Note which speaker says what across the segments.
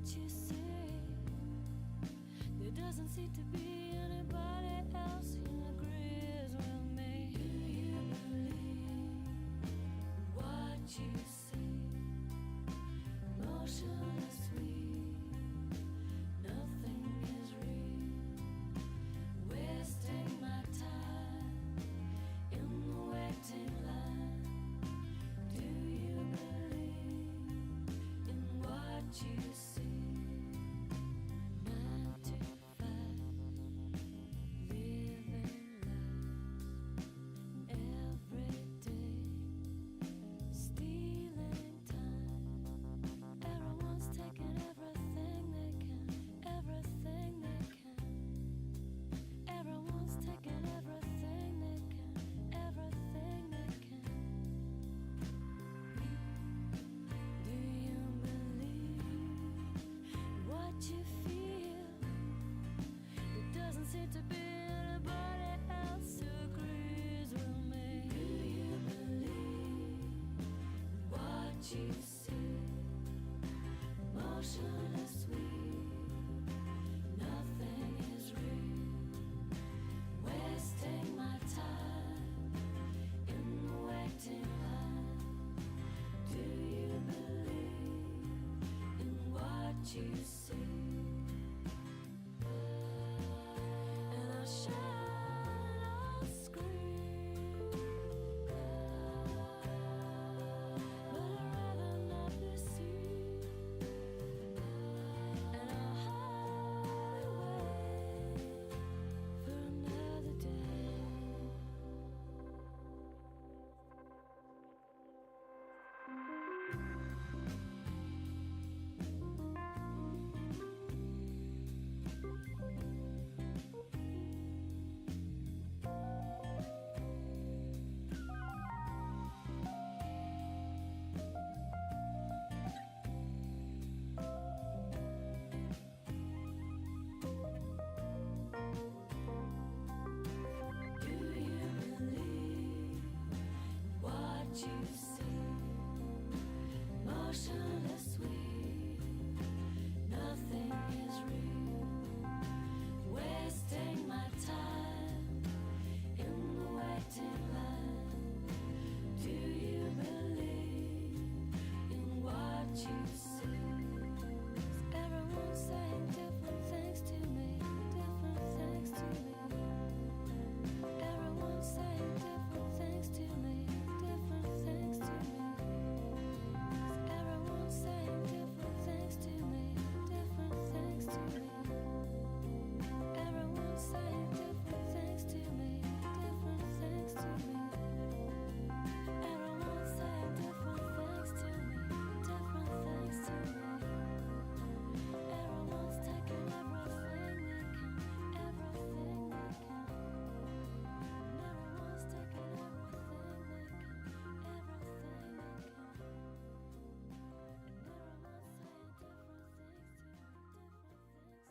Speaker 1: what you see. There doesn't seem to be anybody else who agrees with me. Do you believe what you see? Motionless sweet, nothing is real. Wasting my time in the waiting line. Do you believe in what you see? 9 to 5, living life every day, stealing time. Everyone's taking everything they can, everything they can. Everyone's taking everything they can, everything they can. Do you believe what you feel? There doesn't seem to be anybody else who agrees with me. Do you believe what you see? Motionless sweet, nothing is real. Wasting my time in the waiting line. Do you believe in what you see? And I'll shout, I'll scream, but I'd rather not be seen. And I'll hide away for another day. Do you believe what you see? Motionless sweet, nothing is real. Wasting my time in the waiting line. Do you believe in what you see? Everyone's saying different things to me, different things to me. Everyone's saying different things to me, different things to me. Everyone's saying different things to me, different things to me. Everyone's saying different things to me, different things to me. Everyone's saying different things to me, different things to me. Everyone's taking everything they can, everything they can. And everyone's taking everything they can, everything they can. And everyone's saying different things to me, different things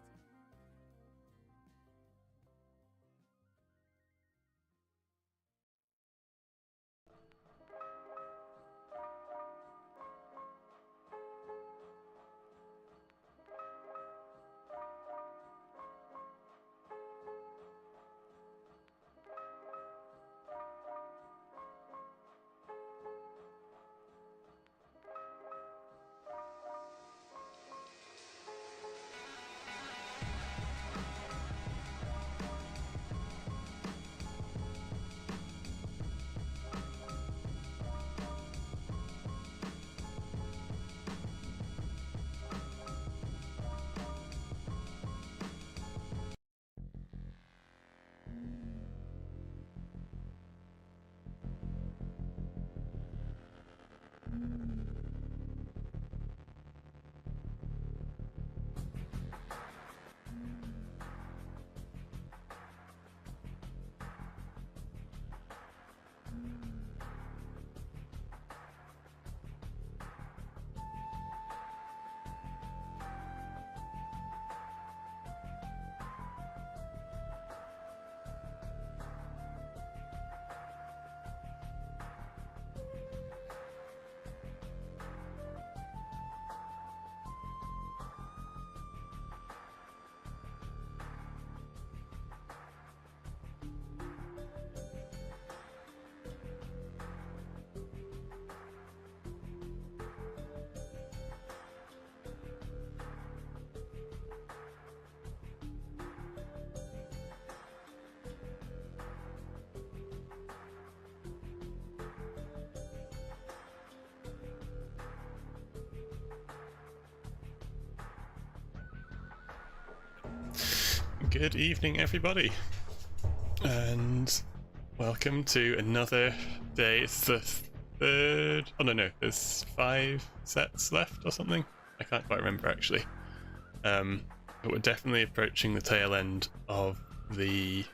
Speaker 2: Good evening, everybody, and welcome to another day. It's the third. Oh no, there's 5 sets left or something. I can't quite remember actually. But we're definitely approaching the tail end of the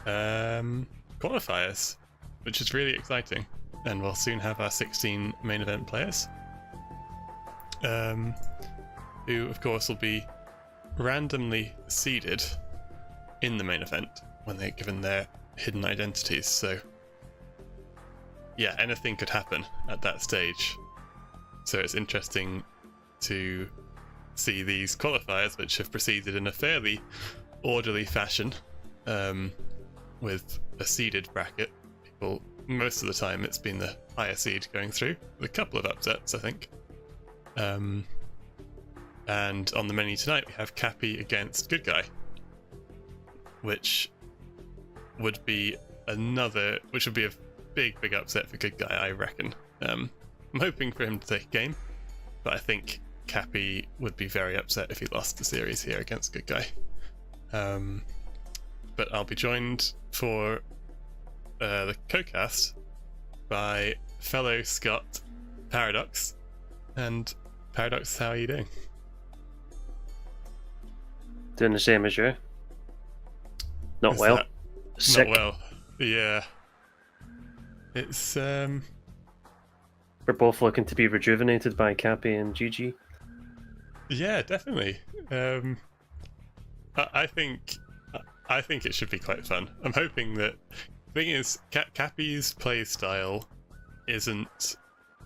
Speaker 2: qualifiers, which is really exciting, and we'll soon have our 16 main event players, who of course will be randomly seeded in the main event when they're given their hidden identities. So yeah, anything could happen at that stage, so it's interesting to see these qualifiers, which have proceeded in a fairly orderly fashion, with a seeded bracket. People, most of the time it's been the higher seed going through, with a couple of upsets I think. And on the menu tonight we have Cappy against Good Guy, which would be a big upset for Good Guy, I reckon. I'm hoping for him to take a game, but I think Cappy would be very upset if he lost the series here against Good Guy. But I'll be joined for the co-cast by fellow Scott Paradox. And Paradox, how are you doing?
Speaker 3: Doing the same as you. Not well. Sick.
Speaker 2: Not well. Yeah. It's
Speaker 3: We're both looking to be rejuvenated by Cappy and Gigi.
Speaker 2: Yeah, definitely. I think it should be quite fun. I'm hoping that. The thing is, Cappy's play style isn't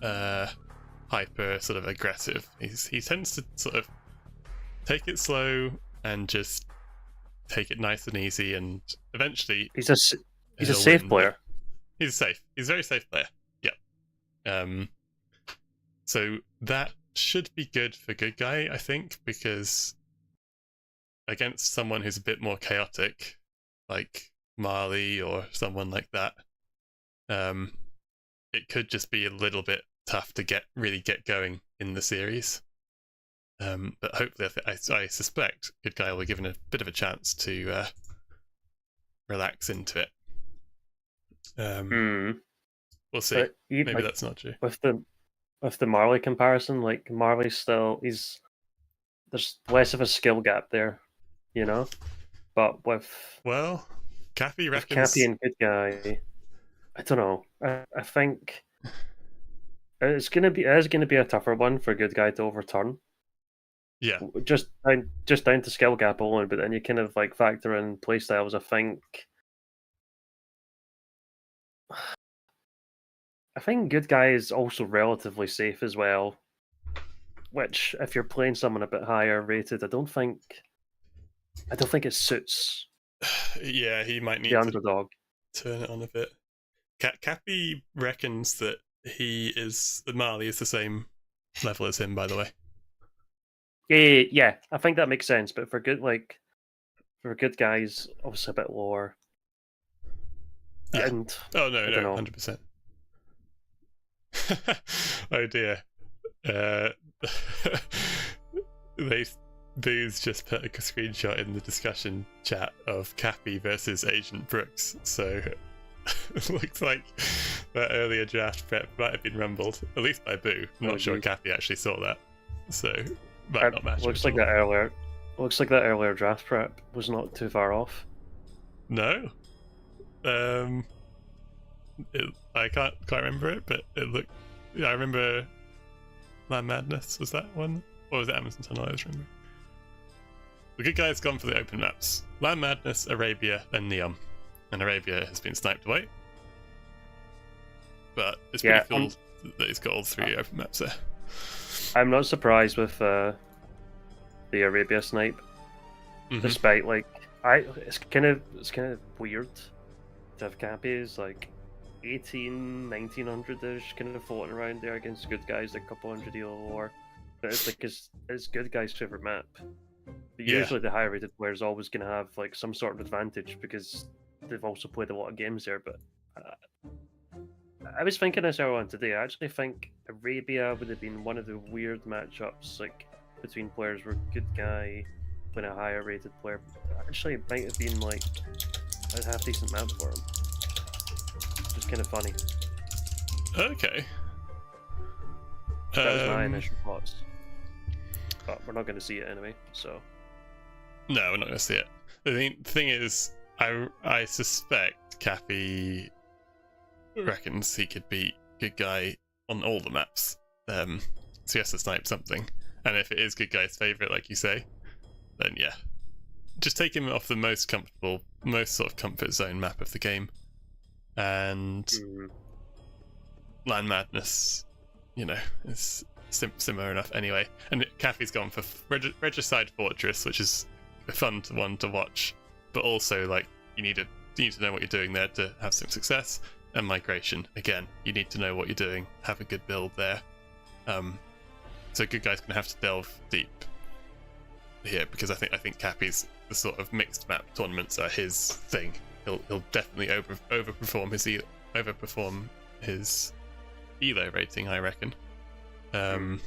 Speaker 2: hyper sort of aggressive. He tends to sort of take it slow and just take it nice and easy, and eventually
Speaker 3: he's a safe player.
Speaker 2: He's a very safe player. Yeah. So that should be good for Good Guy, I think, because against someone who's a bit more chaotic, like Marley or someone like that, it could just be a little bit tough to really get going in the series. But hopefully, I suspect Good Guy will be given a bit of a chance to relax into it. We'll see.
Speaker 3: But
Speaker 2: Maybe that's not true.
Speaker 3: With the Marley comparison, like Marley's there's less of a skill gap there, you know. But
Speaker 2: Cappy reckons
Speaker 3: Cappy and Good Guy, I don't know. I think it's gonna be a tougher one for Good Guy to overturn.
Speaker 2: Yeah,
Speaker 3: just down to skill gap alone, but then you kind of like factor in playstyles. I think Good Guy is also relatively safe as well, which if you're playing someone a bit higher rated, I don't think it suits.
Speaker 2: Yeah, he might need
Speaker 3: the underdog
Speaker 2: to turn it on a bit. Cappy reckons that Marley is the same level as him, by the way.
Speaker 3: Yeah, I think that makes sense. But for Good Guys, obviously a bit lower.
Speaker 2: Yeah.
Speaker 3: And
Speaker 2: no, 100%. Oh dear. Booze just put a screenshot in the discussion chat of Cappy versus Agent Brooks, so it looks like that earlier draft prep might have been rumbled, at least by Boo. I'm not sure Cappy actually saw that, so might not match.
Speaker 3: Looks like that earlier draft prep was not too far off.
Speaker 2: No. I can't quite remember it, but it looked. Yeah, I remember Land Madness. Was that one? Or was it Amazon Tunnel? I was remembering. The Good Guy's gone for the open maps: Land Madness, Arabia, and Neon. And Arabia has been sniped away. But it's pretty cool that he's got all 3 open maps there.
Speaker 3: I'm not surprised with the Arabia snipe, despite it's kind of weird to have Cappies like 1900-ish kind of floating around there against Good Guys, like a couple hundred ELO lower. But it's Good Guys' favorite map. But usually the higher rated player is always going to have like some sort of advantage because they've also played a lot of games there. But I was thinking this earlier on today. I actually think Arabia would have been one of the weird matchups, like between players where Good Guy when a higher rated player. Actually, it might have been like a half decent map for him. Just kind of funny.
Speaker 2: Okay.
Speaker 3: That was my initial thoughts. But we're not going to see it anyway, so.
Speaker 2: No, we're not going to see it. The thing is, I suspect Cappy reckons he could beat Good Guy on all the maps. So he has to snipe something. And if it is Good Guy's favourite, like you say, then yeah. Just take him off the most comfortable, most sort of comfort zone map of the game. And Land Madness, you know, is similar enough anyway. And Cappy's gone for Regicide Fortress, which is a fun one to watch, but also like you need to know what you're doing there to have some success. And Migration, again, you need to know what you're doing, have a good build there. So Good Guy's gonna have to delve deep here, because I think Cappy's the sort of mixed map tournaments are his thing. He'll definitely overperform his elo rating, I reckon, on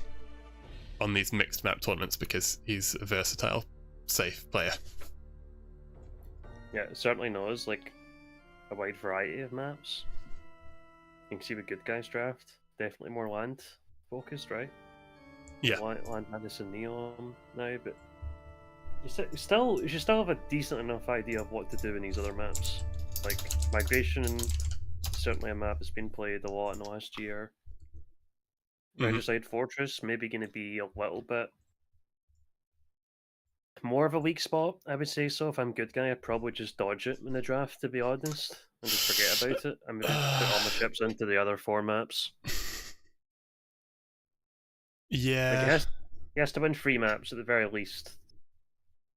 Speaker 2: these mixed map tournaments, because he's a versatile, safe player.
Speaker 3: Yeah, it certainly knows like a wide variety of maps. You can see with Good Guys draft, definitely more land focused, right?
Speaker 2: Yeah.
Speaker 3: Land Madness and Neon now, but you should still have a decent enough idea of what to do in these other maps. Like Migration, certainly a map that's been played a lot in the last year. Regicide Fortress maybe going to be a little bit more of a weak spot, I would say. So if I'm Good Guy, I'd probably just dodge it in the draft, to be honest, and just forget about it. I'm going to put all my chips into the other 4 maps.
Speaker 2: Yeah.
Speaker 3: Like he has to win 3 maps at the very least.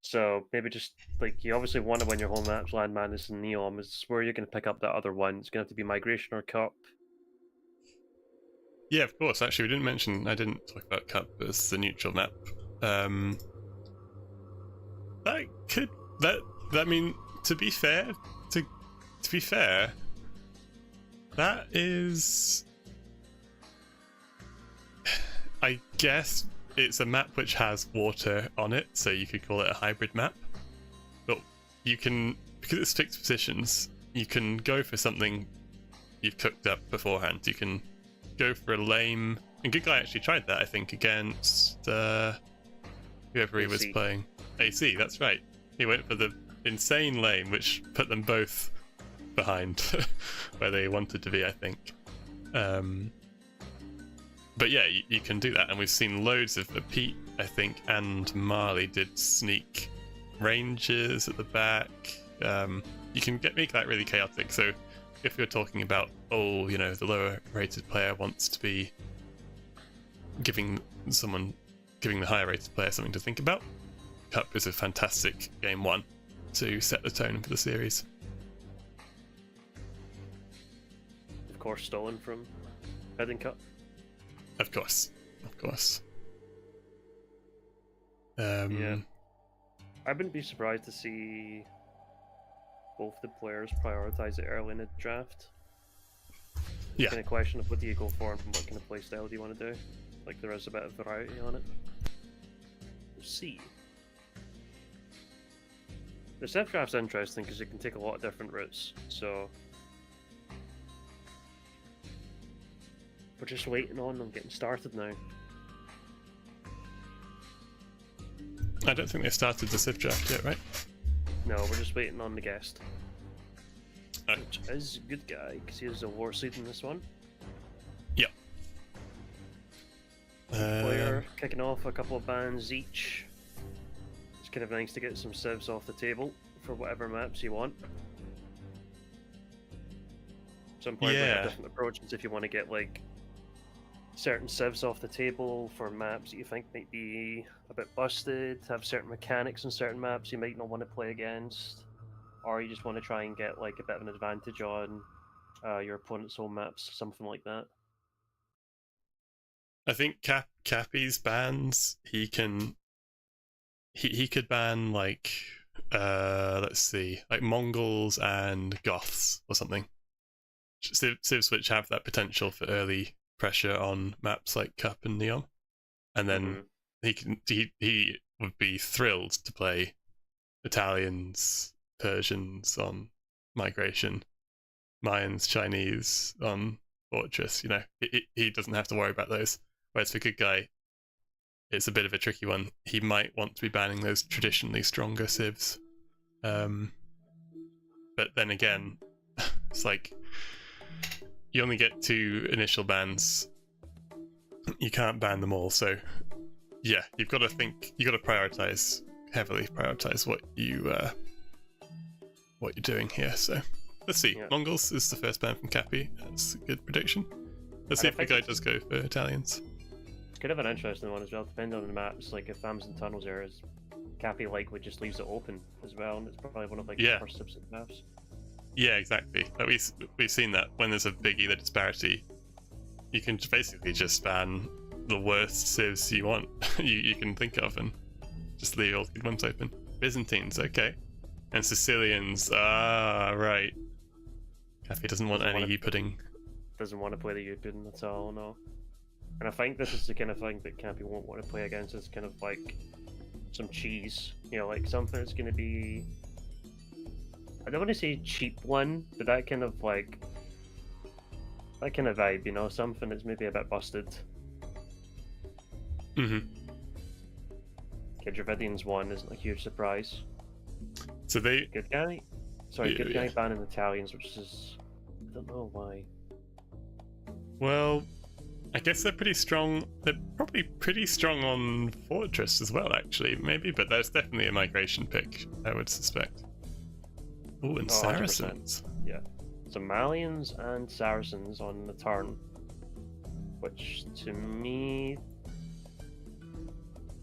Speaker 3: So maybe just like you obviously want to win your home maps, Land Madness and Neon is where you're going to pick up that other one. It's going to have to be Migration or Cup.
Speaker 2: Yeah, of course. Actually, I didn't talk about Cup as the neutral map. I mean, to be fair, that is, I guess it's a map which has water on it, so you could call it a hybrid map. But you can, because it's fixed positions, you can go for something you've cooked up beforehand. You can go for a lame, and Good Guy actually tried that, I think, against whoever he was playing. AC, that's right. He went for the insane lane, which put them both behind where they wanted to be, I think. But yeah, you can do that, and we've seen loads of Pete, I think, and Marley did sneak ranges at the back. You can make that really chaotic. So if you're talking about, the lower rated player wants to be giving the higher rated player something to think about, Cup is a fantastic game 1 to set the tone for the series.
Speaker 3: Of course, stolen from Heading Cup.
Speaker 2: Of course.
Speaker 3: Yeah. I wouldn't be surprised to see both the players prioritize it early in the draft.
Speaker 2: Yeah.
Speaker 3: Kind of question of what do you go for and what kind of playstyle do you want to do? Like there is a bit of variety on it. We'll see. The Civ draft's interesting because it can take a lot of different routes, so we're just waiting on them getting started now.
Speaker 2: I don't think they started the Civ draft yet, right?
Speaker 3: No, we're just waiting on the guest.
Speaker 2: Oh.
Speaker 3: Which is a Good Guy, because he is a war seed in this one.
Speaker 2: Yep.
Speaker 3: Player kicking off a couple of bans each. It's kind of nice to get some civs off the table for whatever maps you want. Some players might have different approaches if you want to get like certain civs off the table for maps that you think might be a bit busted, have certain mechanics in certain maps you might not want to play against, or you just want to try and get like a bit of an advantage on your opponent's home maps, something like that.
Speaker 2: I think Cappy's bans, he could ban like let's see, like Mongols and Goths or something. Civs which have that potential for early pressure on maps like Cup and Neon, and then he would be thrilled to play Italians, Persians on migration, Mayans, Chinese on fortress. He doesn't have to worry about those. Whereas for Good Guy, it's a bit of a tricky one. He might want to be banning those traditionally stronger civs. But then again, it's like you only get 2 initial bans. You can't ban them all, so yeah, you've got to heavily prioritize what you're doing here. So let's see.
Speaker 3: Yeah.
Speaker 2: Mongols is the first ban from Cappy. That's a good prediction. Let's see if the guy does go for Italians.
Speaker 3: It's kind of an interesting one as well, depending on the maps. Like if Amazon Tunnels there is Cappy likely just leaves it open as well, and it's probably one of like the first subset maps.
Speaker 2: Yeah, exactly. But we've seen that when there's a big either disparity, you can basically just ban the worst civs you want, you can think of, and just leave all the good ones open. Byzantines, okay. And Sicilians, right. Cappy doesn't want any U-pudding.
Speaker 3: Doesn't want to play the U-pudding at all, no. And I think this is the kind of thing that Cappy won't want to play against. It's kind of like some cheese, like something that's going to be, I don't want to say cheap one, but that kind of vibe, something that's maybe a bit busted. Dravidians 1 isn't a huge surprise.
Speaker 2: So they...
Speaker 3: Good Guy banning Italians, which is, I don't know why.
Speaker 2: Well, I guess they're pretty strong. They're probably pretty strong on Fortress as well, actually, maybe, but there's definitely a migration pick, I would suspect. Oh, and Saracens.
Speaker 3: 100%. Yeah. So Malians and Saracens on the turn, which to me,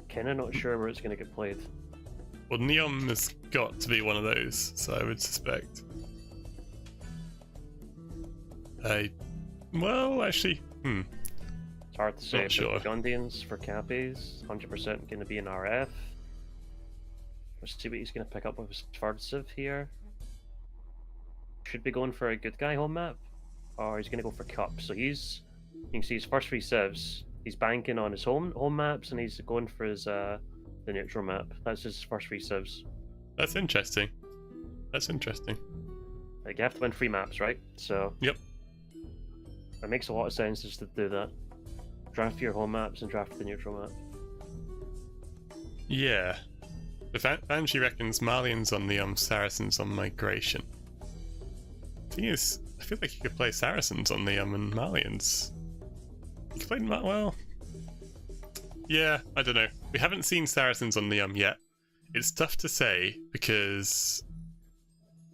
Speaker 3: kind of not sure where it's going to get played.
Speaker 2: Well, Neom has got to be one of those, so I would suspect. Well, actually,
Speaker 3: It's hard to say.
Speaker 2: Not sure.
Speaker 3: Burgundians for Cappies, 100% going to be an RF. Let's see what he's going to pick up with his third civ here. Should be going for a Good Guy home map, or he's going to go for Cup. So you can see his first 3 civs. He's banking on his home maps, and he's going for his the neutral map. That's his first 3 civs.
Speaker 2: That's interesting.
Speaker 3: Like you have to win 3 maps, right? So
Speaker 2: Yep.
Speaker 3: It makes a lot of sense just to do that. Draft your home maps and draft the neutral map.
Speaker 2: Yeah. The Fanji reckons Malians on the Saracens on migration. Thing is, I feel like you could play Saracens on the and Malians. You could play well. Yeah, I don't know. We haven't seen Saracens on the yet. It's tough to say because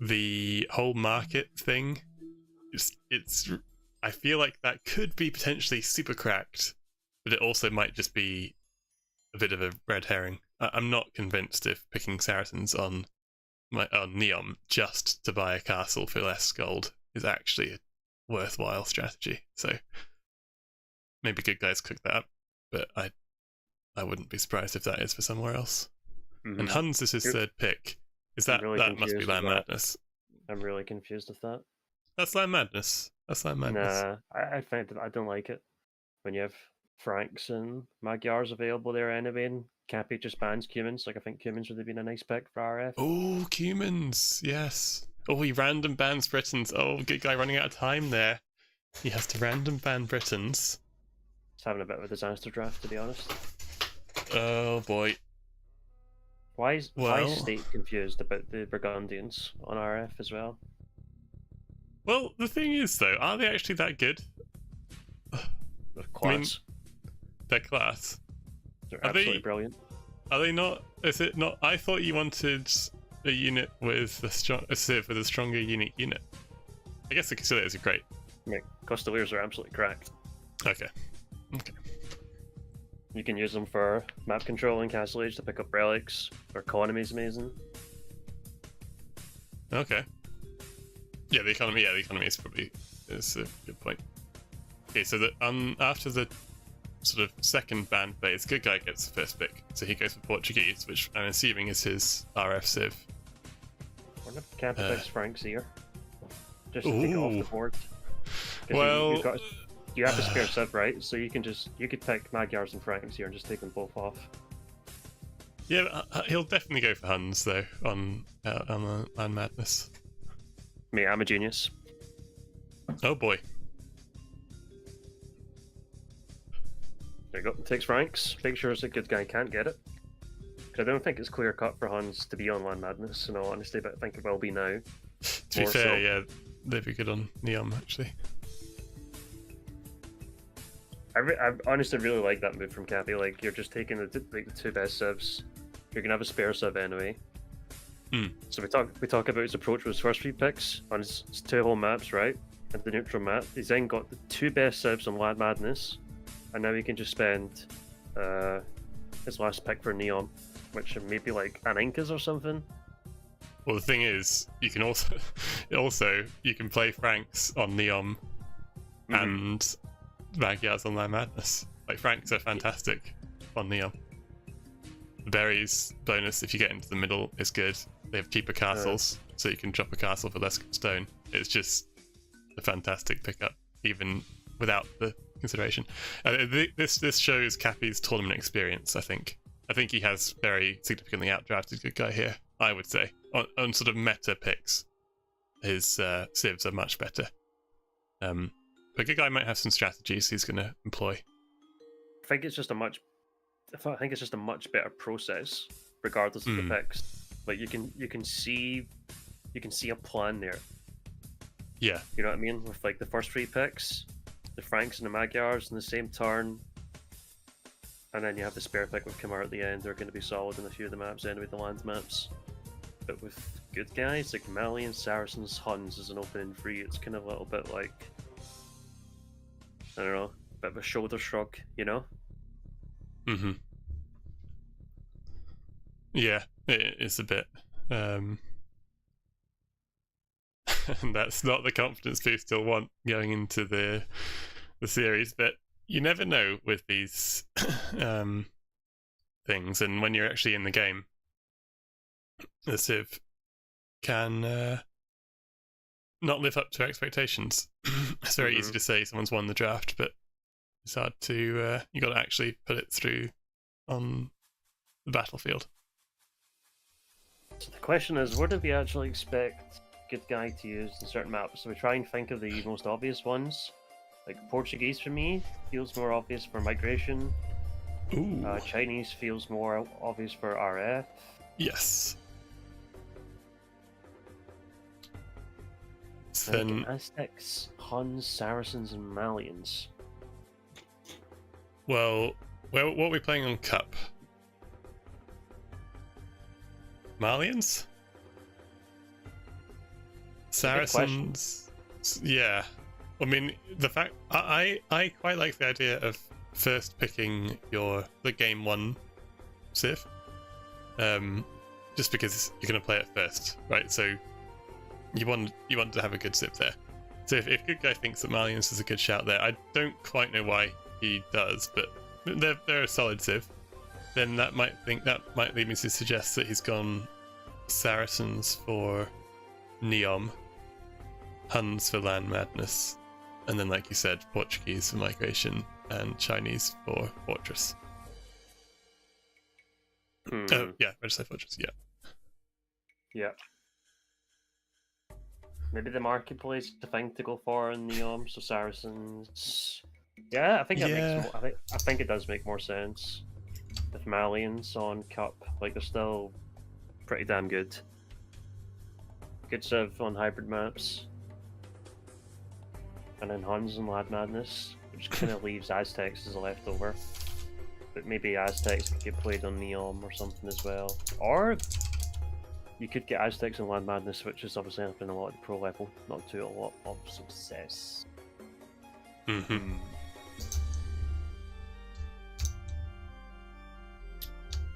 Speaker 2: the whole market thing, it's I feel like that could be potentially super cracked, but it also might just be a bit of a red herring. I'm not convinced if picking Saracens on Neom just to buy a castle for less gold is actually a worthwhile strategy. So maybe Good Guys cook that up, but I wouldn't be surprised if that is for somewhere else. And Huns is his third pick. Is that
Speaker 3: really
Speaker 2: that must be Land Madness?
Speaker 3: I'm really confused with that.
Speaker 2: That's Land Madness.
Speaker 3: Nah, I find that I don't like it when you have Franks and Magyars available there anyway, and Cappy just bans Cumans. Like I think Cumans would have been a nice pick for RF.
Speaker 2: Oh, Cumans, yes. Oh, he random bans Britons. Oh, Good Guy running out of time there. He has to random ban Britons.
Speaker 3: It's having a bit of a disaster draft, to be honest.
Speaker 2: Oh boy.
Speaker 3: Why is State confused about the Burgundians on RF as well?
Speaker 2: Well, the thing is, though, are they actually that good?
Speaker 3: They're class.
Speaker 2: Their class.
Speaker 3: They're absolutely brilliant.
Speaker 2: Are they not? Is it not? I thought you wanted a unit with a civ with a stronger unique unit. I guess the Conciliators are great.
Speaker 3: Yeah, Costaliers are absolutely cracked.
Speaker 2: Okay.
Speaker 3: You can use them for map control and Castle Age to pick up relics. Their economy is amazing.
Speaker 2: Okay. Yeah, the economy is probably a good point. Okay, so after the sort of second ban phase, Good Guy gets the first pick. So he goes for Portuguese, which I'm assuming is his RF civ.
Speaker 3: I wonder if Cappy picks Franks here. Just to take it off the board.
Speaker 2: Well,
Speaker 3: you have a spare civ, right? So you could pick Magyars and Franks here and just take them both off.
Speaker 2: Yeah, he'll definitely go for Huns though on Land Madness.
Speaker 3: Mate, I'm a genius.
Speaker 2: Oh boy.
Speaker 3: There you go. Takes Franks. Make sure it's a good guy can't get it. 'Cause I don't think it's clear cut for Huns to be on Land Madness, in all honesty, but I think it will be now.
Speaker 2: To be
Speaker 3: More
Speaker 2: fair,
Speaker 3: so.
Speaker 2: yeah, they'd be good on Neom actually.
Speaker 3: I honestly really like that move from Cappy. Like, you're just taking the two best civs. You're gonna have a spare civ anyway. So we talk about his approach with his first 3 picks on his 2 whole maps, right? And the neutral map. He's then got the 2 best civs on Land Madness, and now he can just spend his last pick for Neom, which may be like an Incas or something.
Speaker 2: Well, the thing is, you can also you can play Franks on Neom and Magyars on Land Madness. Like, Franks are fantastic on Neom. The berries bonus, if you get into the middle, is good. They have cheaper castles, so you can drop a castle for less stone. It's just a fantastic pickup, even without the consideration. This shows Cappy's tournament experience, I think. I think he has very significantly outdrafted good guy here, I would say. On sort of meta picks, his civs are much better. But good guy might have some strategies he's going to employ.
Speaker 3: I think it's just a much better process, regardless of the picks. Like, you can see a plan there.
Speaker 2: Yeah.
Speaker 3: You know what I mean? With like the first 3 picks, the Franks and the Magyars in the same turn, and then you have the spare pick with Khmer at the end. They're going to be solid in a few of the maps anyway, the land maps. But with good guys like Malians, Saracens, Huns as an opening 3, it's kind of a little bit like, I don't know, a bit of a shoulder shrug, you know?
Speaker 2: Yeah, it's a bit. And that's not the confidence boost you'll want going into the series, but you never know with these things, and when you're actually in the game, the civ can not live up to expectations. It's very easy to say someone's won the draft, but it's hard to you got to actually put it through on the battlefield.
Speaker 3: So the question is, what do we actually expect good guy to use in certain maps? So we try and think of the most obvious ones. Like Portuguese for me feels more obvious for migration.
Speaker 2: Ooh.
Speaker 3: Chinese feels more obvious for RF.
Speaker 2: Yes.
Speaker 3: Then Aztecs, Huns, Saracens, and Malians.
Speaker 2: Well, what are we playing on Cup? Malians? Saracens? Yeah. I mean, the fact I quite like the idea of first picking the game 1 civ. Just because you're going to play it first, right? So you want to have a good civ there. So if good guy thinks that Malians is a good shout there, I don't quite know why he does, but they're a solid civ. Then that might lead me to suggest that he's gone Saracens for Neom, Huns for Land Madness, and then, like you said, Portuguese for Migration and Chinese for Fortress. Oh yeah, Registered Fortress. Yeah.
Speaker 3: Yeah. Maybe the marketplace is the thing to go for in Neom, so Saracens. Yeah, I think that makes. I think it does make more sense. With Malians on Cup, like, they're still pretty damn good. Good civ on hybrid maps. And then Huns and Land Madness, which kind of leaves Aztecs as a leftover. But maybe Aztecs could get played on Neom or something as well. Or you could get Aztecs and Land Madness, which is obviously happening a lot at the pro level, not to a lot of success.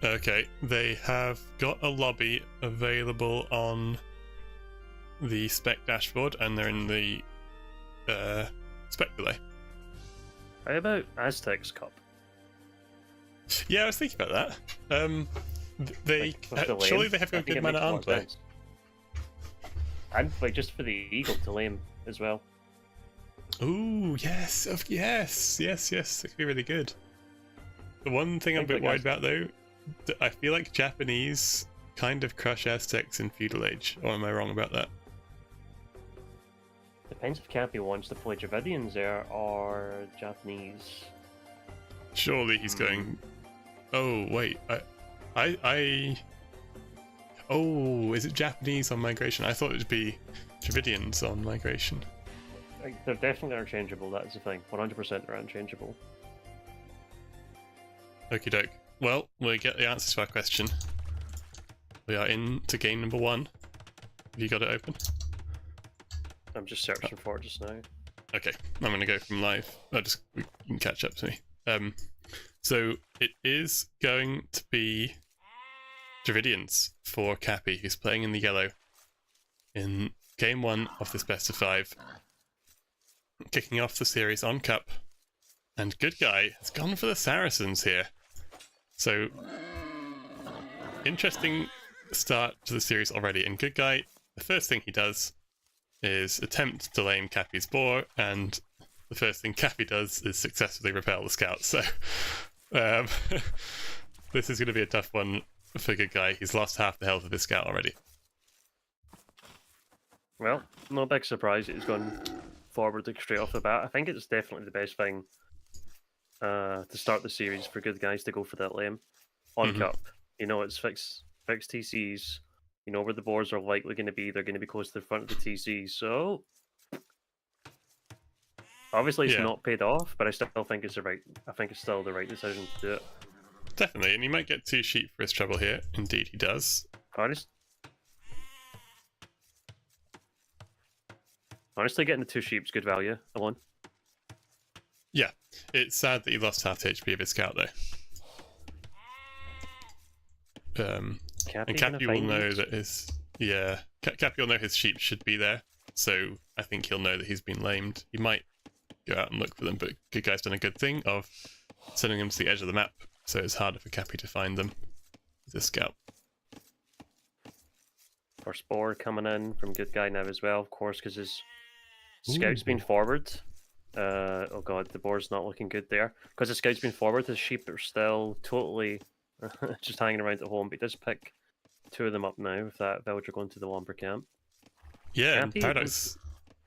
Speaker 2: Okay, they have got a lobby available on the spec dashboard, and they're in the spec delay.
Speaker 3: How about Aztecs Cup?
Speaker 2: Yeah, I was thinking about that. They surely they have got good mana on play.
Speaker 3: And like, just for the eagle to lame as well.
Speaker 2: Ooh, yes, yes. That could be really good. The one thing I'm a bit worried about though I feel like Japanese kind of crush Aztecs in feudal age, or am I wrong about that?
Speaker 3: Depends if Cappy wants to play Dravidians there or Japanese.
Speaker 2: Surely he's going. Oh wait, Oh, is it Japanese on migration? I thought it'd be Dravidians on migration.
Speaker 3: Like, they're definitely interchangeable. That's the thing. 100% they're interchangeable.
Speaker 2: Okie doke. Well, we get the answer to our question. We are into game number 1. Have you got it open?
Speaker 3: I'm just searching for it just now.
Speaker 2: Okay, I'm going to go from live. You can catch up to me. So it is going to be Dravidians for Cappy, who's playing in the yellow in game 1 of this best of 5. Kicking off the series on Cup. And Good Guy has gone for the Saracens here. So, interesting start to the series already. And Good Guy, the first thing he does is attempt to lane Cappy's boar, and the first thing Cappy does is successfully repel the scout. So, this is going to be a tough one for Good Guy. He's lost half the health of his scout already.
Speaker 3: Well, no big surprise he's gone forward like, straight off the bat. I think it's definitely the best thing to start the series for Good Guys to go for that lane on Cup. You know, it's fixed TCs. You know where the boards are likely going to be. They're going to be close to the front of the TC. So obviously it's not paid off, but I still think it's still the right decision to do it.
Speaker 2: Definitely, and he might get 2 sheep for his trouble here. Indeed, he does.
Speaker 3: Honestly, getting the 2 sheep's good value alone.
Speaker 2: Yeah, it's sad that he lost half the HP of his scout though. And Cappy will know that Cappy will know his sheep should be there, so I think he'll know that he's been lamed. He might go out and look for them, but Good Guy's done a good thing of sending them to the edge of the map, so it's harder for Cappy to find them with a scout.
Speaker 3: First boar coming in from Good Guy now as well, of course, because his scout's been forward. Oh god, the boar's not looking good there. Because the scout's been forward, his sheep are still totally just hanging around at home, but he does pick 2 of them up now with that villager going to the Womper camp.
Speaker 2: Yeah, and Paradox...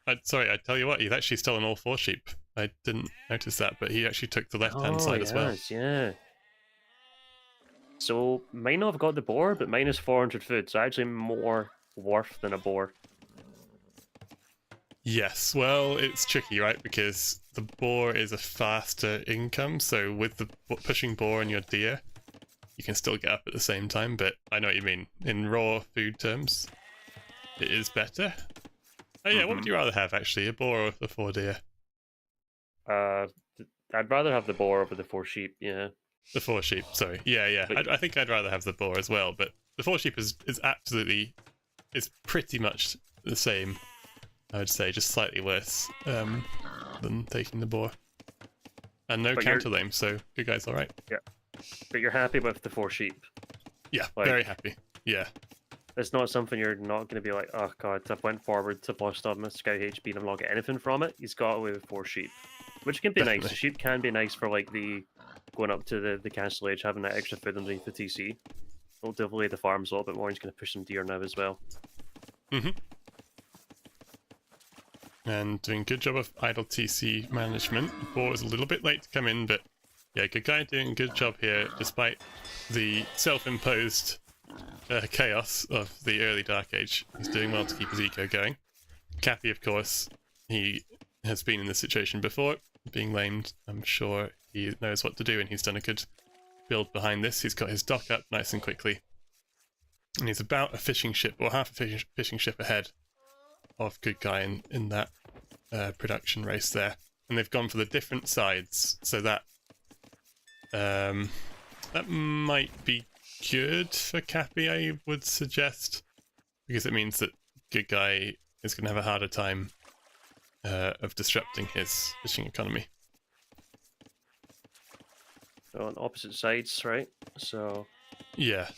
Speaker 2: I tell you what, he's actually stolen all 4 sheep. I didn't notice that, but he actually took the left-hand side as well.
Speaker 3: Yeah. So, might not have got the boar, but minus 400 food, so actually more worth than a boar.
Speaker 2: Yes, well, it's tricky, right? Because the boar is a faster income, so with the pushing boar and your deer, you can still get up at the same time, but I know what you mean. In raw food terms, it is better. Oh yeah, what would you rather have, actually? A boar or the 4 deer?
Speaker 3: I'd rather have the boar over the 4 sheep, yeah.
Speaker 2: The 4 sheep, sorry. Yeah. I think I'd rather have the boar as well, but the 4 sheep is absolutely... It's pretty much the same, I would say, just slightly worse than taking the boar. And no counter lame, so Good Guy's alright.
Speaker 3: Yeah. But you're happy with the 4 sheep?
Speaker 2: Yeah, very happy. Yeah.
Speaker 3: It's not something you're not going to be like, oh god, I've went forward to lost on my scout HP and I'm not getting anything from it. He's got away with 4 sheep. Which can be nice. The sheep can be nice for like the going up to the castle age, having that extra food underneath the TC. It'll delay the farms a little bit more. He's going to push some deer now as well.
Speaker 2: And doing a good job of idle TC management. The boar is a little bit late to come in, but yeah, Good Guy doing a good job here, despite the self-imposed chaos of the early Dark Age. He's doing well to keep his eco going. Cappy, of course, he has been in this situation before, being lamed. I'm sure he knows what to do, and he's done a good build behind this. He's got his dock up nice and quickly, and he's about a fishing ship, or half a fishing ship ahead of Good Guy in that production race there. And they've gone for the different sides, so that that might be good for Cappy, I would suggest, because it means that Good Guy is going to have a harder time of disrupting his fishing economy.
Speaker 3: So on opposite sides, right? So
Speaker 2: yeah,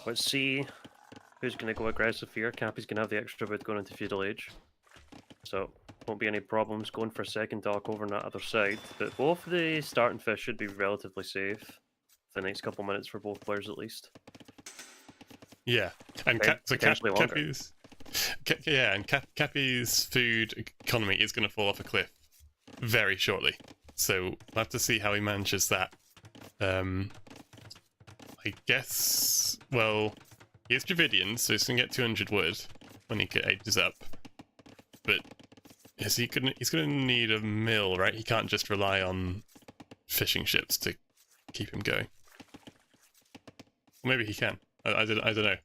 Speaker 3: let's see who's going to go aggressive here. Cappy's going to have the extra wood going into feudal age, so won't be any problems going for a second dock over on that other side. But both the starting fish should be relatively safe. the next couple minutes for both players at least.
Speaker 2: Yeah, and
Speaker 3: Potentially longer.
Speaker 2: Cappy's food economy is going to fall off a cliff very shortly. So we'll have to see how he manages that. I guess, well, he has Dravidians, so he's going to get 200 wood when he ages up. But he's going to need a mill, right? He can't just rely on fishing ships to keep him going. Or maybe he can. I don't know.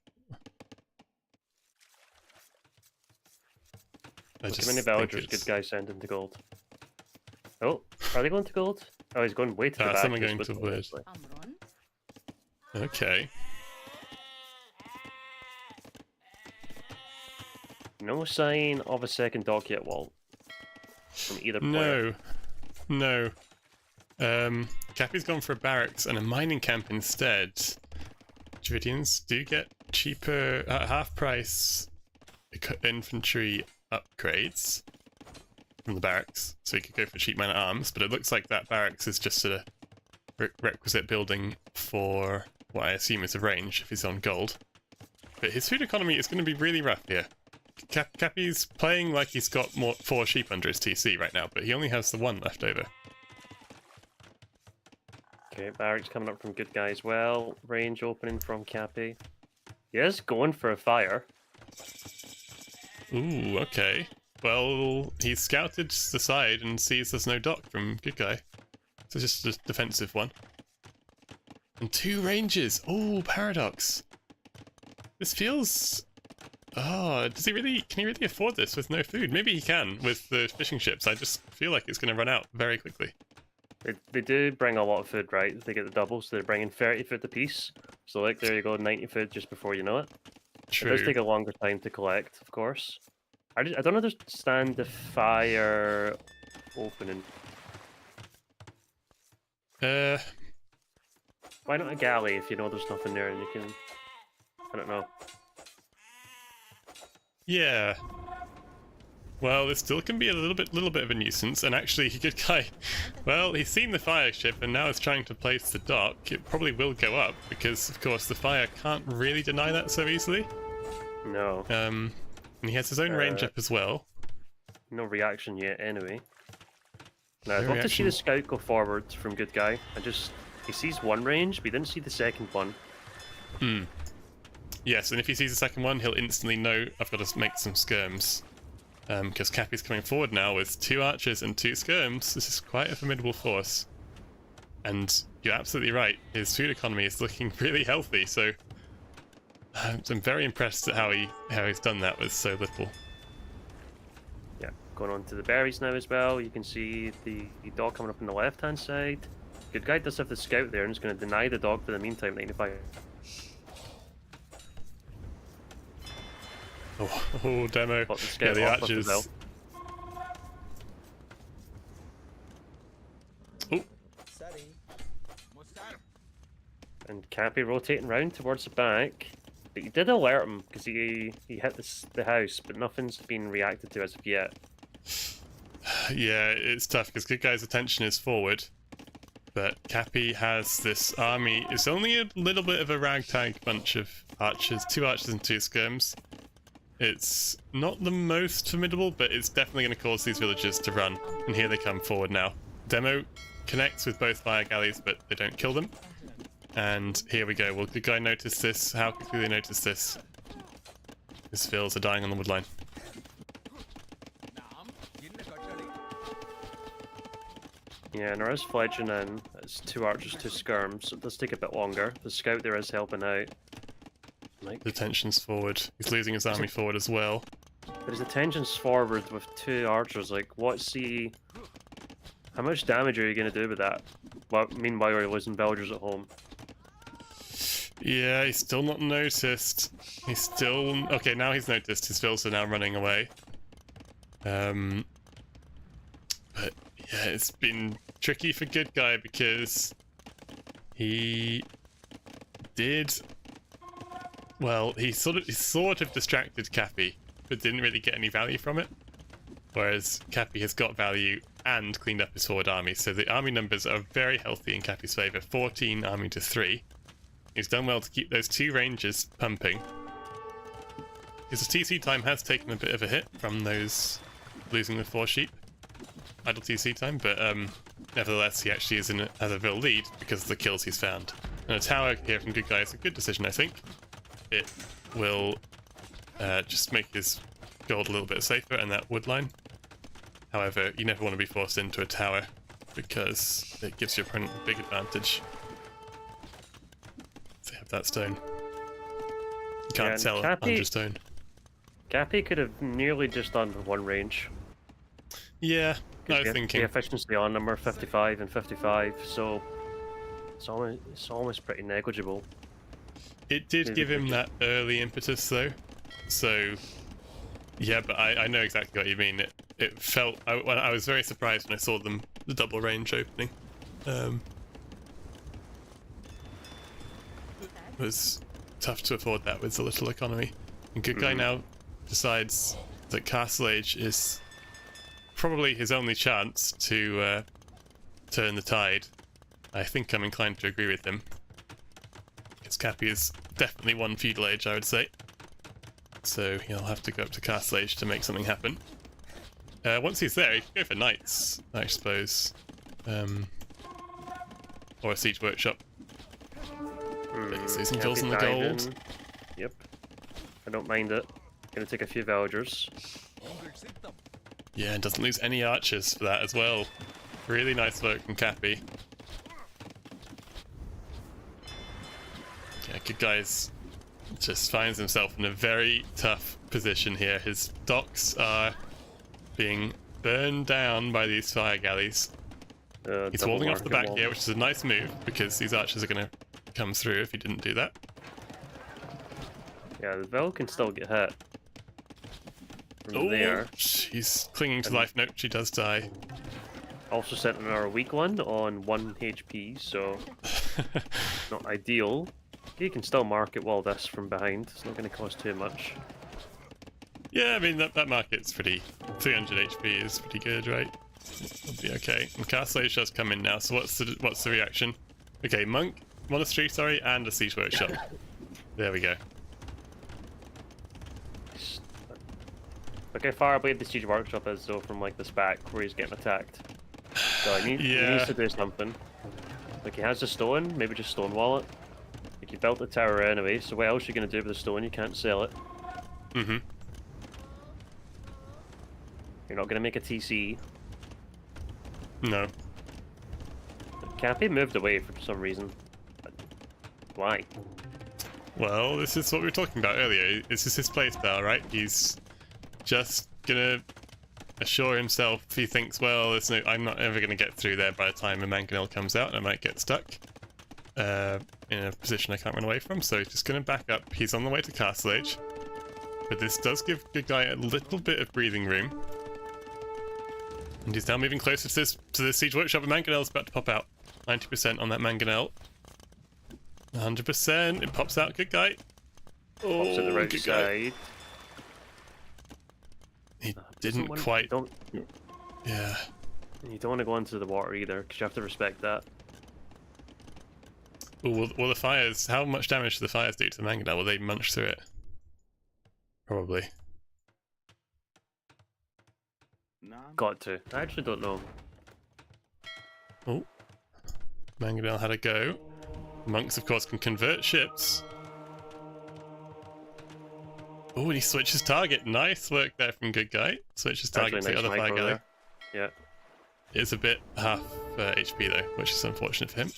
Speaker 3: Look how many villagers good guys send into gold. Oh, are they going to gold? Oh, he's going way to the back.
Speaker 2: Someone going to wood. Okay.
Speaker 3: No sign of a second dock yet, Walt. From either player.
Speaker 2: No. Cappy's gone for a barracks and a mining camp instead. Dravidians do get cheaper, half price infantry upgrades from the barracks, so he could go for cheap man at arms, but it looks like that barracks is just a requisite building for what I assume is a range if he's on gold. But his food economy is going to be really rough here. Cappy's playing like he's got 4 sheep under his TC right now, but he only has the 1 left over.
Speaker 3: Okay, barracks coming up from good guy as well. Range opening from Cappy. He is going for a fire.
Speaker 2: Ooh, okay. Well, he scouted the side and sees there's no dock from good guy. So just a defensive one. And 2 ranges! Oh, paradox! This feels... Oh, can he really afford this with no food? Maybe he can with the fishing ships. I just feel like it's going to run out very quickly.
Speaker 3: They do bring a lot of food, right? They get the double, so they're bringing 30 food apiece. So like, there you go, 90 food just before you know it.
Speaker 2: True.
Speaker 3: It does take a longer time to collect, of course. I don't understand the fire opening. Why not a galley if you know there's nothing there and you can... I don't know.
Speaker 2: Yeah. Well, this still can be a little bit of a nuisance, and actually, good guy. Well, he's seen the fire ship, and now is trying to place the dock. It probably will go up because, of course, the fire can't really deny that so easily.
Speaker 3: No.
Speaker 2: And he has his own range up as well.
Speaker 3: No reaction yet, anyway. Now, I'd
Speaker 2: No
Speaker 3: love to see
Speaker 2: reaction.
Speaker 3: the scout go forward from good guy. He sees one range, but he didn't see the second one.
Speaker 2: Yes, and if he sees the second one, he'll instantly know I've got to make some skirms. Because Cappy's coming forward now with 2 archers and 2 skirms. This is quite a formidable force. And you're absolutely right, his food economy is looking really healthy, so... I'm very impressed at how he's done that with so little.
Speaker 3: Yeah, going on to the berries now as well. You can see the dog coming up on the left-hand side. Good guy does have the scout there and is going to deny the dog for the meantime, 95.
Speaker 2: Oh, demo.
Speaker 3: But the
Speaker 2: Yeah,
Speaker 3: scout
Speaker 2: the
Speaker 3: off with
Speaker 2: archers.
Speaker 3: bell.
Speaker 2: Oh,
Speaker 3: And Cappy rotating round towards the back. But you did alert him because he hit the house, but nothing's been reacted to as of yet.
Speaker 2: yeah, it's tough because good guy's attention is forward. But Cappy has this army. It's only a little bit of a ragtag bunch of archers. 2 archers and 2 skirms. It's not the most formidable, but it's definitely going to cause these villagers to run. And here they come forward now. Demo connects with both fire galleys, but they don't kill them. And here we go. Will good guy notice this? How quickly they notice this? His fields are dying on the woodline.
Speaker 3: Yeah, and there is fledging in. It's 2 archers, 2 skirms, so it does take a bit longer. The scout there is helping out. Like,
Speaker 2: The tension's forward. He's losing his army forward as well.
Speaker 3: but his attention's forward with 2 archers. Like, what's the... How much damage are you going to do with that? Well, meanwhile, you're losing villagers at home.
Speaker 2: Yeah, he's still not noticed. He's still... Okay, now he's noticed. His fields are now running away. But yeah, it's been tricky for good guy because he did... Well, he sort of distracted Cappy, but didn't really get any value from it. Whereas Cappy has got value and cleaned up his forward army. So the army numbers are very healthy in Cappy's favour. 14 army to 3. He's done well to keep those 2 ranges pumping. His TC time has taken a bit of a hit from those losing the 4 sheep. Idle TC time, but nevertheless he actually has a real lead because of the kills he's found. And a tower here from Good Guy is a good decision, I think. It will just make his gold a little bit safer and that wood line. However, you never want to be forced into a tower because it gives your opponent a big advantage. They have that stone. You can't sell under stone.
Speaker 3: Cappy could have nearly just done with 1 range.
Speaker 2: Yeah, I was thinking.
Speaker 3: The efficiency on them are 55 and 55, so it's almost pretty negligible.
Speaker 2: It did give him that early impetus though, so yeah, but I know exactly what you mean. It felt, I was very surprised when I saw the double range opening. It was tough to afford that with the little economy. And Good Guy now decides that Castle Age is probably his only chance to turn the tide. I think I'm inclined to agree with him. Because Cappy is definitely one feudal age, I would say. So he'll have to go up to Castle Age to make something happen. Once he's there, he can go for knights, I suppose. Or a siege workshop. Losing jewels in the gold.
Speaker 3: Yep. I don't mind it. Gonna take a few villagers.
Speaker 2: Yeah, and doesn't lose any archers for that as well. Really nice work from Cappy. Yeah, Good Guy's just finds himself in a very tough position here. His docks are being burned down by these fire galleys. He's holding off the back here, which is a nice move because these archers are going to come through if he didn't do that.
Speaker 3: Yeah, the Vel can still get hit. From there.
Speaker 2: She's clinging to life. Nope, she does die.
Speaker 3: Also sent another weak one on 1 HP, so not ideal. You can still market wall this from behind. It's not going to cost too much.
Speaker 2: Yeah, I mean that market's pretty. 300 HP is pretty good, right? It'll be okay. And Castle Age does come in now. So what's the reaction? Okay, monk, monastery, sorry, and a siege workshop. There we go.
Speaker 3: Look how far away the siege workshop is though from like this back where he's getting attacked. So he needs to do something. Like he has the stone, maybe just stonewall it. Like you built the tower anyway, so what else are you gonna do with the stone? You can't sell it.
Speaker 2: Mm-hmm.
Speaker 3: You're not gonna make a TC.
Speaker 2: No.
Speaker 3: Cappy moved away for some reason. Why?
Speaker 2: Well, this is what we were talking about earlier. This is his playstyle, right? He's just gonna assure himself, he thinks, well, I'm not ever gonna get through there by the time a mangonel comes out and I might get stuck in a position I can't run away from, so he's just gonna back up. He's on the way to Castle Age, but this does give Good Guy a little bit of breathing room. And he's now moving closer to this siege workshop, and mangonel's about to pop out. 90% on that mangonel. 100%, it pops out, Good Guy. Oh,
Speaker 3: pops at the right side.
Speaker 2: He didn't quite. Yeah.
Speaker 3: You don't want to go into the water either, because you have to respect that.
Speaker 2: Ooh, will the fires? How much damage do the fires do to the mangonel? Will they munch through it? Probably.
Speaker 3: Got to. I actually don't know.
Speaker 2: Oh. Mangonel had a go. Monks, of course, can convert ships. Oh, and he switches target. Nice work there from Good Guy. Switches target to the other fire galley.
Speaker 3: Yeah.
Speaker 2: It's a bit half HP though, which is unfortunate for him.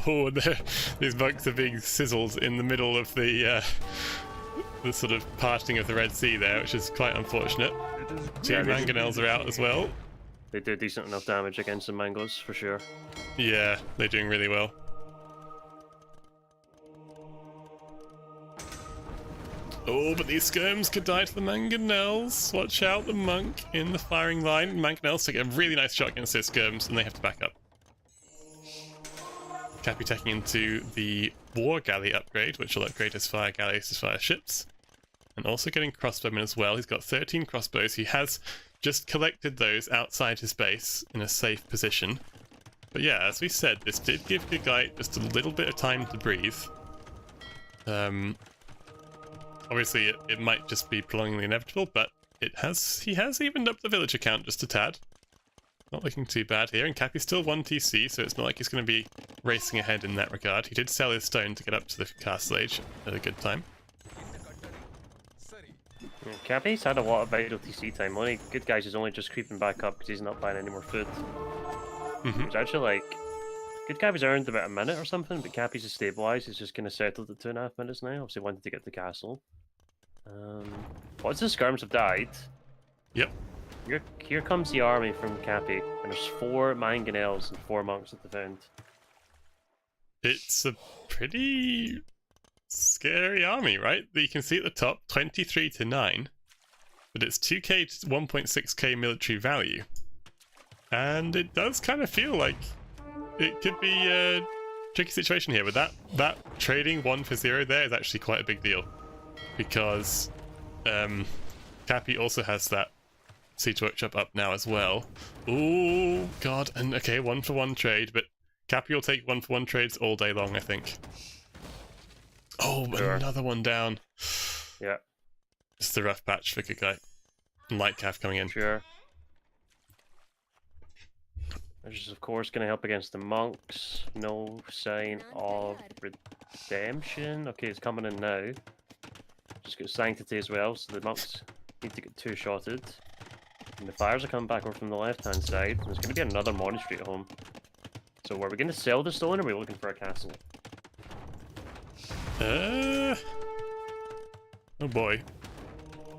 Speaker 2: Oh, these monks are being sizzled in the middle of the sort of parting of the Red Sea there, which is quite unfortunate. Two mangonels are out as well.
Speaker 3: They do decent enough damage against the mangoes, for sure.
Speaker 2: Yeah, they're doing really well. Oh, but these skirms could die to the mangonels. Watch out, the monk in the firing line. Mangonels take a really nice shot against those skirms, and they have to back up. Cappy taking into the war galley upgrade, which will upgrade his fire galleys to fire ships. and also getting crossbowmen as well. He's got 13 crossbows. He has just collected those outside his base in a safe position. But yeah, as we said, this did give Good Guy just a little bit of time to breathe. Obviously, it might just be prolonging the inevitable, but he has evened up the villager count just a tad. Not looking too bad here, and Cappy's still 1 TC, so it's not like he's going to be racing ahead in that regard. He did sell his stone to get up to the castle age at a good time.
Speaker 3: Yeah, Cappy's had a lot of idle TC time. Only Good Guys is only just creeping back up because he's not buying any more food. It's actually like Good Guy was earned about a minute or something, but Cappy's is stabilised. He's just kind of settled at 2.5 minutes now. Obviously, wanted to get to the castle. Once the skirms have died,
Speaker 2: Yep.
Speaker 3: here comes the army from Cappy, and there's 4 mangonels and 4 monks at the found.
Speaker 2: It's a pretty scary army, right? You can see at the top, 23 to 9, but it's 2k to 1.6k military value. And it does kind of feel like it could be a tricky situation here, but that trading 1 for 0 there is actually quite a big deal. Because Cappy also has that Siege Workshop up now as well. Oh god, and okay, 1 for 1 trade, but Cappy will take 1 for 1 trades all day long, I think. Oh,
Speaker 3: Sure.
Speaker 2: Another one down.
Speaker 3: Yeah,
Speaker 2: Just a rough patch for Good Guy. And Light Cav coming in.
Speaker 3: sure. Which is, of course, going to help against the monks. No sign of redemption. Okay, it's coming in now. Just got Sanctity as well, so the monks need to get 2-shotted. And the fires are coming back over from the left-hand side. And there's going to be another monastery at home. So are we going to sell the stone, or are we looking for a castle?
Speaker 2: Oh boy.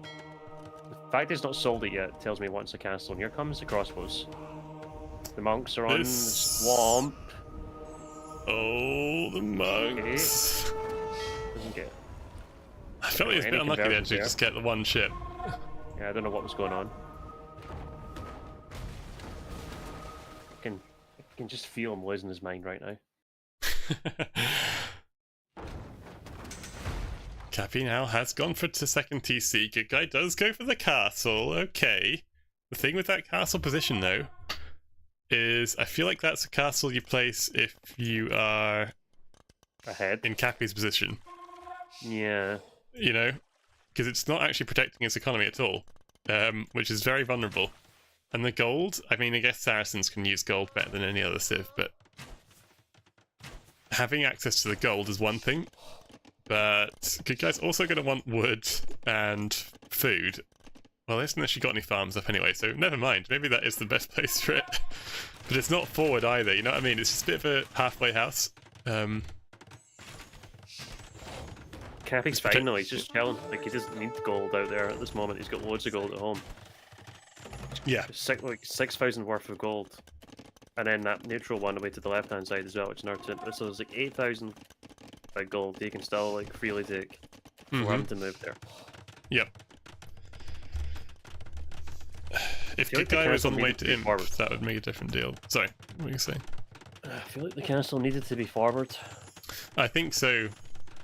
Speaker 3: The fact it's not sold it yet tells me it wants a castle. And here comes the crossbows. The monks are on the swamp.
Speaker 2: Oh, the monks.
Speaker 3: Doesn't get.
Speaker 2: I felt he was a bit unlucky there to just get the 1 ship.
Speaker 3: Yeah, I don't know what was going on. I can just feel him losing his mind right now.
Speaker 2: Cappy now has gone for the 2nd TC. Good Guy does go for the castle. Okay. The thing with that castle position, though, is I feel like that's a castle you place if you are
Speaker 3: Ahead.
Speaker 2: in Cappy's position.
Speaker 3: Yeah.
Speaker 2: You know? Because it's not actually protecting its economy at all, which is very vulnerable. And the gold, I mean, I guess Saracens can use gold better than any other civ, but having access to the gold is one thing, but Good Guy's also going to want wood and food. Well, it hasn't actually got any farms up anyway, so never mind. Maybe that is the best place for it. But it's not forward either, you know what I mean? It's just a bit of a halfway house.
Speaker 3: Cappy's fine though, he's just chilling. Like, he doesn't need gold out there at this moment. He's got loads of gold at home.
Speaker 2: Yeah.
Speaker 3: Like 6,000 worth of gold. And then that neutral one away to the left-hand side as well, which is another 10. So there's like 8,000 gold he can still like freely take for him to move there.
Speaker 2: Yep. If
Speaker 3: feel
Speaker 2: Good
Speaker 3: like the
Speaker 2: Guy was
Speaker 3: castle
Speaker 2: on the way
Speaker 3: needed
Speaker 2: to
Speaker 3: to be
Speaker 2: Imp,
Speaker 3: forward.
Speaker 2: that would make a different deal. Sorry, what were you saying?
Speaker 3: I feel like the castle needed to be forward.
Speaker 2: I think so,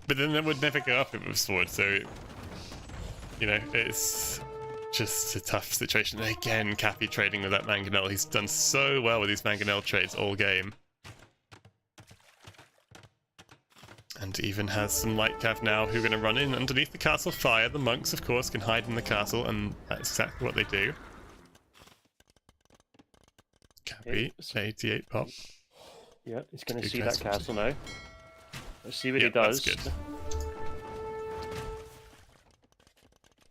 Speaker 2: but then it would never go up if it was forward, so, you know, it's just a tough situation. And again, Cappy trading with that Mangonel. He's done so well with these Mangonel trades all game. And even has some light cav now who are going to run in underneath the castle fire. The monks, of course, can hide in the castle, and that's exactly what they do. Cappy, 88 pop.
Speaker 3: Yeah, he's going to
Speaker 2: Good
Speaker 3: see that
Speaker 2: castle.
Speaker 3: castle now. Let's see what
Speaker 2: Yeah,
Speaker 3: he does.
Speaker 2: that's good.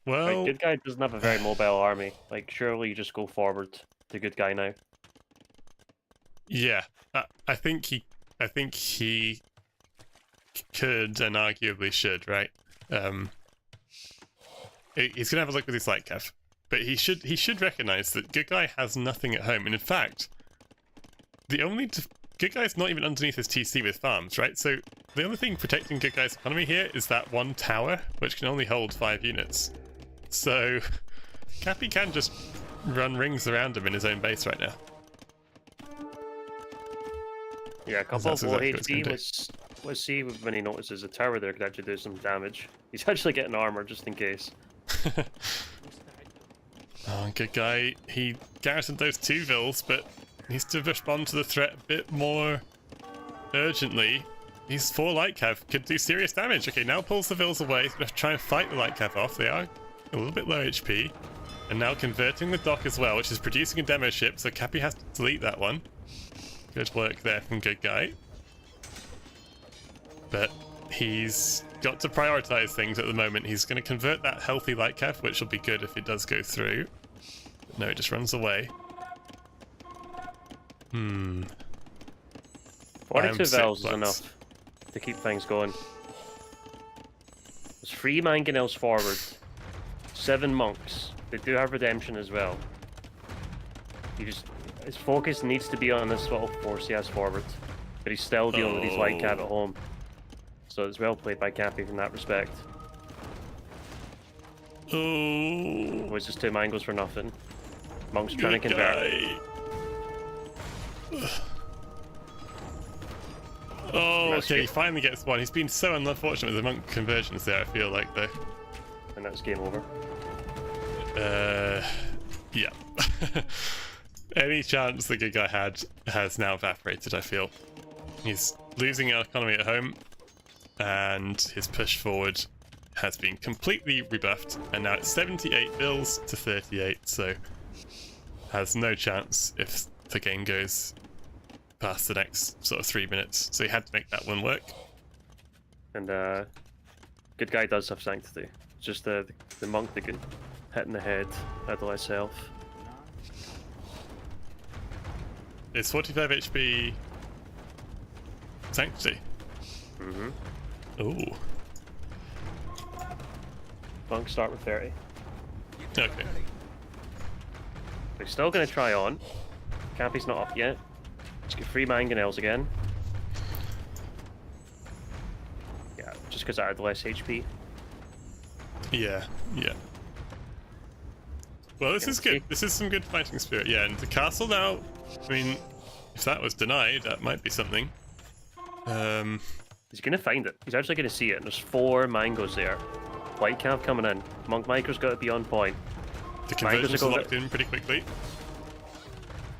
Speaker 3: Right,
Speaker 2: Well,
Speaker 3: Good Guy doesn't have a very mobile army. Like, surely you just go forward to Good Guy now.
Speaker 2: yeah, I think he could and arguably should, right? He's gonna have a look with his light cav, but he should recognize that Good Guy has nothing at home, and in fact, the only Good Guy's not even underneath his TC with farms, right? So the only thing protecting Good Guy's economy here is that one tower, which can only hold 5 units. So Cappy can just run rings around him in his own base right now.
Speaker 3: Yeah, a couple
Speaker 2: That's
Speaker 3: of low
Speaker 2: exactly what it's
Speaker 3: HP
Speaker 2: gonna do.
Speaker 3: was let's see when he notices a tower there could actually do some damage. He's actually getting armor just in case.
Speaker 2: Oh, good guy. He garrisoned those 2 vills, but needs to respond to the threat a bit more urgently. These 4 light cav could do serious damage. Okay, now pulls the vills away. He's going to try and fight the light cav off. They are a little bit low HP. And now converting the dock as well, which is producing a demo ship, so Cappy has to delete that one. Good work there from good guy. But he's got to prioritize things at the moment. He's going to convert that healthy light cav, which will be good if it does go through. No, it just runs away. 42
Speaker 3: Vels is enough to keep things going. There's 3 mangonels forward, 7 monks. They do have redemption as well. His focus needs to be on this little force he has forward, but he's still dealing with his light cav at home. So it's well played by Cappy from that respect.
Speaker 2: Oh,
Speaker 3: it's just 2 mangoes for nothing. Monk's trying to convert.
Speaker 2: Oh, okay, he finally gets one. He's been so unfortunate with the monk conversions there, I feel like, though.
Speaker 3: And that's game over.
Speaker 2: Yeah. Any chance the good guy had has now evaporated, I feel. He's losing our economy at home, and his push forward has been completely rebuffed, and now it's 78 bills to 38, so has no chance if the game goes past the next sort of 3 minutes. So he had to make that one work.
Speaker 3: And good guy does have sanctity. It's just the monk that can hit in the head out of myself.
Speaker 2: It's 45 HP sanctity. Ooh.
Speaker 3: Monk start with 30.
Speaker 2: Okay.
Speaker 3: He's still going to try on. Cappy's not up yet. Let's get 3 mangonels again. Yeah, just because I had less HP.
Speaker 2: Yeah. Well, this is good. This is some good fighting spirit. Yeah, and the castle now, I mean, if that was denied, that might be something.
Speaker 3: He's going to find it. He's actually going to see it. And there's 4 mangoes there. White cav coming in. Monk micro's got to be on point.
Speaker 2: The conversions are locked in pretty quickly.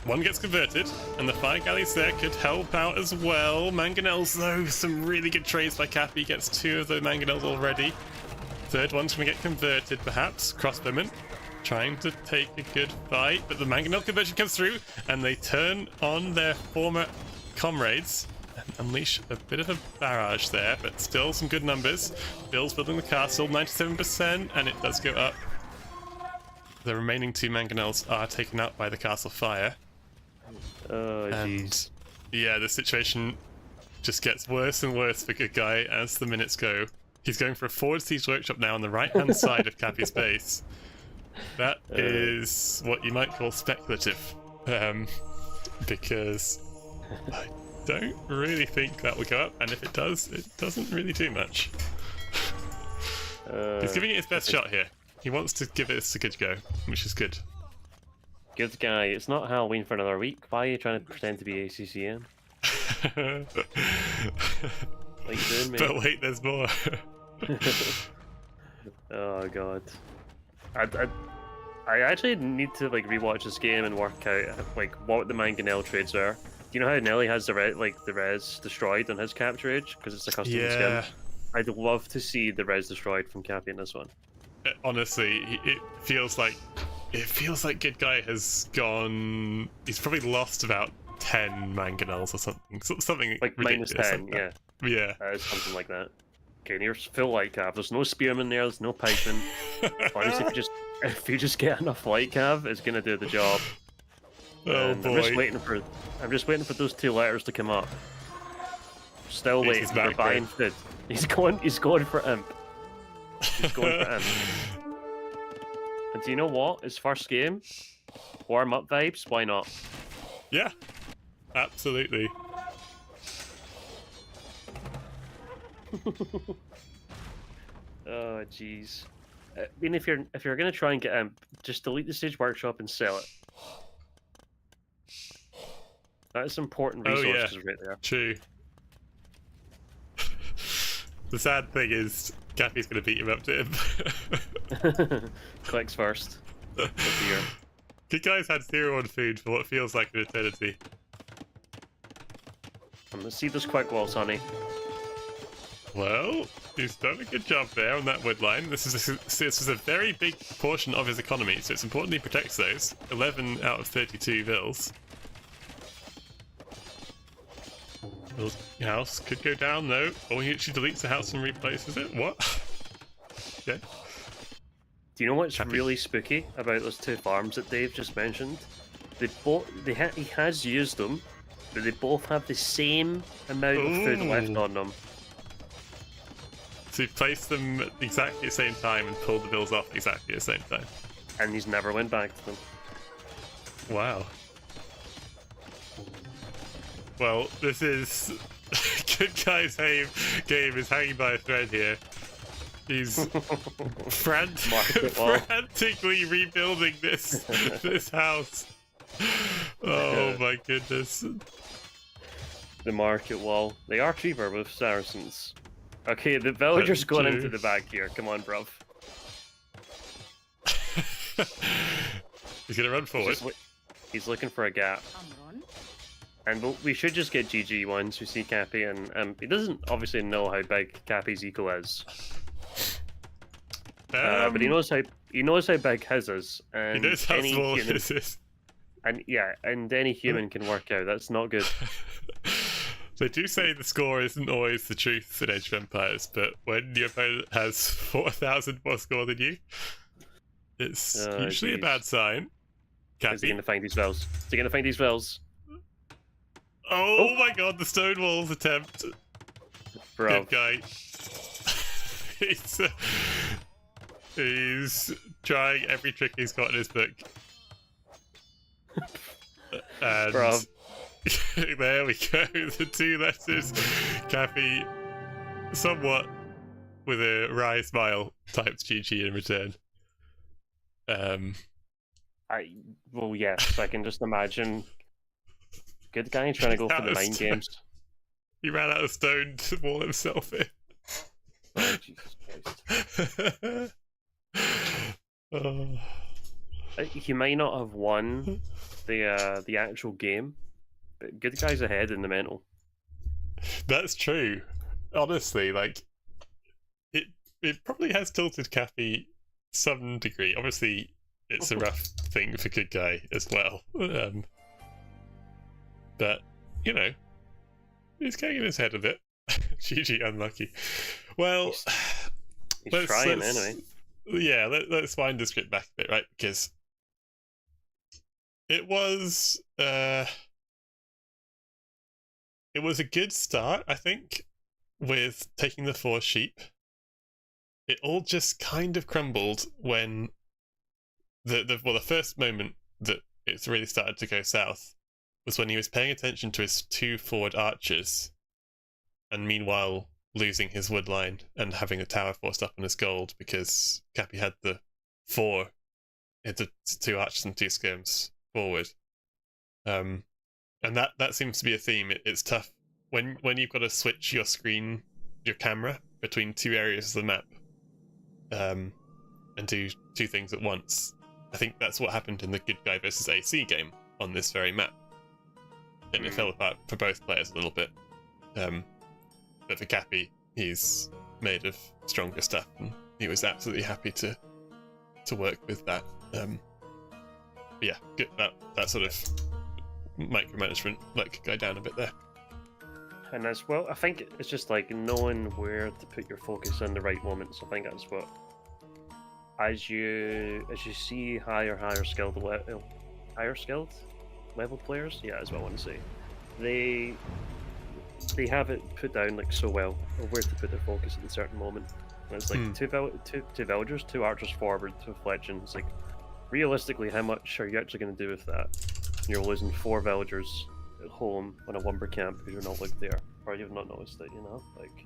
Speaker 2: One gets converted, and the fire galleys there could help out as well. Mangonels, though, some really good trades by Cappy. Gets 2 of the mangonels already. Third one's going to get converted, perhaps. Crossbowman trying to take a good fight, but the mangonel conversion comes through, and they turn on their former comrades and unleash a bit of a barrage there, but still some good numbers. Bill's building the castle, 97%, and it does go up. The remaining 2 mangonels are taken out by the castle fire.
Speaker 3: Oh,
Speaker 2: and
Speaker 3: jeez.
Speaker 2: Yeah, the situation just gets worse and worse for good guy as the minutes go. He's going for a forward siege workshop now on the right-hand side of Cappy's base. That is what you might call speculative, because I don't really think that will go up, and if it does, it doesn't really do much. He's giving it his best shot here. He wants to give it a good go, which is good.
Speaker 3: Good guy. It's not Halloween for another week. Why are you trying to pretend to be ACCM? What you doing, mate?
Speaker 2: But wait, there's more.
Speaker 3: Oh god. I actually need to like rewatch this game and work out like what the mangonel trades are. Do you know how Nelly has the res destroyed on his cap trade because it's a custom skin? I'd love to see the res destroyed from Cappy in this one.
Speaker 2: Honestly, it feels like good guy has gone. He's probably lost about 10 mangonels or something. Something
Speaker 3: like
Speaker 2: ridiculous
Speaker 3: -10,
Speaker 2: like
Speaker 3: yeah. Something like that. Okay, and here's full light cav. There's no spearman there. There's no pikeman. Honestly, if you just get enough light cav, it's gonna do the job.
Speaker 2: Oh
Speaker 3: and
Speaker 2: boy!
Speaker 3: I'm just waiting for those 2 letters to come up. Still waiting. They're buying food. He's going for imp. He's going for imp. And do you know what? His first game, warm up vibes. Why not?
Speaker 2: Yeah, absolutely.
Speaker 3: Oh jeez. I mean, if you're gonna try and get imp, just delete the stage workshop and sell it. That is important resources right there.
Speaker 2: True. The sad thing is, Cappy's gonna beat him up to him.
Speaker 3: Clicks first. Oh dear.
Speaker 2: Good Guy's had 0 on food for what feels like an eternity.
Speaker 3: Let's see those quick walls, honey.
Speaker 2: Well, he's done a good job there on that wood line. This is a very big portion of his economy, so it's important he protects those. 11 out of 32 vills. Vill's house could go down though. Oh, he actually deletes the house and replaces it? What? Okay.
Speaker 3: Do you know what's
Speaker 2: Happy.
Speaker 3: really spooky about those 2 farms that Dave just mentioned? He has used them, but they both have the same amount of food left on them.
Speaker 2: So he placed them at exactly the same time and pulled the bills off at exactly the same time.
Speaker 3: And he's never went back to them.
Speaker 2: Wow. Well, this is... Good Guy's game is hanging by a thread here. He's frantically rebuilding this house. Oh my goodness.
Speaker 3: The market wall. They are cheaper with Saracens. Okay, the villager's going into the back here. Come on, bruv.
Speaker 2: He's gonna run forward.
Speaker 3: He's looking for a gap. And we should just get GG once we see Cappy, and he doesn't obviously know how big Cappy's eco is. But he knows how big his is. And
Speaker 2: he knows how small his is.
Speaker 3: And yeah, and any human can work out. That's not good.
Speaker 2: They do say the score isn't always the truth in Age of Empires, but when your opponent has 4,000 more score than you, it's usually a bad sign.
Speaker 3: Is he going to find these vills? Is he going to find these vills?
Speaker 2: Oh my god, the stone walls attempt.
Speaker 3: Bro.
Speaker 2: Good Guy. He's trying every trick he's got in his book. And
Speaker 3: Bro.
Speaker 2: there we go, the 2 letters. Cappy, somewhat with a wry smile, types GG in return.
Speaker 3: Well, yes, I can just imagine. Good Guy trying to go for the mind games.
Speaker 2: He ran out of stone to wall himself in.
Speaker 3: Oh, Jesus Christ.
Speaker 2: Oh.
Speaker 3: He might not have won the actual game, but Good Guy's ahead in the mental.
Speaker 2: That's true. Honestly, like it probably has tilted Cappy some degree. Obviously, it's a rough thing for Good Guy as well. But you know, he's getting in his head a bit. GG, unlucky. Well,
Speaker 3: he's trying anyway.
Speaker 2: Yeah, let's wind the script back a bit, right? Because it was a good start, I think, with taking the 4 sheep. It all just kind of crumbled when the first moment that it's really started to go south was when he was paying attention to his 2 forward archers, and meanwhile losing his wood line and having a tower forced up on his gold because Cappy had the 4, had the 2 archers and 2 skirms forward. And that seems to be a theme. It's tough when you've got to switch your camera between 2 areas of the map, and do 2 things at once. I think that's what happened in the Good Guy versus AC game on this very map. And it fell apart for both players a little bit. But for Cappy, he's made of stronger stuff, and he was absolutely happy to work with that. Yeah, good, that sort of micromanagement let could go down a bit there.
Speaker 3: And as well, I think it's just like knowing where to put your focus in the right moments. I think that's what, as you see higher skilled level players, yeah, is what I want to say. They have it put down like so well, or where to put their focus at a certain moment. And it's like two villagers, 2 archers forward, 2 fletching. It's like, realistically, how much are you actually going to do with that? You're losing 4 villagers at home on a lumber camp because you're not looked there, or you've not noticed it. You know, like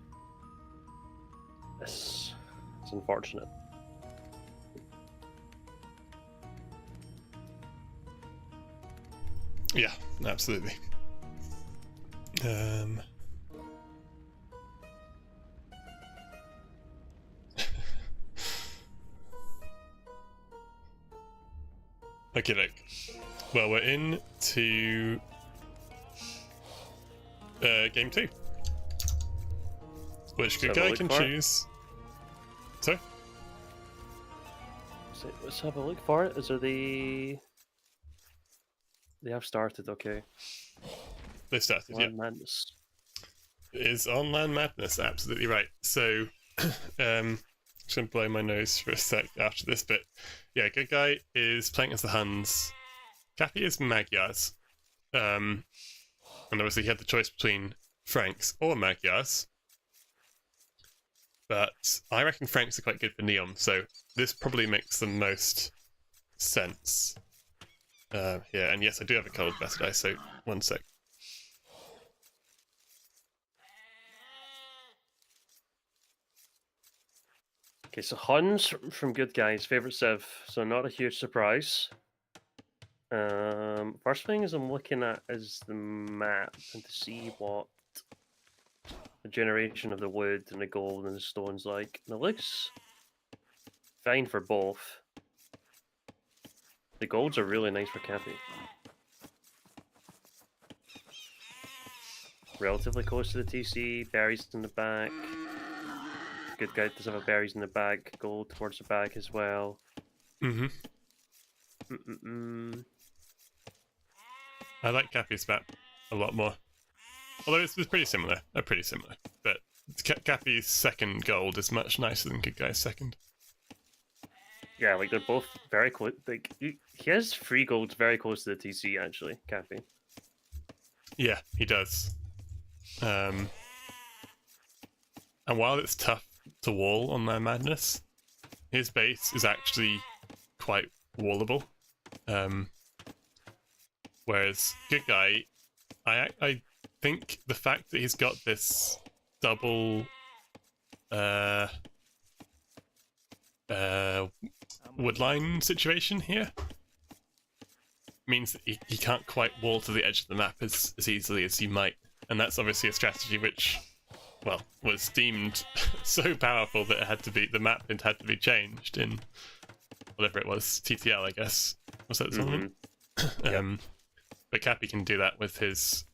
Speaker 3: it's unfortunate.
Speaker 2: Yeah, absolutely. Okay, look. Well, we're into game 2. Which good guy can choose. Sorry?
Speaker 3: So let's have a look for it. Is there the... They have started, okay.
Speaker 2: They started,
Speaker 3: Land Madness.
Speaker 2: It is on Land Madness, absolutely right. So, just gonna blow my nose for a sec after this, but yeah, good guy is playing as the Huns. Cappy is Magyars. And obviously he had the choice between Franks or Magyars. But I reckon Franks are quite good for Neom, so this probably makes the most sense. Yeah, and yes, I do have a cold best die, so 1 sec.
Speaker 3: Okay, so Huns from Good Guys, favorite Civ, so not a huge surprise. First thing is I'm looking at is the map and to see what the generation of the wood and the gold and the stone's like. And it looks fine for both. The golds are really nice for Cappy. Relatively close to the TC, berries in the back. Good guy does have a berries in the back, gold towards the back as well.
Speaker 2: I like Cappy's map a lot more. Although it's pretty similar. They're pretty similar. But Cappy's second gold is much nicer than Good Guy's second.
Speaker 3: Yeah, like they're both very close. Like he has 3 golds very close to the TC actually, Cappy.
Speaker 2: Yeah, he does. And while it's tough to wall on their madness, his base is actually quite wallable. Whereas Good Guy, I think the fact that he's got this double woodline situation here means that he can't quite wall to the edge of the map as easily as you might. And that's obviously a strategy which, well, was deemed so powerful that it had to be, the map had to be changed in whatever it was, TTL, I guess. Was that the tournament?
Speaker 3: Yep.
Speaker 2: But Cappy can do that with his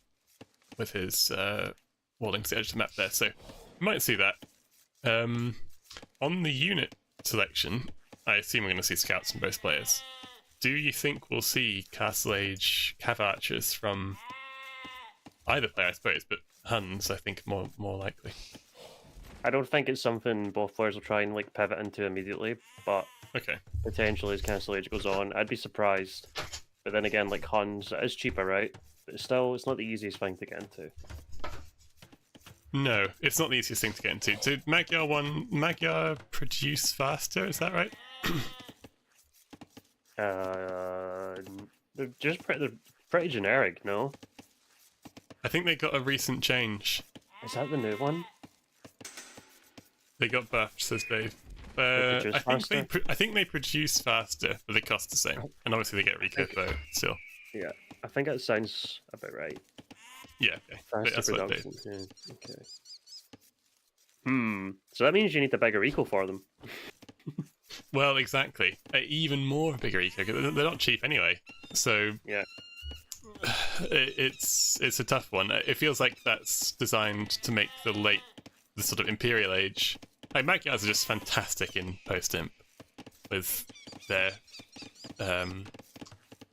Speaker 2: walling to the edge of the map there, so you might see that. On the unit selection, I assume we're going to see scouts from both players. Do you think we'll see Castle Age Cav Archers from either player, I suppose, but Huns, I think, more likely.
Speaker 3: I don't think it's something both players will try and like pivot into immediately, but
Speaker 2: Okay.
Speaker 3: potentially as Cancel Age goes on, I'd be surprised. But then again, like Huns, it is cheaper, right? But it's not the easiest thing to get into.
Speaker 2: No, it's not the easiest thing to get into. Did Magyar produce faster? Is that right?
Speaker 3: They're pretty generic, no?
Speaker 2: I think they got a recent change.
Speaker 3: Is that the new one?
Speaker 2: They got buffed, says Dave.
Speaker 3: produce
Speaker 2: I think they produce faster, but they cost the same, and obviously they get reco still.
Speaker 3: Yeah, I think that sounds about right.
Speaker 2: Yeah, okay.
Speaker 3: Faster
Speaker 2: That's what
Speaker 3: production. Yeah, okay. So that means you need a bigger eco for them.
Speaker 2: Well, exactly. Even more bigger eco. They're not cheap anyway. So
Speaker 3: Yeah.
Speaker 2: It's a tough one. It feels like that's designed to make the sort of Imperial Age. Like Magyars are just fantastic in post-imp with their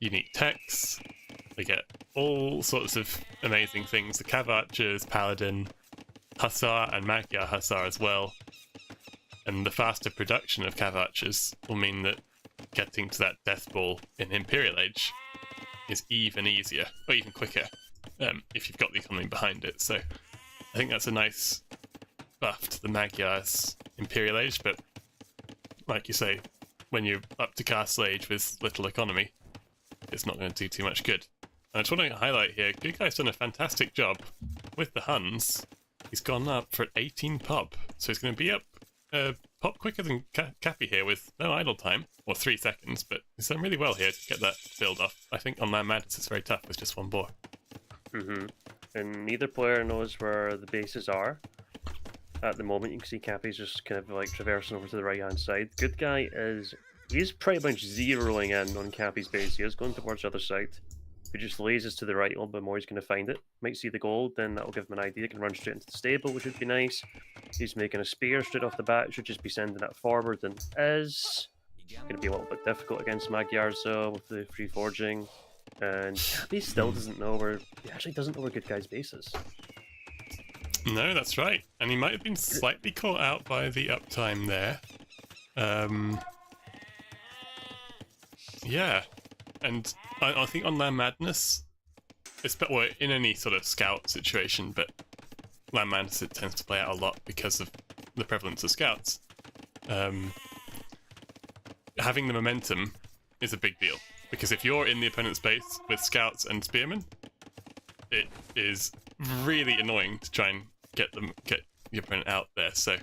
Speaker 2: unique techs. They get all sorts of amazing things. The Cav Archers, Paladin, Hussar, and Magyar Hussar as well. And the faster production of Cav Archers will mean that getting to that Death Ball in Imperial Age is even easier, or even quicker, if you've got the economy behind it. So I think that's a nice buff to the Magyars Imperial Age, but like you say, when you're up to Castle Age with little economy, it's not going to do too much good. And I just want to highlight here, Good Guy's done a fantastic job with the Huns. He's gone up for 18 pop, so he's going to be up pop quicker than Cappy here with no idle time, or 3 seconds, but he's done really well here to get that build off. I think on Land Madness it's very tough with just one boar.
Speaker 3: And neither player knows where the bases are. At the moment, you can see Cappy's just kind of like traversing over to the right-hand side. Good Guy is He's pretty much zeroing in on Cappy's base. He is going towards the other side. If he just lasers to the right a little bit more, he's going to find it. Might see the gold, then that'll give him an idea. He can run straight into the stable, which would be nice. He's making a spear straight off the bat. Should just be sending that forward, and is going to be a little bit difficult against Magyars with the free forging. And Cappy still doesn't know where. He actually doesn't know where Good Guy's base is.
Speaker 2: No, that's right. And he might have been slightly caught out by the uptime there. Yeah. And I think on Land Madness, well, in any sort of scout situation, but Land Madness, it tends to play out a lot because of the prevalence of scouts. Having the momentum is a big deal. Because if you're in the opponent's base with scouts and spearmen, it is really annoying to try and get the opponent out there. So,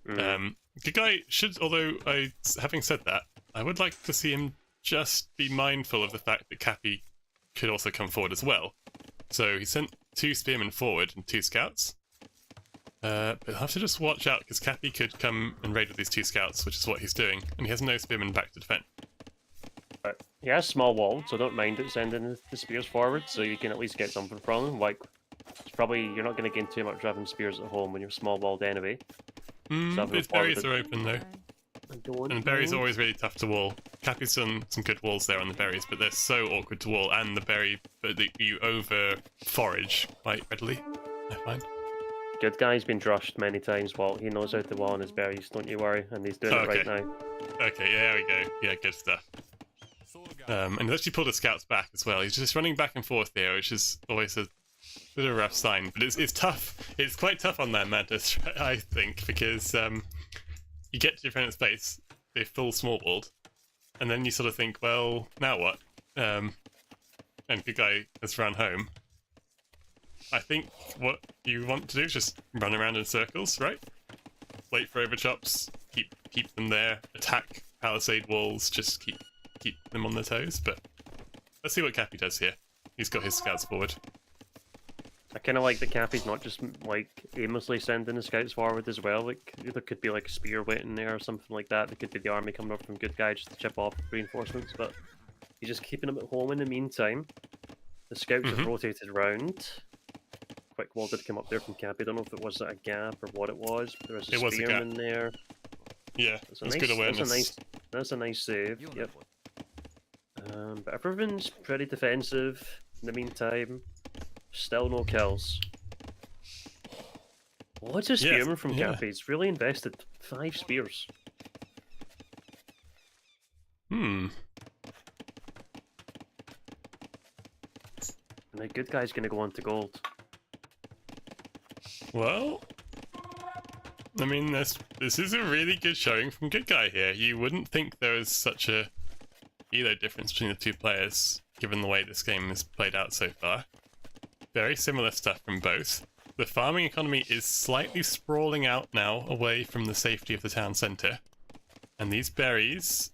Speaker 2: Good Guy should, having said that, I would like to see him just be mindful of the fact that Cappy could also come forward as well. So he sent 2 spearmen forward and 2 scouts. But he'll have to just watch out because Cappy could come and raid with these 2 scouts, which is what he's doing, and he has no spearmen back to defend.
Speaker 3: But he has small wall, so don't mind it sending the spears forward, so you can at least get something from him. Like, you're not going to gain too much having spears at home when you're small walled anyway.
Speaker 2: His berries are open though. And berries are always really tough to wall. Cappy's done some good walls there on the berries, but they're so awkward to wall, and the berry, but you over forage quite readily, I find.
Speaker 3: Good Guy's been drushed many times. Well, he knows how to wall on his berries, don't you worry, and he's doing it right now.
Speaker 2: Okay, yeah, there we go. Yeah, good stuff. And he's actually pulled his scouts back as well. He's just running back and forth here, which is always a bit of a rough sign. But it's tough. It's quite tough on that Madness, I think, because you get to your opponent's base, they're full small walled, and then you sort of think, well, now what? And Good Guy has run home. I think what you want to do is just run around in circles, right? Wait for overchops, keep them there, attack palisade walls, just keep them on their toes. But let's see what Cappy does here. He's got his scouts forward.
Speaker 3: I kind of like that Cappy's not just like aimlessly sending the scouts forward as well. Like there could be like a spear waiting there or something like that. There could be the army coming up from Good Guy just to chip off reinforcements, but he's just keeping them at home in the meantime. The scouts have rotated around. Quick wall did come up there from Cappy. I don't know if it was a gap or what it was, but there was a spearman there.
Speaker 2: Yeah, that's good awareness.
Speaker 3: That's a nice save. Yep. But everyone's pretty defensive in the meantime. Still no kills. Lots of spearmen from Cappy. He's really invested 5 spears. And the Good Guy's gonna go on to gold.
Speaker 2: Well, I mean, this is a really good showing from Good Guy here. You wouldn't think there was such a elo difference between the 2 players, given the way this game has played out so far. Very similar stuff from both. The farming economy is slightly sprawling out now, away from the safety of the town centre. And these berries,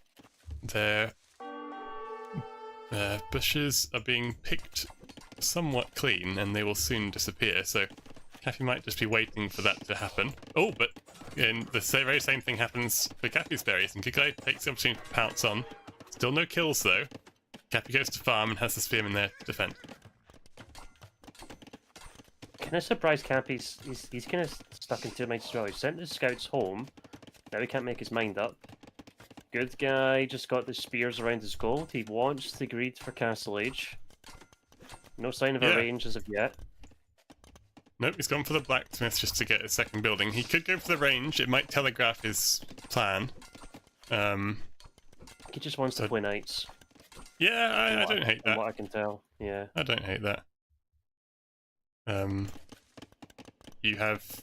Speaker 2: their bushes are being picked somewhat clean, and they will soon disappear, so Cappy might just be waiting for that to happen. Oh, but the very same thing happens for Cappy's berries, and Good Guy takes the opportunity to pounce on. Still no kills, though. Cappy goes to farm and has the spearman there to defend.
Speaker 3: Kind of surprised Cappy's he's kind of stuck in 2 minds as well. He sent his scouts home. Now he can't make his mind up. Good Guy just got the spears around his gold. He wants the greed for Castle Age. No sign of a range as of yet.
Speaker 2: Nope, he's gone for the blacksmith just to get his second building. He could go for the range. It might telegraph his plan.
Speaker 3: He just wants to play knights.
Speaker 2: Yeah, I don't hate that.
Speaker 3: From what I can tell, yeah.
Speaker 2: I don't hate that. You have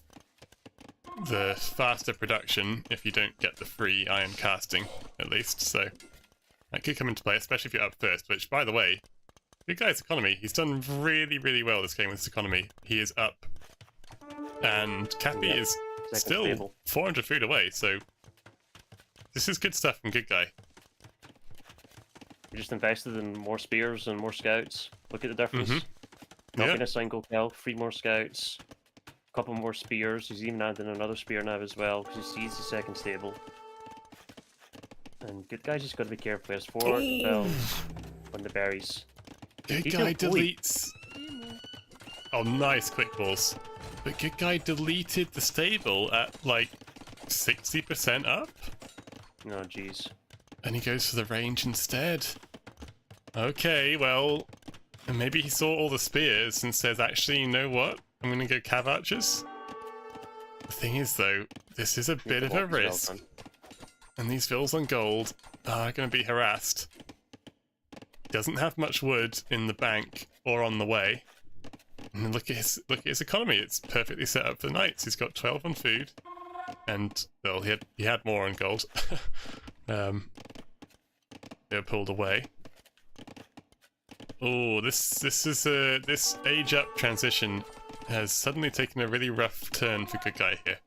Speaker 2: the faster production if you don't get the free iron casting, at least, so that could come into play, especially if you're up first, which, by the way, Good Guy's economy, he's done really, really well this game with his economy. He is up, and Cappy is still stable. 400 food away, so this is good stuff from Good Guy.
Speaker 3: He just invested in more spears and more scouts. Look at the difference. Not getting a single kill, 3 more scouts, a couple more spears. He's even adding another spear now as well because he sees the second stable. And good guy's just got to be careful. There's 4
Speaker 2: Oh.
Speaker 3: bells on the berries.
Speaker 2: Good
Speaker 3: He
Speaker 2: guy
Speaker 3: did- wait.
Speaker 2: deletes. Oh, nice quick balls. But good guy deleted the stable at like 60% up,
Speaker 3: Oh, jeez.
Speaker 2: and he goes for the range instead. Okay, well, maybe he saw all the spears and says, actually, you know what? I'm gonna go cav archers. The thing is, though, this is a bit of a risk, and these vills on gold are going to be harassed. Doesn't have much wood in the bank or on the way. And look at his economy. It's perfectly set up for knights. He's got 12 on food, and well, he had more on gold. They were pulled away. Oh, this age up transition has suddenly taken a really rough turn for good guy here.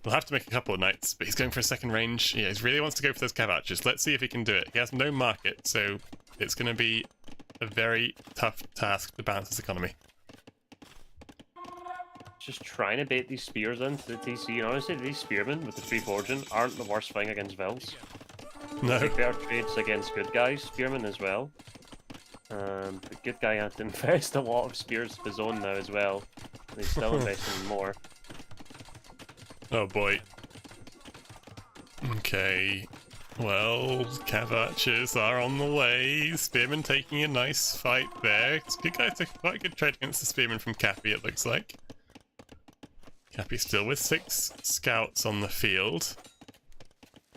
Speaker 2: We'll have to make a couple of knights, but he's going for a second range. Yeah, he really wants to go for those cav archers. Let's see if he can do it. He has no market, so it's going to be a very tough task to balance his economy.
Speaker 3: Just trying to bait these spears into the TC. And honestly, these spearmen with the 3 fortune aren't the worst thing against Vils.
Speaker 2: No.
Speaker 3: Take better trades against good guys, spearmen as well. But good guy had to invest a lot of spears of his own now as well. And he's still investing more.
Speaker 2: Oh boy. Okay. Well, cav archers are on the way. Spearman taking a nice fight there. Good guy took quite a good trade against the spearman from Cappy, it looks like. Cappy still with 6 scouts on the field.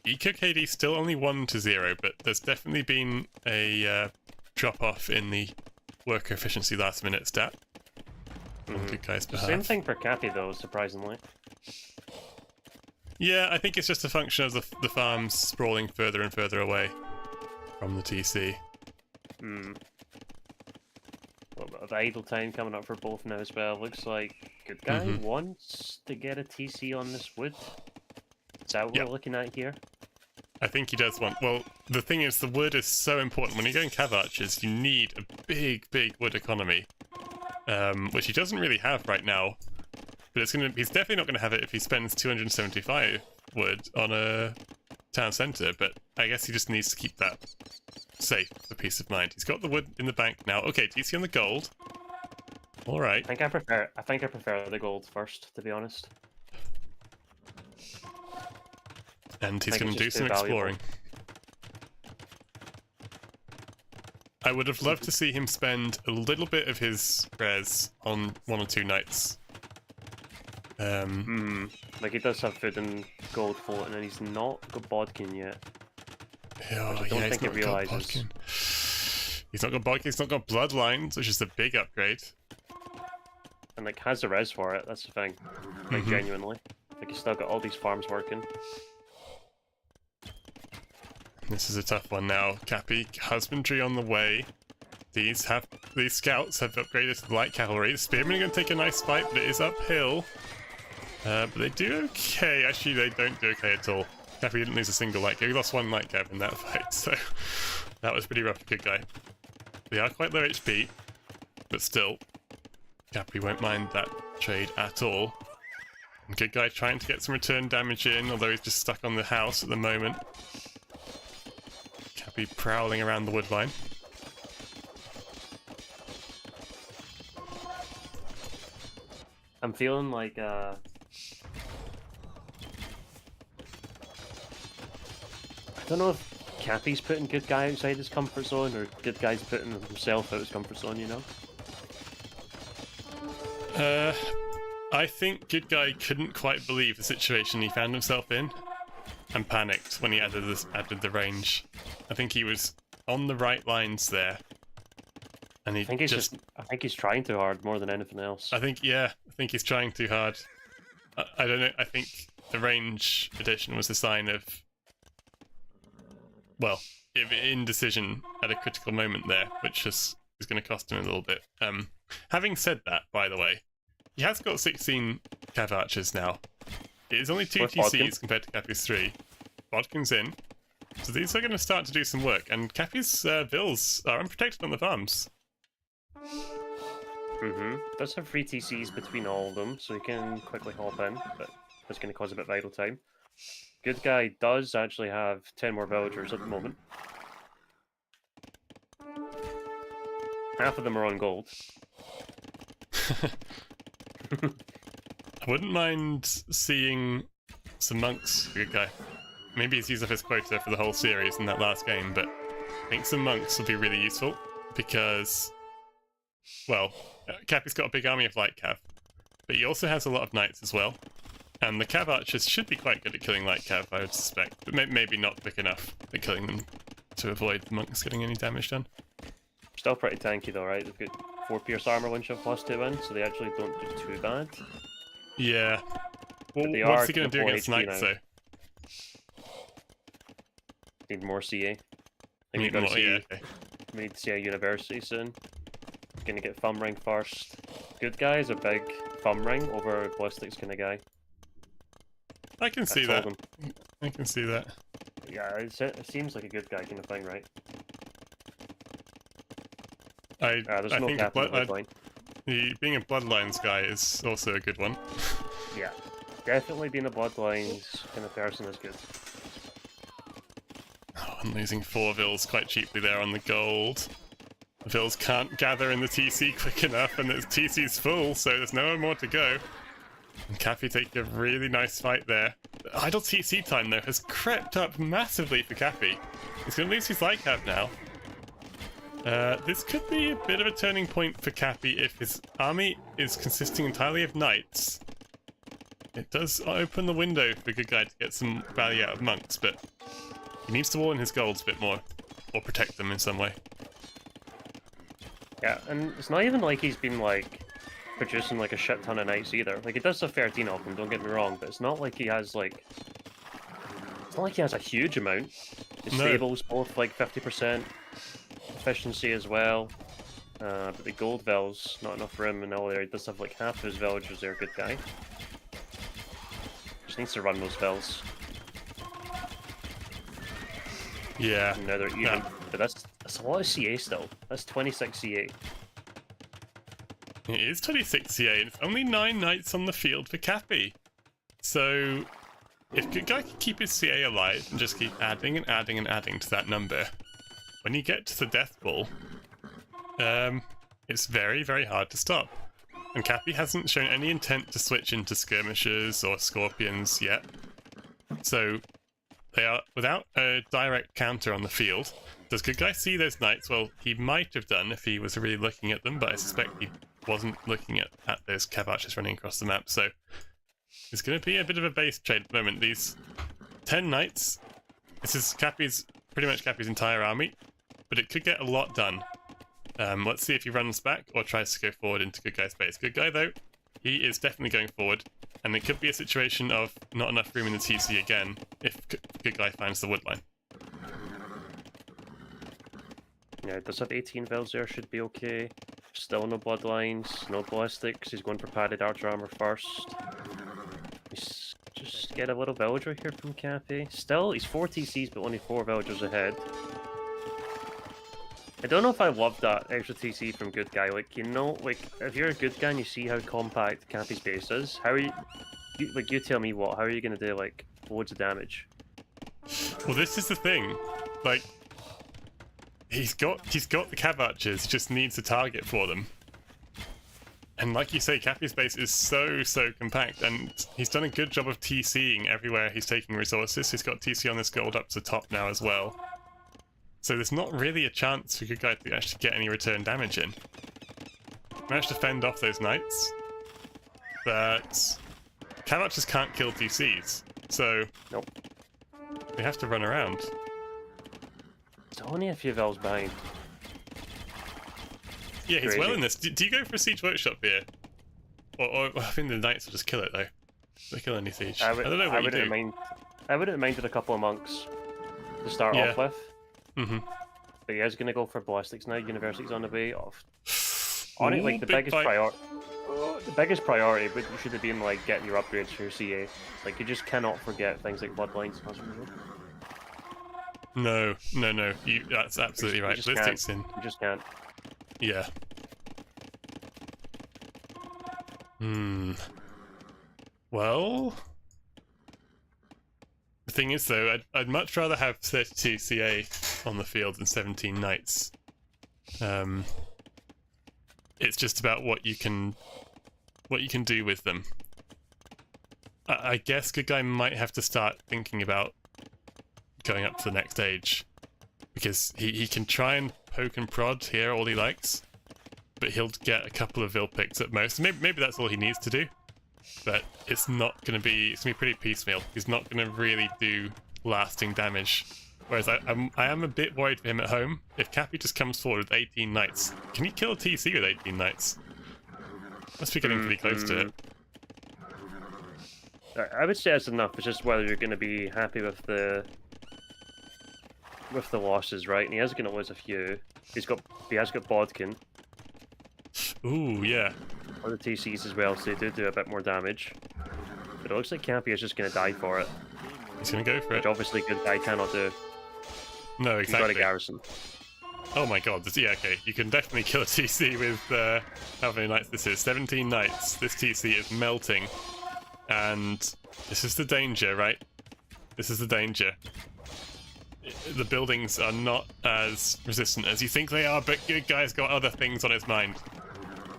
Speaker 2: Eco KD still only 1-0, but there's definitely been a drop-off in the worker efficiency last minute stat. On good guy's behalf.
Speaker 3: Same thing for Cappy though, surprisingly.
Speaker 2: Yeah, I think it's just a function of the farms sprawling further and further away from the TC.
Speaker 3: A little bit of idle time coming up for both now as well. Looks like good guy wants to get a TC on this wood. Is that what we're looking at here?
Speaker 2: I think he does want... Well, the thing is, the wood is so important. When you're going cav archers, you need a big, big wood economy. Which he doesn't really have right now. But he's definitely not going to have it if he spends 275 wood on a town centre, but I guess he just needs to keep that safe for peace of mind. He's got the wood in the bank now. Okay, TC on the gold. Alright.
Speaker 3: I think I prefer the gold first, to be honest.
Speaker 2: And he's going to do
Speaker 3: it's
Speaker 2: some
Speaker 3: just too valuable.
Speaker 2: exploring. I would have loved to see him spend a little bit of his res on 1 or 2 knights.
Speaker 3: Like he does have food and gold floating, and he's not got Bodkin yet.
Speaker 2: Oh,
Speaker 3: I don't think he realises.
Speaker 2: He's not got Bodkin, he's not got Bloodlines, which is the big upgrade.
Speaker 3: And like has the res for it, that's the thing. Like genuinely. Like he's still got all these farms working.
Speaker 2: This is a tough one now. Cappy, husbandry on the way. These scouts have upgraded to the light cavalry. The spearmen are going to take a nice fight, but it is uphill. But they do okay. Actually, they don't do okay at all. Cappy didn't lose a single light cav. He lost 1 light cav in that fight, so that was pretty rough for good guy. They are quite low HP, but still, Cappy won't mind that trade at all. And good guy trying to get some return damage in, although he's just stuck on the house at the moment. Cappy prowling around the woodline.
Speaker 3: I'm feeling like I don't know if Cappy's putting good guy outside his comfort zone or good guy's putting himself out his comfort zone, you know?
Speaker 2: I think good guy couldn't quite believe the situation he found himself in and panicked when he added the range. I think he was on the right lines there. And he
Speaker 3: I think he's trying too hard more than anything else.
Speaker 2: I think he's trying too hard. I don't know. I think the range addition was a sign of, well, indecision at a critical moment there, which is going to cost him a little bit. Having said that, by the way, he has got 16 cav archers now. It is only 2
Speaker 3: With
Speaker 2: TCs
Speaker 3: Bodkin.
Speaker 2: compared to Cappy's 3. Bodkin's in. So these are going to start to do some work, and Cappy's vills are unprotected on the farms.
Speaker 3: Does have 3 TCs between all of them, so he can quickly hop in, but that's going to cause a bit of idle time. Good guy does actually have 10 more villagers at the moment. Half of them are on gold.
Speaker 2: I wouldn't mind seeing some monks, good guy. Maybe he's used up his quota for the whole series in that last game, but I think some monks would be really useful because, well, Cappy's got a big army of light cav, but he also has a lot of knights as well. And the cav archers should be quite good at killing light cav, I would suspect, but maybe not quick enough at killing them to avoid the monks getting any damage done.
Speaker 3: Still pretty tanky though, right? They've got 4 pierce armor once you have +2 in, so they actually don't do too bad.
Speaker 2: Yeah. Well,
Speaker 3: they
Speaker 2: what's
Speaker 3: are
Speaker 2: he going to do against knights, though?
Speaker 3: Need more CA. I think
Speaker 2: Need
Speaker 3: we've got
Speaker 2: more,
Speaker 3: to see.
Speaker 2: yeah, okay.
Speaker 3: We need to see a university soon. Gonna get thumb ring first. Good guy is a big thumb ring over ballistics kind of guy.
Speaker 2: I can see
Speaker 3: told
Speaker 2: that.
Speaker 3: him.
Speaker 2: I can see that.
Speaker 3: Yeah, it seems like a good guy kind of thing, right? There's
Speaker 2: I
Speaker 3: no
Speaker 2: think
Speaker 3: cap in the bloodline.
Speaker 2: being a Bloodlines guy is also a good one.
Speaker 3: Yeah, definitely being a bloodlines kind of person is good.
Speaker 2: Oh, and losing 4 Vils quite cheaply there on the gold. The Vils can't gather in the TC quick enough, and the TC's full, so there's no more to go. And Cappy take a really nice fight there. The idle TC time, though, has crept up massively for Cappy. He's going to lose his light cap now. This could be a bit of a turning point for Cappy if his army is consisting entirely of knights. It does open the window for Good Guy to get some value out of monks, but he needs to wall in his golds a bit more, or protect them in some way.
Speaker 3: Yeah, and it's not even like he's been like producing like a shit ton of knights either. Like he does have 13 of them, don't get me wrong, but it's not like he has like it's not like he has a huge amount. His stables both like 50% efficiency as well. But the gold Vels, not enough for him, and all there he does have like half of his villagers there, good guy. Just needs to run those Vels.
Speaker 2: Yeah.
Speaker 3: And now they're even.
Speaker 2: Yeah.
Speaker 3: But that's a lot of CA still. That's 26 CA.
Speaker 2: It is 26 CA, and it's only 9 knights on the field for Cappy. So, if Good Guy can keep his CA alive and just keep adding and adding and adding to that number, when you get to the death ball, it's very, very hard to stop. And Cappy hasn't shown any intent to switch into skirmishers or scorpions yet. So, they are without a direct counter on the field. Does Good Guy see those knights? Well, he might have done if he was really looking at them, but I suspect he wasn't looking at those cav archers running across the map. So it's going to be a bit of a base trade at the moment. These 10 knights, this is pretty much Cappy's entire army, but it could get a lot done. Let's see if he runs back or tries to go forward into Good Guy's base. Good Guy, though, he is definitely going forward, and it could be a situation of not enough room in the TC again if Good Guy finds the wood line.
Speaker 3: Yeah, does have 18 Vels there, should be okay. Still no bloodlines, no ballistics. He's going for padded archer armor first. He's just get a little villager here from Cappy. Still, he's 4 TCs but only 4 villagers ahead. I don't know if I love that extra TC from Good Guy. Like, you know, like, if you're a good guy and you see how compact Cappy's base is, how are you like, you tell me what, how are you going to do, like, loads of damage?
Speaker 2: Well, this is the thing. Like, he's got the cav archers, just needs a target for them. And like you say, Cappy's base is so compact, and he's done a good job of TCing everywhere he's taking resources. He's got TC on this gold up to the top now as well. So there's not really a chance for Good Guy to actually get any return damage in. Managed to fend off those knights, but cav archers can't kill TCs, so
Speaker 3: Nope.
Speaker 2: they have to run around.
Speaker 3: It's only a few Vels behind.
Speaker 2: Yeah, he's well
Speaker 3: Crazy.
Speaker 2: in this. Do you go for a siege workshop here? Or I think the knights will just kill it though. They kill any siege. I don't know what you do.
Speaker 3: I wouldn't mind with a couple of monks to start
Speaker 2: Yeah.
Speaker 3: off with.
Speaker 2: Mm-hmm.
Speaker 3: But he is going to go for ballistics now. University's on the way off. On it,
Speaker 2: Ooh,
Speaker 3: like the
Speaker 2: big
Speaker 3: biggest
Speaker 2: fight.
Speaker 3: priority, but you should have been like getting your upgrades for your CA. Like you just cannot forget things like bloodlines.
Speaker 2: No. That's absolutely right.
Speaker 3: just
Speaker 2: Ballistics
Speaker 3: can't.
Speaker 2: in.
Speaker 3: You just can't.
Speaker 2: Yeah. Well, the thing is, though, I'd much rather have 32 CA on the field than 17 knights. It's just about what you can do with them. I guess good guy might have to start thinking about going up to the next stage, because he can try and poke and prod here all he likes, but he'll get a couple of Vil picks at most. Maybe that's all he needs to do, but it's not going to be. It's going to be pretty piecemeal. He's not going to really do lasting damage. Whereas I am a bit worried for him at home. If Cappy just comes forward with 18 knights, can he kill a TC with 18 knights? Must be getting pretty close to it.
Speaker 3: I would say that's enough. It's just whether you're going to be happy with the losses, right? And he is going to lose a few. He has got Bodkin.
Speaker 2: Ooh, yeah.
Speaker 3: Or the TCs as well, so they do a bit more damage. But it looks like Cappy is just going to die for it.
Speaker 2: He's going to go for it.
Speaker 3: Which obviously good guy cannot do.
Speaker 2: No,
Speaker 3: He's
Speaker 2: exactly.
Speaker 3: got a garrison.
Speaker 2: Oh my god, yeah, okay. You can definitely kill a TC with how many knights this is. 17 knights. This TC is melting. And this is the danger, right? This is the danger. The buildings are not as resistant as you think they are, but good guy's got other things on his mind.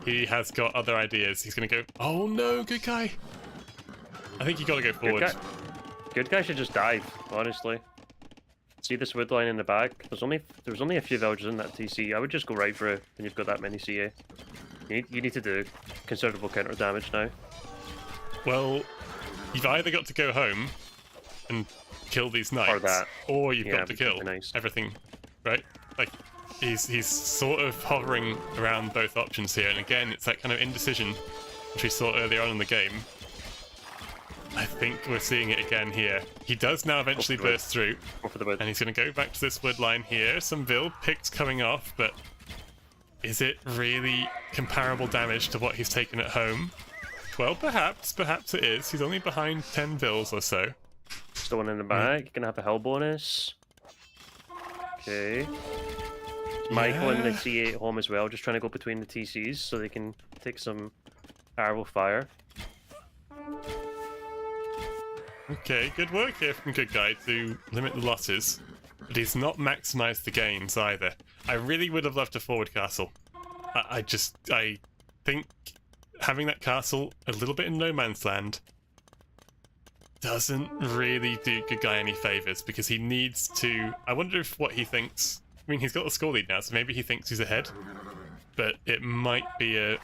Speaker 2: He has got other ideas. He's going to go, oh no, good guy. I think you got to go forward.
Speaker 3: Good guy should just dive, honestly. See this wood line in the back? There was only a few villages in that TC. I would just go right for it when you've got that many CA. You need to do considerable counter damage now.
Speaker 2: Well, you've either got to go home and kill these knights, or you've got to kill everything, right? Like, he's sort of hovering around both options here, and again, it's that kind of indecision which we saw earlier on in the game. I think we're seeing it again here. He does now eventually burst through, and he's going to go back to this wood line here. Some Vil picks coming off, but is it really comparable damage to what he's taken at home? Well, perhaps it is. He's only behind 10 Vils or so.
Speaker 3: Still one in the back. Gonna have a hell bonus. Okay. Michael and the C8 home as well, just trying to go between the TCs so they can take some arrow fire.
Speaker 2: Okay, good work here from good guy to limit the losses, but he's not maximised the gains either. I really would have loved a forward castle. I think having that castle a little bit in no man's land doesn't really do good guy any favours, because he needs to. I wonder if what he thinks. I mean, he's got the score lead now, so maybe he thinks he's ahead, but it might be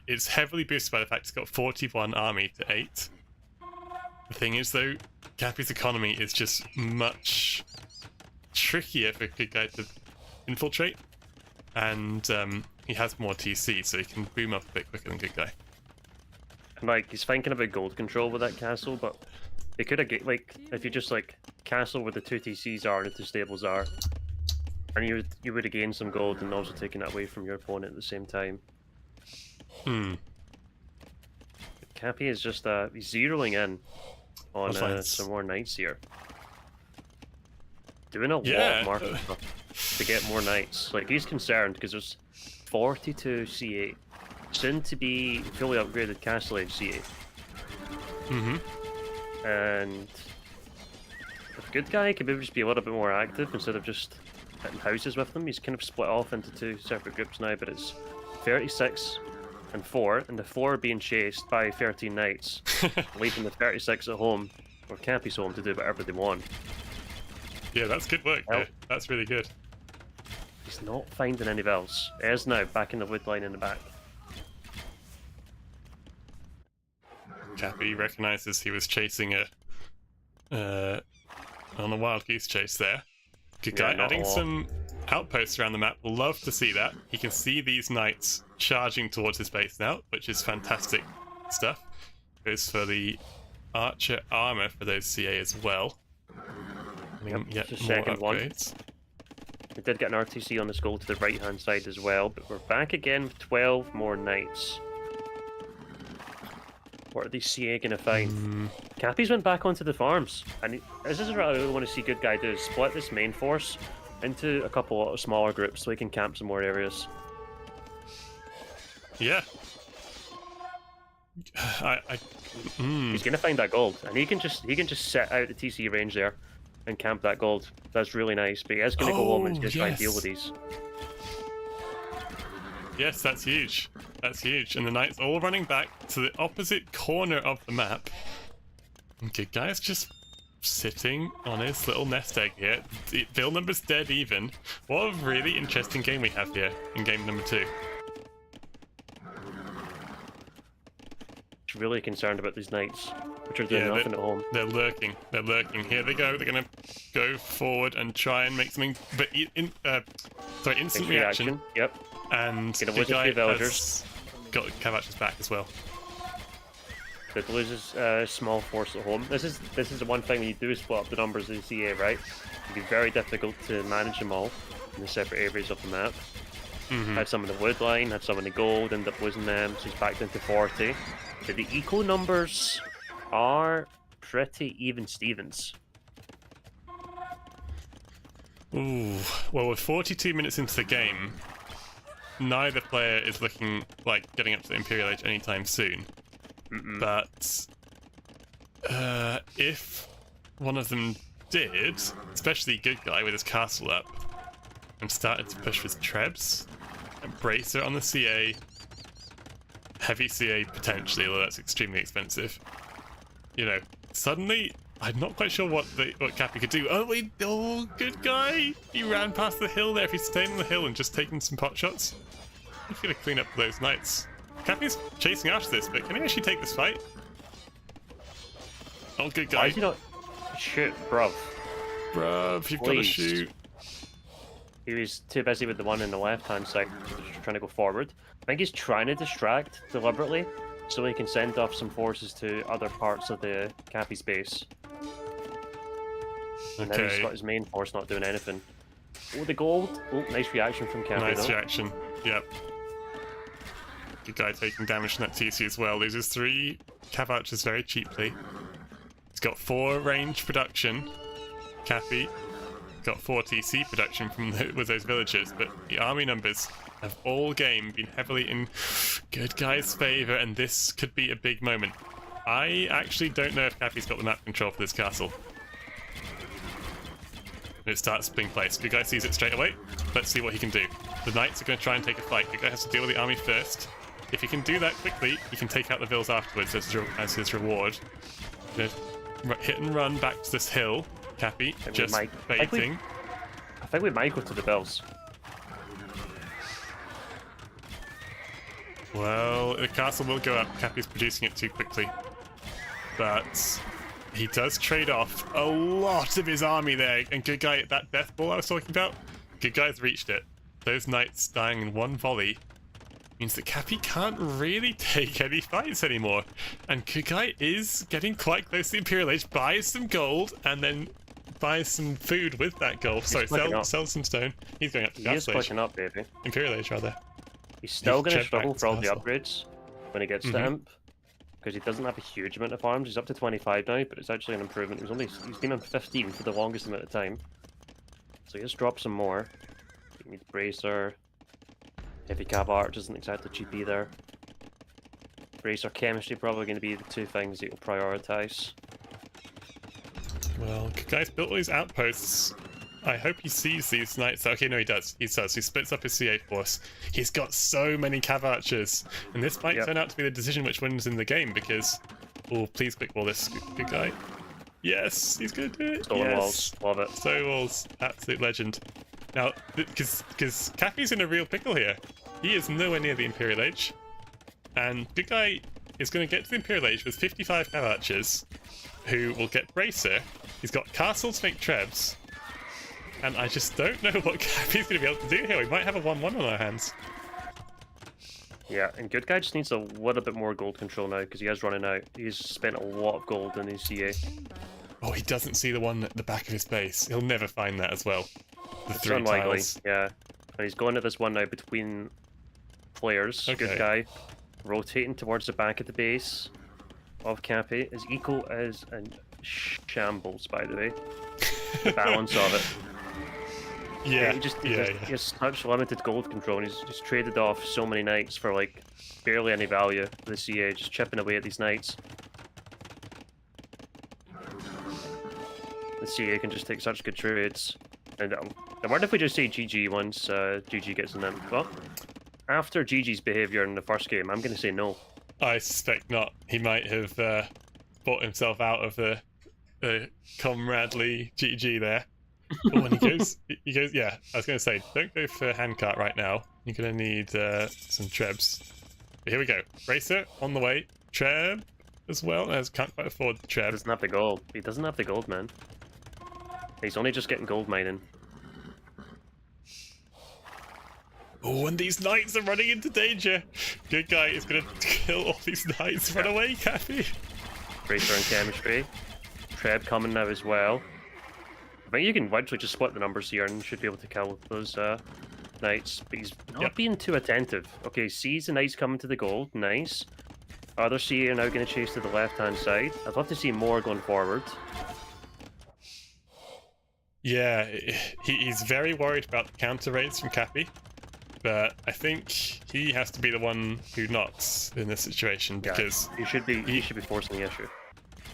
Speaker 2: it's heavily boosted by the fact he's got 41 army to 8. The thing is, though, Cappy's economy is just much trickier for good guy to infiltrate, and he has more TC, so he can boom up a bit quicker than good guy.
Speaker 3: Like, he's thinking about gold control with that castle, but they could have, like, if you just, like, castle where the 2 TCs are and the 2 stables are, and you would have gained some gold and also taken that away from your opponent at the same time. Cappy is just, he's zeroing in on some more knights here. Doing a lot of market stuff to get more knights. Like, he's concerned because there's 42 C8. Soon to be fully upgraded Castle Age C8. And if good guy could maybe just be a little bit more active instead of just hitting houses with them. He's kind of split off into 2 separate groups now, but it's 36 and 4, and the 4 are being chased by 13 knights, leaving the 36 at home, or Cappy's home, to do whatever they want.
Speaker 2: Yeah, that's good work. Well, that's really good.
Speaker 3: He's not finding any Vils. He is now back in the wood line in the back.
Speaker 2: Cappy recognises he was chasing on a wild goose chase there. Good guy, adding some outposts around the map. Love to see that. He can see these knights charging towards his base now, which is fantastic stuff. Goes for the archer armor for those CA as well. Yep, more upgrades.
Speaker 3: We did get an RTC on the skull to the right hand side as well, but we're back again with 12 more knights. What are these CA going to find? Cappy's went back onto the farms, and this is what I really want to see good guy do, is split this main force into a couple of smaller groups so he can camp some more areas.
Speaker 2: Yeah.
Speaker 3: He's gonna find that gold, and he can just set out the TC range there and camp that gold. That's really nice. But he is gonna go home and just try and deal with these.
Speaker 2: Yes, that's huge. That's huge. And the Knight's all running back to the opposite corner of the map. And good guy's just sitting on his little nest egg here. Bill number's dead even. What a really interesting game we have here in game number 2.
Speaker 3: Really concerned about these Knights, which are doing nothing at home.
Speaker 2: They're lurking. They're lurking. Here they go. They're gonna go forward and try and make something. But instant reaction.
Speaker 3: Yep.
Speaker 2: And the guy has got Cavach's back as well.
Speaker 3: So it loses small force at home. This is the one thing when you do split up the numbers in the CA, right? It can be very difficult to manage them all in the separate areas of the map. Had some in the wood line, had some in the gold, ended up losing them, so he's backed into 40. But the eco numbers are pretty even Stevens.
Speaker 2: Ooh, well, we're 42 minutes into the game. Neither player is looking like getting up to the Imperial Age anytime soon. But if one of them did, especially Good Guy with his castle up, and started to push with Trebs, and Bracer on the CA, heavy CA potentially, although that's extremely expensive. You know, suddenly I'm not quite sure what Cappy could do. Oh, Good Guy! He ran past the hill there. If he's staying on the hill and just taking some pot shots, he's gonna clean up those Knights. Cappy's chasing after this, but can he actually take this fight? Oh, Good Guy.
Speaker 3: Why is he not? Shoot, bruv.
Speaker 2: Bruv, you've got to shoot.
Speaker 3: He was too busy with the one in the left-hand side, just trying to go forward. I think he's trying to distract deliberately, so he can send off some forces to other parts of the Cappy's base. And now he's got his main force not doing anything. Oh, the gold! Oh, nice reaction from Cappy.
Speaker 2: Nice reaction, yep. Good Guy taking damage from that TC as well. Loses 3 Cav archers very cheaply. He's got 4 range production. Cappy got 4 TC production from with those villagers, but the army numbers have all game been heavily in Good Guy's favour, and this could be a big moment. I actually don't know if Cappy's got the map control for this castle. It starts being placed. Good Guy sees it straight away. Let's see what he can do. The Knights are going to try and take a fight. Good Guy has to deal with the army first. If he can do that quickly, he can take out the vills afterwards as his reward. Gonna hit and run back to this hill. Cappy just baiting.
Speaker 3: I think we might go to the bills.
Speaker 2: Well, the castle will go up. Cappy's producing it too quickly. But he does trade off a lot of his army there. And Good Guy, that death ball I was talking about, Good Guy's reached it. Those Knights dying in one volley means that Cappy can't really take any fights anymore. And Good Guy is getting quite close to the Imperial Age, buys some gold, and then buys some food with that gold. Sorry, sell some stone. He's going up to Castle Age.
Speaker 3: He is pushing up, baby.
Speaker 2: Imperial Age, rather.
Speaker 3: He's still going to struggle for all the upgrades when he gets to Imp, because he doesn't have a huge amount of arms. He's up to 25 now, but it's actually an improvement. He's been on 15 for the longest amount of time. So he just dropped some more. He needs Bracer. Heavy Cav Arch isn't exactly cheap either. Bracer Chemistry probably going to be the 2 things that he'll prioritise.
Speaker 2: Well, Good Guy's built all these outposts. I hope he sees these Knights. Okay, no, he does. He does. He splits up his CA force. He's got so many Cav Archers. And this might turn out to be the decision which wins in the game, because... Oh, please quick wall this, Good Guy. Yes, he's going to do it.
Speaker 3: Stolen walls. Love it.
Speaker 2: Stolen walls. Absolute legend. Now, because Cappy's in a real pickle here. He is nowhere near the Imperial Age. And Good Guy is going to get to the Imperial Age with 55 Cav Archers, who will get Bracer. He's got Castle to make Trebs. And I just don't know what Cappy's going to be able to do here. We might have a 1-1 on our hands.
Speaker 3: Yeah, and Good Guy just needs a little bit more gold control now, because he is running out. He's spent a lot of gold in his CA.
Speaker 2: Oh, he doesn't see the one at the back of his base. He'll never find that as well. The
Speaker 3: It's
Speaker 2: 3
Speaker 3: unlikely,
Speaker 2: tiles.
Speaker 3: yeah. And he's going to this one now between players.
Speaker 2: Okay.
Speaker 3: Good Guy rotating towards the back of the base of Cappy. His eco is in shambles, by the way. The balance of it.
Speaker 2: Yeah,
Speaker 3: He has such limited gold control, and he's just traded off so many knights for like barely any value for the CA, just chipping away at these knights. The CA can just take such good trades. And I wonder if we just say GG once GG gets in them. Well, after GG's behaviour in the first game, I'm going to say no.
Speaker 2: I suspect not. He might have bought himself out of the comradely GG there. But when he goes, yeah, I was going to say, don't go for handcart right now. You're going to need some trebs. But here we go. Racer on the way. Treb as well. I can't quite afford the treb.
Speaker 3: He doesn't have the gold. He doesn't have the gold, man. He's only just getting gold mining.
Speaker 2: Oh, and these knights are running into danger. Good guy is going to kill all these knights. Run away, Cappy.
Speaker 3: Racer and chemistry. Treb coming now as well. I think you can actually just split the numbers here and should be able to kill those knights. But he's not being too attentive. Okay, sees the knights coming to the gold. Nice. Other CA are now going to chase to the left-hand side. I'd love to see more going forward.
Speaker 2: Yeah, he's very worried about the counter raids from Cappy. But I think he has to be the one who knocks in this situation because
Speaker 3: he should be forcing the issue.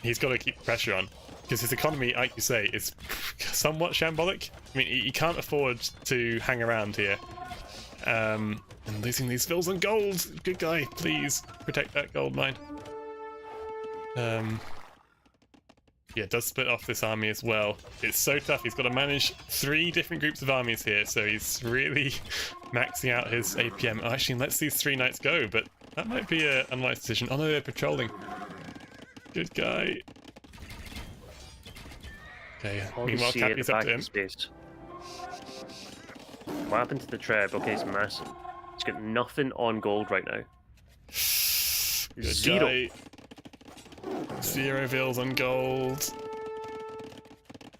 Speaker 2: He's got to keep pressure on because his economy, like you say, is somewhat shambolic. I mean, he can't afford to hang around here. And losing these fills on gold. Good guy, please protect that gold mine. Yeah, it does split off this army as well. It's so tough. He's got to manage 3 different groups of armies here, so he's really maxing out his APM. Oh, actually, let's these 3 knights go, but that might be an unwise decision. Oh no, they're patrolling. Good guy. Okay, meanwhile, Cappy's up to him.
Speaker 3: Space. What happened to the treb? Okay, it's massive. He's got nothing on gold right now.
Speaker 2: Good
Speaker 3: 0.
Speaker 2: Guy. 0 vills on gold.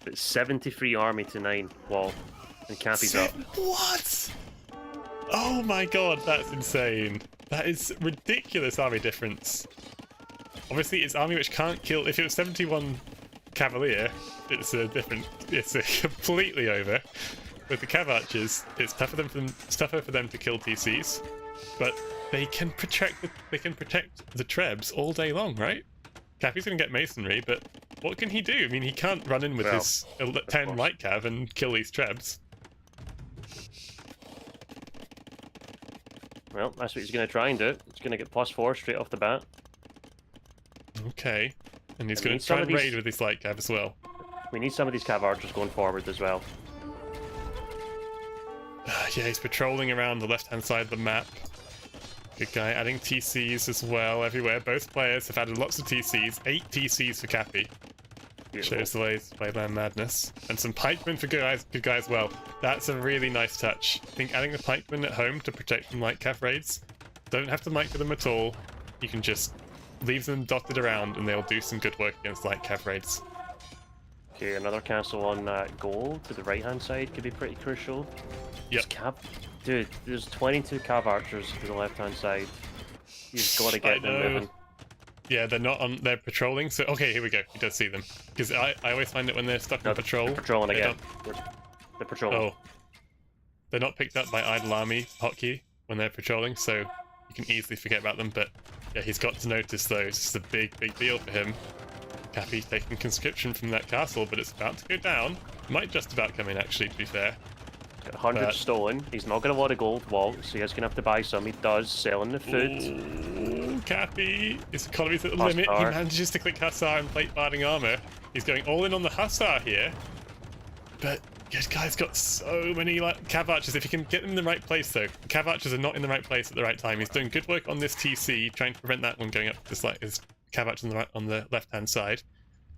Speaker 3: It's 73 army to 9 wall. And Cappy's up.
Speaker 2: What? Oh my god, that's insane. That is ridiculous army difference. Obviously, it's army which can't kill. If it was 71 Cavalier, it's a completely over. With the Cav Archers, it's tougher for them to kill TCs, but they can protect the trebs all day long, right? Cappy's gonna get masonry, but what can he do? I mean, he can't run in with his 10 light cav and kill these trebs.
Speaker 3: Well, that's what he's gonna try and do. He's gonna get +4 straight off the bat.
Speaker 2: Okay, and he's gonna try and raid with his light cav as well.
Speaker 3: We need some of these cav archers going forward as well.
Speaker 2: Yeah, he's patrolling around the left-hand side of the map. Good guy, adding TCs as well everywhere. Both players have added lots of TCs. 8 TCs for Cappy. Shows the way to play Land Madness. And some pikemen for good guy as well. That's a really nice touch. I think adding the pikemen at home to protect from light cav raids. Don't have to mic for them at all. You can just leave them dotted around and they'll do some good work against light cav raids.
Speaker 3: Okay, another castle on gold to the right-hand side could be pretty crucial.
Speaker 2: Yep.
Speaker 3: Dude, there's 22 cav archers to the left-hand side. You've got to get them moving.
Speaker 2: Yeah, they're not on. They're patrolling. So okay, here we go. He does see them because I always find that when they're stuck on patrol,
Speaker 3: they're patrolling again. They're patrolling.
Speaker 2: Oh, they're not picked up by idle army hotkey when they're patrolling, so you can easily forget about them. But yeah, he's got to notice those. It's a big deal for him. Cappy taking conscription from that castle, but it's about to go down. Might just about come in, actually, to be fair.
Speaker 3: 100 stolen. He's not got a lot of gold vault, so he's going to have to buy some. He does, selling the food.
Speaker 2: Ooh, Cappy, his economy's at the limit. He manages to click Hussar and plate barding armor. He's going all in on the Hussar here. But this guy's got so many cav archers. If he can get them in the right place, though. The cav archers are not in the right place at the right time. He's doing good work on this TC, trying to prevent that one going up his cav archers on the left-hand side.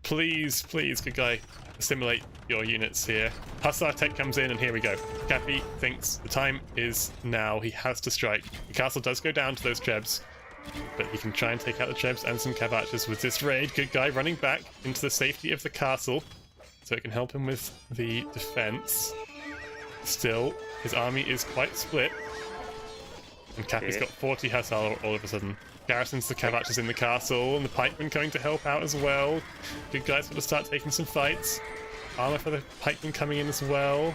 Speaker 2: Please, good guy, assimilate your units here. Hussar tech comes in, and here we go. Cappy thinks the time is now. He has to strike. The castle does go down to those trebs, but he can try and take out the trebs and some cav archers with this raid. Good guy running back into the safety of the castle, so it can help him with the defense. Still, his army is quite split, and Cappy's got 40 Hussar all of a sudden. Garrisons the cav archers in the castle, and the pikemen coming to help out as well. Good guys got to start taking some fights. Armor for the pikemen coming in as well.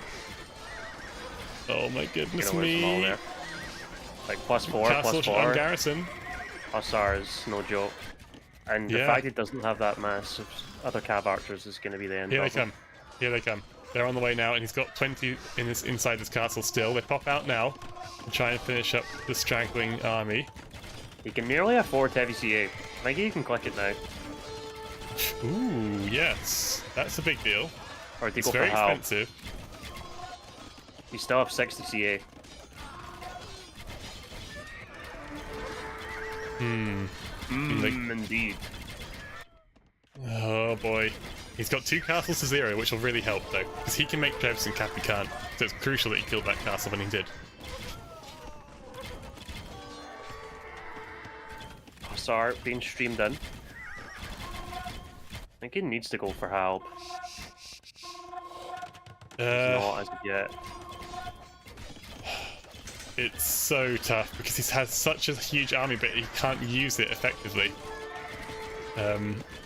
Speaker 2: Oh my goodness
Speaker 3: Gonna lose them all
Speaker 2: me.
Speaker 3: there. Like +4,
Speaker 2: Castle on
Speaker 3: +4.
Speaker 2: garrison.
Speaker 3: Hussars, no joke. And the
Speaker 2: Yeah.
Speaker 3: fact it doesn't have that mass of other cav archers is going to be the end
Speaker 2: Here they
Speaker 3: of it.
Speaker 2: come. Here they come. They're on the way now, and he's got 20 inside his castle still. They pop out now and try and finish up the straggling army.
Speaker 3: He can nearly afford heavy CA. I think he can click it now.
Speaker 2: Ooh, yes. That's a big deal.
Speaker 3: Or do you
Speaker 2: It's
Speaker 3: go for
Speaker 2: very
Speaker 3: Hal?
Speaker 2: expensive.
Speaker 3: You still have 60 CA. Indeed.
Speaker 2: Oh boy. He's got 2 castles to 0, which will really help though, because he can make trebs and Cappy can't. So it's crucial that he killed that castle when he did.
Speaker 3: Hussar being streamed in. I think he needs to go for help. He's not as of yet.
Speaker 2: It's so tough because he has such a huge army, but he can't use it effectively.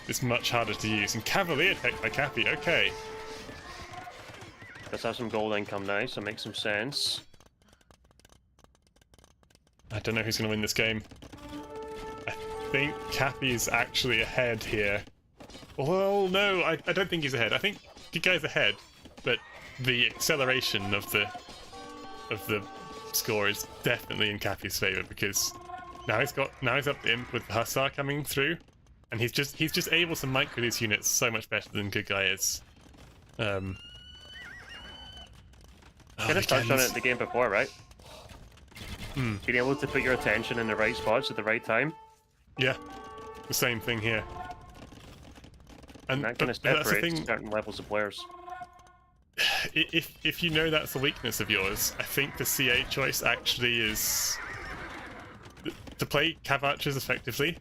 Speaker 2: It's much harder to use. And Cavalier attacked by Cappy, okay.
Speaker 3: Let's have some gold income now, so it makes some sense.
Speaker 2: I don't know who's going to win this game. I think Cappy is actually ahead here. Well, no, I don't think he's ahead. I think the guy's ahead, but the acceleration of the score is definitely in Cappy's favour because now he's up the imp with the Hussar coming through, and he's just able to micro these units so much better than Good Guy is.
Speaker 3: Kind of touched on it in the game before, right? Being able to put your attention in the right spots at the right time.
Speaker 2: Yeah, the same thing here. And
Speaker 3: that kind of
Speaker 2: that's the
Speaker 3: separates
Speaker 2: thing.
Speaker 3: certain levels of players.
Speaker 2: If you know that's a weakness of yours, I think the CA choice actually is to play cav archers effectively.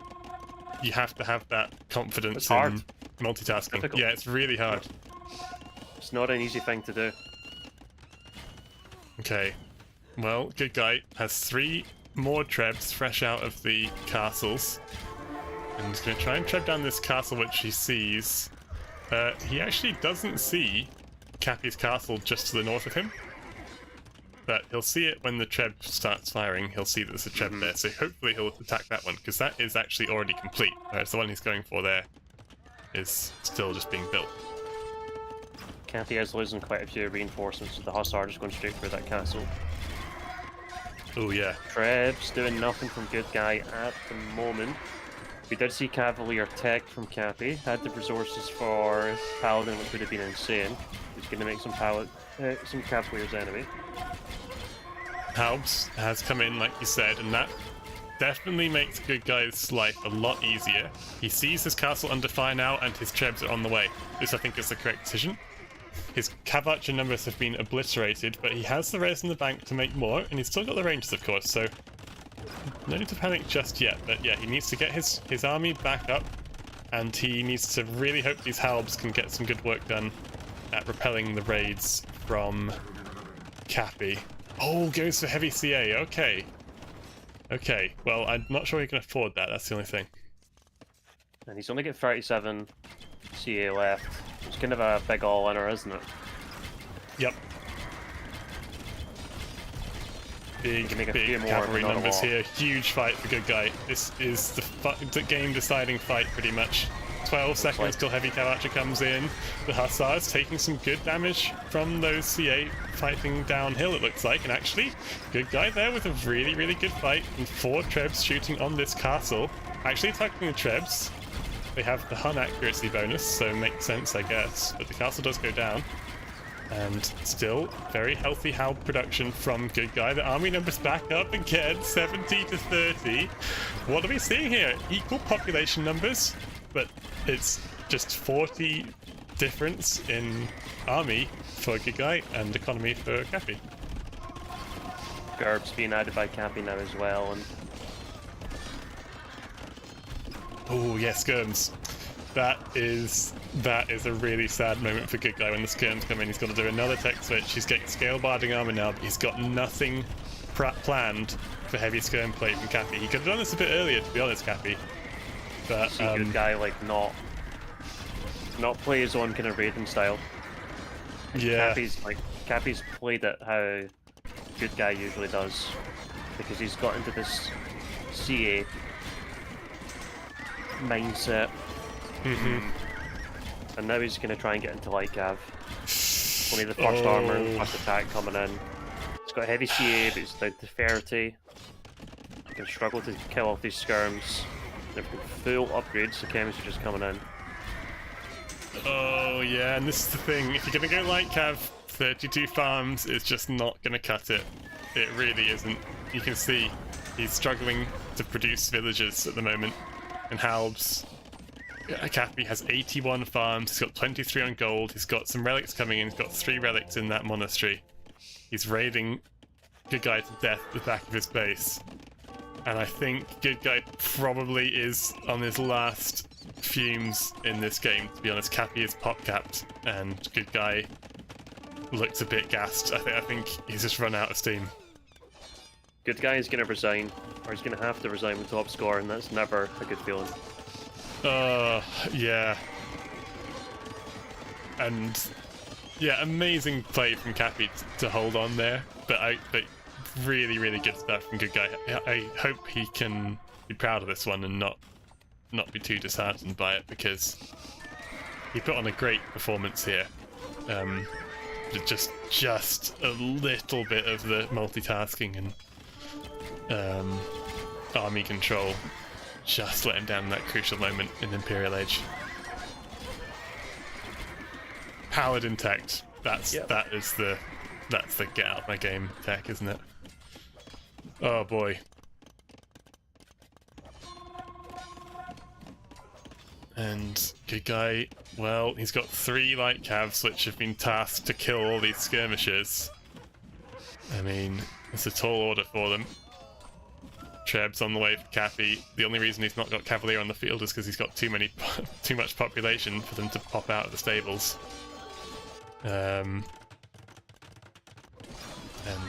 Speaker 2: You have to have that confidence
Speaker 3: It's hard.
Speaker 2: in multitasking.
Speaker 3: Difficult.
Speaker 2: Yeah, it's really hard.
Speaker 3: It's not an easy thing to do.
Speaker 2: Okay, well, Good Guy has 3 more trebs fresh out of the castles, and he's going to try and treb down this castle which he sees. He actually doesn't see Cappy's castle just to the north of him, but he'll see it when the treb starts firing. He'll see that there's a treb there, so hopefully he'll attack that one, because that is actually already complete, whereas the one he's going for there is still just being built.
Speaker 3: Cappy is losing quite a few reinforcements, so the Hussar just going straight through that castle.
Speaker 2: Oh yeah.
Speaker 3: Trebs doing nothing from Good Guy at the moment. We did see Cavalier tech from Cappy. Had the resources for Paladin, which would have been insane. He's going to make some Cavalier's enemy.
Speaker 2: Halbs has come in, like you said, and that definitely makes Good Guy's life a lot easier. He sees his castle under fire now, and his trebs are on the way. This, I think, is the correct decision. His cav archer numbers have been obliterated, but he has the res in the bank to make more, and he's still got the ranges, of course, so no need to panic just yet. But yeah, he needs to get his army back up, and he needs to really hope these Halbs can get some good work done at repelling the raids from Cappy. Oh, goes for heavy CA, okay. Okay, well, I'm not sure he can afford that, that's the only thing.
Speaker 3: And he's only got 37 CA left. It's kind of a big all-winner, isn't it?
Speaker 2: Yep. Big
Speaker 3: can make a few more,
Speaker 2: cavalry
Speaker 3: but not a
Speaker 2: numbers
Speaker 3: lot.
Speaker 2: here. Huge fight for Good Guy. This is the game-deciding fight, pretty much. 12 seconds
Speaker 3: like-
Speaker 2: till heavy cav archer comes in. The Hussars taking some good damage from those CA fighting downhill, it looks like. And actually, Good Guy there with a really, really good fight. And 4 trebs shooting on this castle. Actually attacking the trebs. They have the Hun accuracy bonus, so makes sense, I guess. But the castle does go down. And still, very healthy Halb production from Good Guy. The army numbers back up again, 70 to 30. What are we seeing here? Equal population numbers, but it's just 40 difference in army for Good Guy and economy for Cappy.
Speaker 3: Gerb's being added by Cappy now as well, and
Speaker 2: Oh yes, skirms. That is a really sad moment for Good Guy when the skirms come in. He's got to do another tech switch. He's getting scale barding armor now, but he's got nothing planned for heavy skirm plate from Cappy. He could have done this a bit earlier, to be honest, Cappy. But
Speaker 3: see Good Guy like not play his own kind of raiding style.
Speaker 2: yeah,
Speaker 3: Cappy's played it how good guy usually does, because he's got into this CA mindset, and now he's going to try and get into light cav. Only the first armor, first attack coming in. He's got heavy CA, but he's down to 30. He can struggle to kill off these skirms. They've got full upgrades, the chemistry just coming in.
Speaker 2: Oh yeah, and this is the thing, if you're going to go light cav, 32 farms is just not going to cut it. It really isn't. You can see he's struggling to produce villagers at the moment. And Halb's Cappy has 81 farms, he's got 23 on gold, he's got some relics coming in, he's got 3 relics in that monastery. He's raiding Good Guy to death at the back of his base. And I think Good Guy probably is on his last fumes in this game, to be honest. Cappy is pop capped, and Good Guy looks a bit gassed. I think he's just run out of steam.
Speaker 3: Good Guy is going to resign, or he's going to have to resign with top score, and that's never a good feeling.
Speaker 2: Yeah. And yeah, amazing play from Cappy to hold on there, but really, really good stuff from Good Guy. I hope he can be proud of this one and not be too disheartened by it, because he put on a great performance here. Just a little bit of the multitasking and army control just let him down in that crucial moment in Imperial Age. Paladin tech, that's the get out of my game tech, isn't it? Oh boy. And Good Guy, well, he's got 3 light cavs which have been tasked to kill all these skirmishers. I mean, it's a tall order for them. Treb's on the way for Cappy. The only reason he's not got Cavalier on the field is because he's got too much population for them to pop out of the stables. And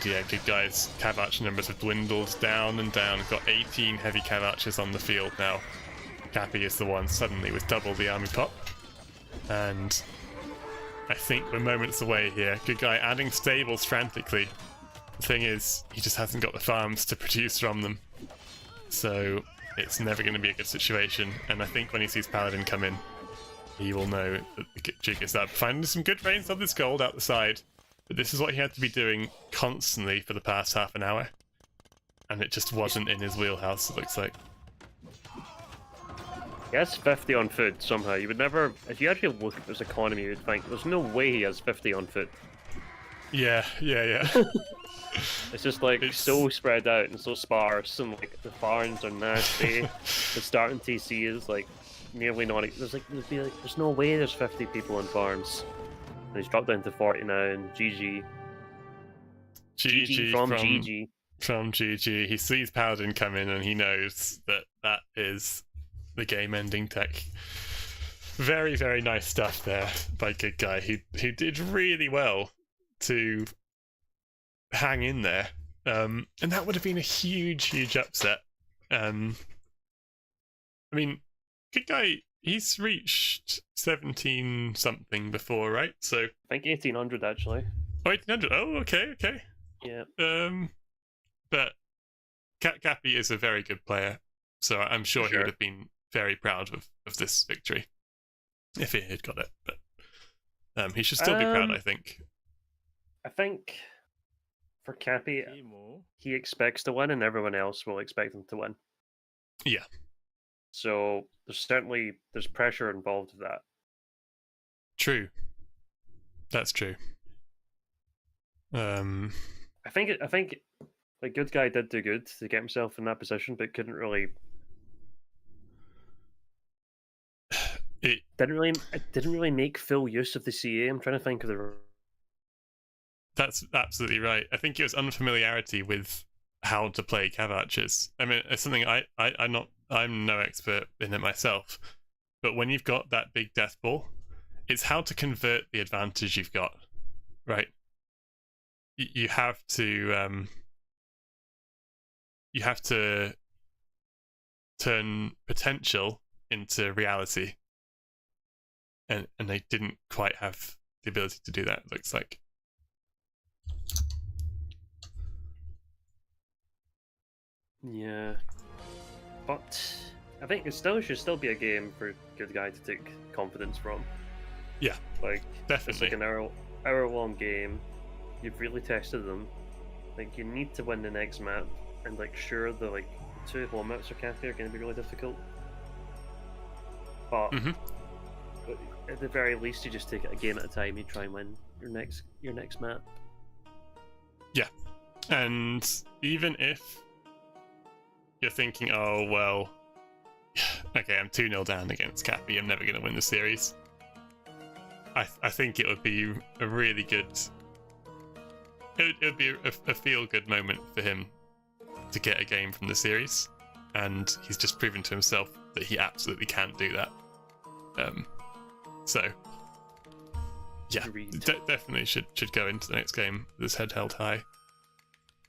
Speaker 2: yeah, Good Guy's cav archer numbers have dwindled down and down. He's got 18 heavy cav archers on the field now. Cappy is the one suddenly with double the army pop. And I think we're moments away here. Good Guy adding stables frantically. The thing is, he just hasn't got the farms to produce from them. So it's never going to be a good situation. And I think when he sees Paladin come in, he will know that the jig is up. Finding some good rains of this gold out the side. But this is what he had to be doing constantly for the past half an hour. And it just wasn't in his wheelhouse, it looks like.
Speaker 3: He has 50 on foot somehow. You would never, if you actually look at his economy, you would think there's no way he has 50 on foot.
Speaker 2: Yeah.
Speaker 3: It's just like so spread out and so sparse, and like the farms are nasty. The starting TC is like nearly not. There's no way there's 50 people on farms. And he's dropped down to 40 now, and GG.
Speaker 2: GG
Speaker 3: from GG.
Speaker 2: From GG. He sees Paladin come in and he knows that is the game-ending tech. Very, very nice stuff there by Good Guy. He did really well to hang in there. And that would have been a huge upset. I mean, Good Guy, he's reached 17 something before, right? So
Speaker 3: I think 1800 actually.
Speaker 2: Oh, 1800. Oh, okay.
Speaker 3: Yeah.
Speaker 2: But Cappy is a very good player, so I'm sure he would have been very proud of this victory if he had got it. But he should still be proud, I think.
Speaker 3: I think for Cappy, he expects to win, and everyone else will expect him to win.
Speaker 2: Yeah.
Speaker 3: So there's pressure involved with that.
Speaker 2: True. That's true.
Speaker 3: I think the Good Guy did do good to get himself in that position, but couldn't really. It didn't really make full use of the CA. I'm trying to think of the.
Speaker 2: That's absolutely right. I think it was unfamiliarity with how to play cav archers. I mean, it's something I'm no expert in it myself, but when you've got that big death ball, it's how to convert the advantage you've got, right? You have to turn potential into reality, and they didn't quite have the ability to do that, it looks like.
Speaker 3: Yeah, but I think it still should still be a game for good guy to take confidence from.
Speaker 2: Yeah,
Speaker 3: Like it's
Speaker 2: definitely.
Speaker 3: like an hour long game. You've really tested them. Like you need to win the next map, and like sure the like 2 home maps for Cathay are going to be really difficult, but
Speaker 2: Hmm.
Speaker 3: at the very least you just take it a game at a time. You try and win your next map.
Speaker 2: Yeah, and even if you're thinking, oh well, okay, I'm 2-0 down against Cappy, I'm never going to win the series. I think it would be a really good. It would be a feel-good moment for him to get a game from the series, and he's just proven to himself that he absolutely can do that. So, yeah, definitely should go into the next game with his head held high.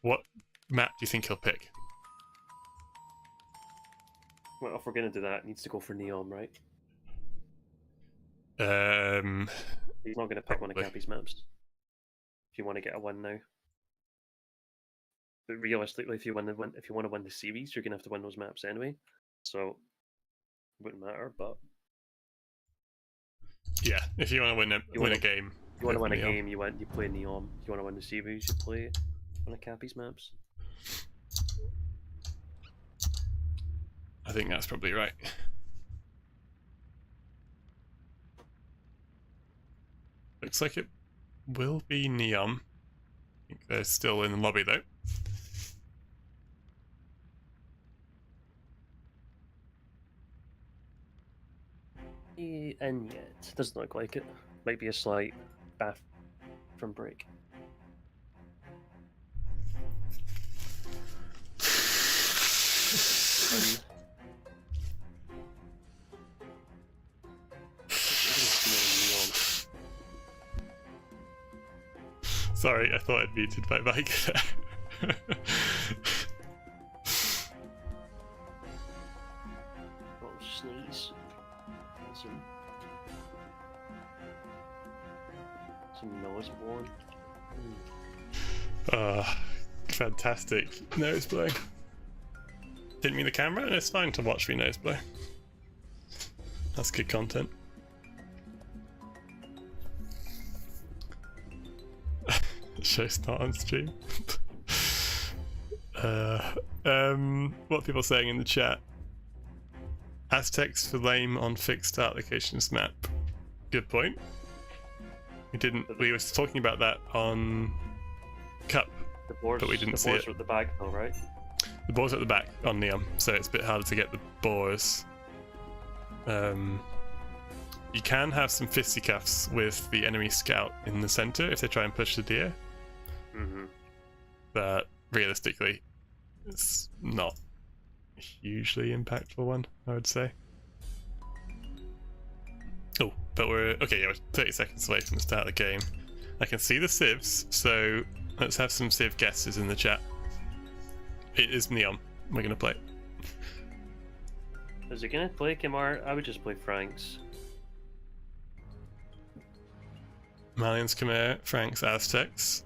Speaker 2: What map do you think he'll pick?
Speaker 3: Well, if we're going to do that, it needs to go for Neon, right?
Speaker 2: He's
Speaker 3: not going to pick one of Cappy's maps. If you want to get a win now. But realistically, if you want to win the series, you're going to have to win those maps anyway. So, it wouldn't matter, but...
Speaker 2: Yeah, if you want to win a game...
Speaker 3: You want to win a game, you play Neon. If you want to win the series, you play one of Cappy's maps.
Speaker 2: I think that's probably right. Looks like it will be Neon. I think they're still in the lobby though.
Speaker 3: And yet, doesn't look like it. Might be a slight bathroom break.
Speaker 2: Sorry, I thought I'd muted my mic.
Speaker 3: Oh, sneeze. Some nose blowing.
Speaker 2: Fantastic nose blow. Didn't mean the camera, and it's fine to watch me nose blow. That's good content. The show's not on stream. What are people saying in the chat? Aztecs for lame on fixed start locations map. Good point. We were talking about that on Cup, but we didn't see it.
Speaker 3: The boars are at the back though, right?
Speaker 2: The boars are at the back on Neon, so it's a bit harder to get the boars. You can have some fisticuffs with the enemy scout in the center if they try and push the deer. But realistically, it's not a hugely impactful one, I would say. Oh, but we're 30 seconds away from the start of the game. I can see the civs, so let's have some civ guesses in the chat. It is Neon. We're gonna play.
Speaker 3: Is it gonna play Kimar? I would just play Franks.
Speaker 2: Malians, Khmer, Franks, Aztecs.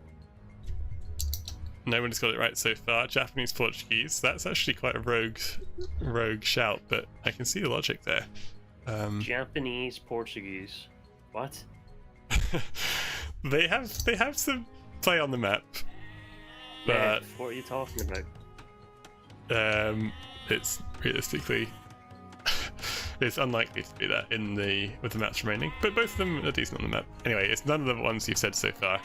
Speaker 2: Nobody's got it right so far. Japanese, Portuguese. That's actually quite a rogue shout, but I can see the logic there.
Speaker 3: Japanese, Portuguese. What?
Speaker 2: They have some play on the map, but
Speaker 3: Yeah, what are you talking about?
Speaker 2: it's realistically it's unlikely to be that with the maps remaining. But both of them are decent on the map. Anyway, it's none of the ones you've said so far.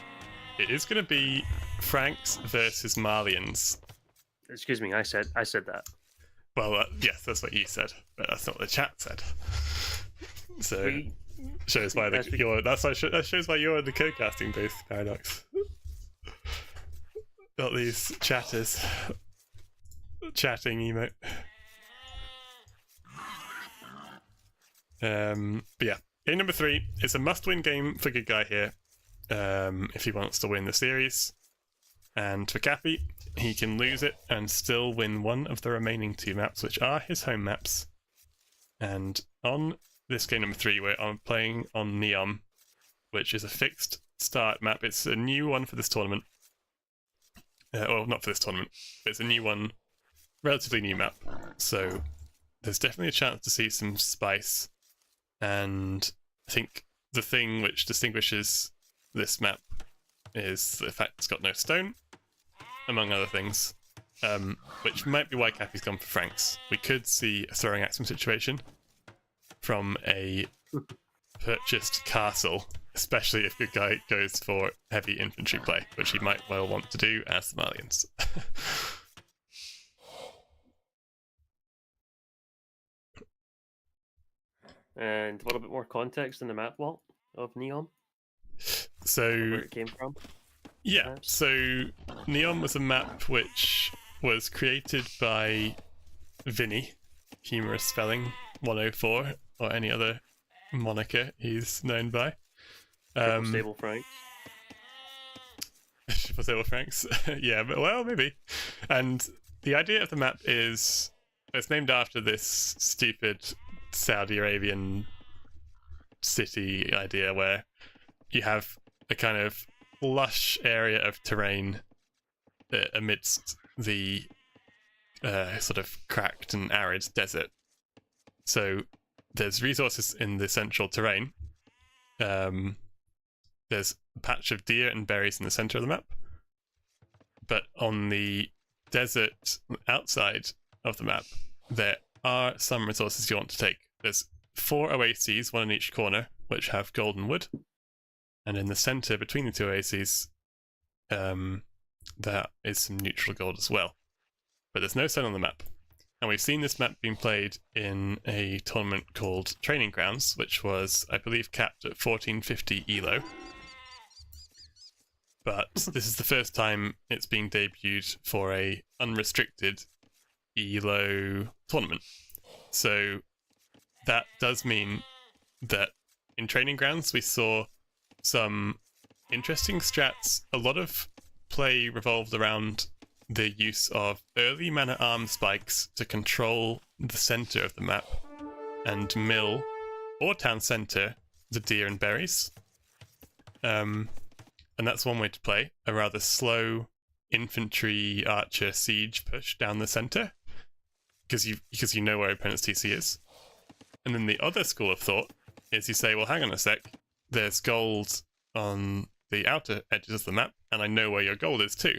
Speaker 2: It is going to be Franks versus Malians.
Speaker 3: Excuse me, I said that.
Speaker 2: Well, yes, that's what you said, but that's not what the chat said. So shows why that shows why you're in the co-casting booth, Paradox. Got these chatters chatting emote. But yeah, game number 3 is a must-win game for Good Guy here. If he wants to win the series, and for Cappy, he can lose it and still win one of the remaining 2 maps, which are his home maps. And on this game number 3, I'm playing on Neon, which is a fixed start map. It's a new one for this tournament. Well, not for this tournament, but it's a new one relatively new map, so there's definitely a chance to see some spice. And I think the thing which distinguishes this map is the fact it's got no stone, among other things, which might be why Cappy's gone for Franks. We could see a throwing axiom situation from a purchased castle, especially if good guy goes for heavy infantry play, which he might well want to do as the Malians.
Speaker 3: And a little bit more context in the map, Walt, of Neon,
Speaker 2: So
Speaker 3: where it came from.
Speaker 2: yeah,
Speaker 3: Perhaps?
Speaker 2: so Neon was a map which was created by Vinny, humorous spelling 104, or any other moniker he's known by.
Speaker 3: Triple Stable Franks.
Speaker 2: For Silver Franks. Yeah, but well, maybe. And the idea of the map is it's named after this stupid Saudi Arabian city idea where you have a kind of lush area of terrain amidst the sort of cracked and arid desert. So there's resources in the central terrain. There's a patch of deer and berries in the center of the map. But on the desert outside of the map, there are some resources you want to take. There's 4 oases, one in each corner, which have golden wood. And in the center between the 2 oases, there is some neutral gold as well. But there's no stone on the map. And we've seen this map being played in a tournament called Training Grounds, which was, I believe, capped at 1450 ELO. But this is the first time it's being debuted for a unrestricted ELO tournament. So that does mean that in Training Grounds we saw some interesting strats. A lot of play revolved around the use of early man-at-arms spikes to control the center of the map and mill or town center the deer and berries. And that's one way to play a rather slow infantry archer siege push down the center because you know where opponent's TC is. And then the other school of thought is you say, well, hang on a sec, there's gold on the outer edges of the map, and I know where your gold is too.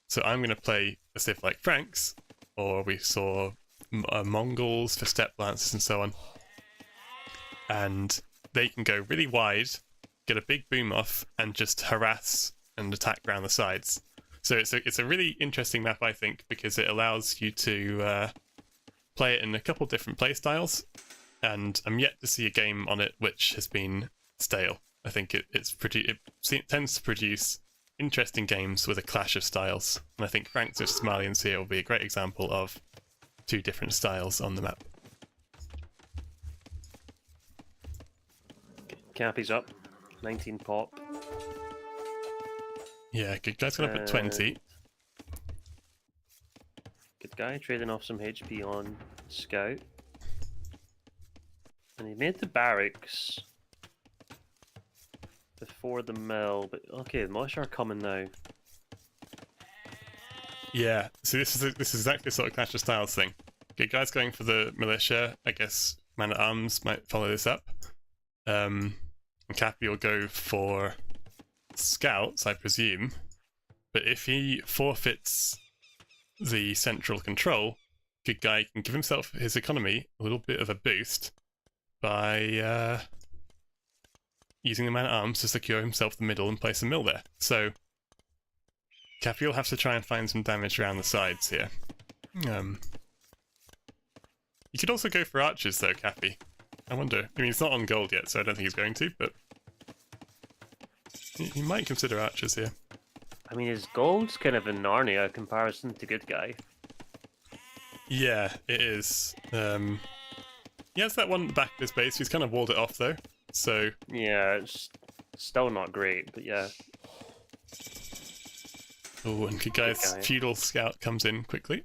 Speaker 2: So I'm going to play a civ like Franks, or we saw Mongols for step lances and so on. And they can go really wide, get a big boom off, and just harass and attack around the sides. So it's a really interesting map, I think, because it allows you to play it in a couple different play styles. And I'm yet to see a game on it which has been stale. I think it tends to produce interesting games with a clash of styles. And I think Franks vs Malians here will be a great example of 2 different styles on the map.
Speaker 3: Cappy's up. 19 pop.
Speaker 2: Yeah, good guy's gonna put 20.
Speaker 3: Good guy trading off some HP on Scout. And he made the barracks before the mill, but okay, the militia are coming now.
Speaker 2: Yeah, so this is exactly the sort of clash of styles thing. Good guy's going for the militia. I guess Man at Arms might follow this up. And Cappy will go for scouts, I presume. But if he forfeits the central control, good guy can give himself his economy a little bit of a boost by using the Man at Arms to secure himself the middle and place a mill there. So Cappy will have to try and find some damage around the sides here. You could also go for archers though, Cappy. I wonder. I mean, it's not on gold yet, so I don't think he's going to, but he might consider archers here.
Speaker 3: I mean, his gold's kind of in Narnia in comparison to good guy.
Speaker 2: Yeah, it is. He has that one at the back of his base. He's kind of walled it off though, so
Speaker 3: Yeah, it's still not great, but yeah.
Speaker 2: oh, and good guy's
Speaker 3: Good guy.
Speaker 2: feudal scout comes in quickly.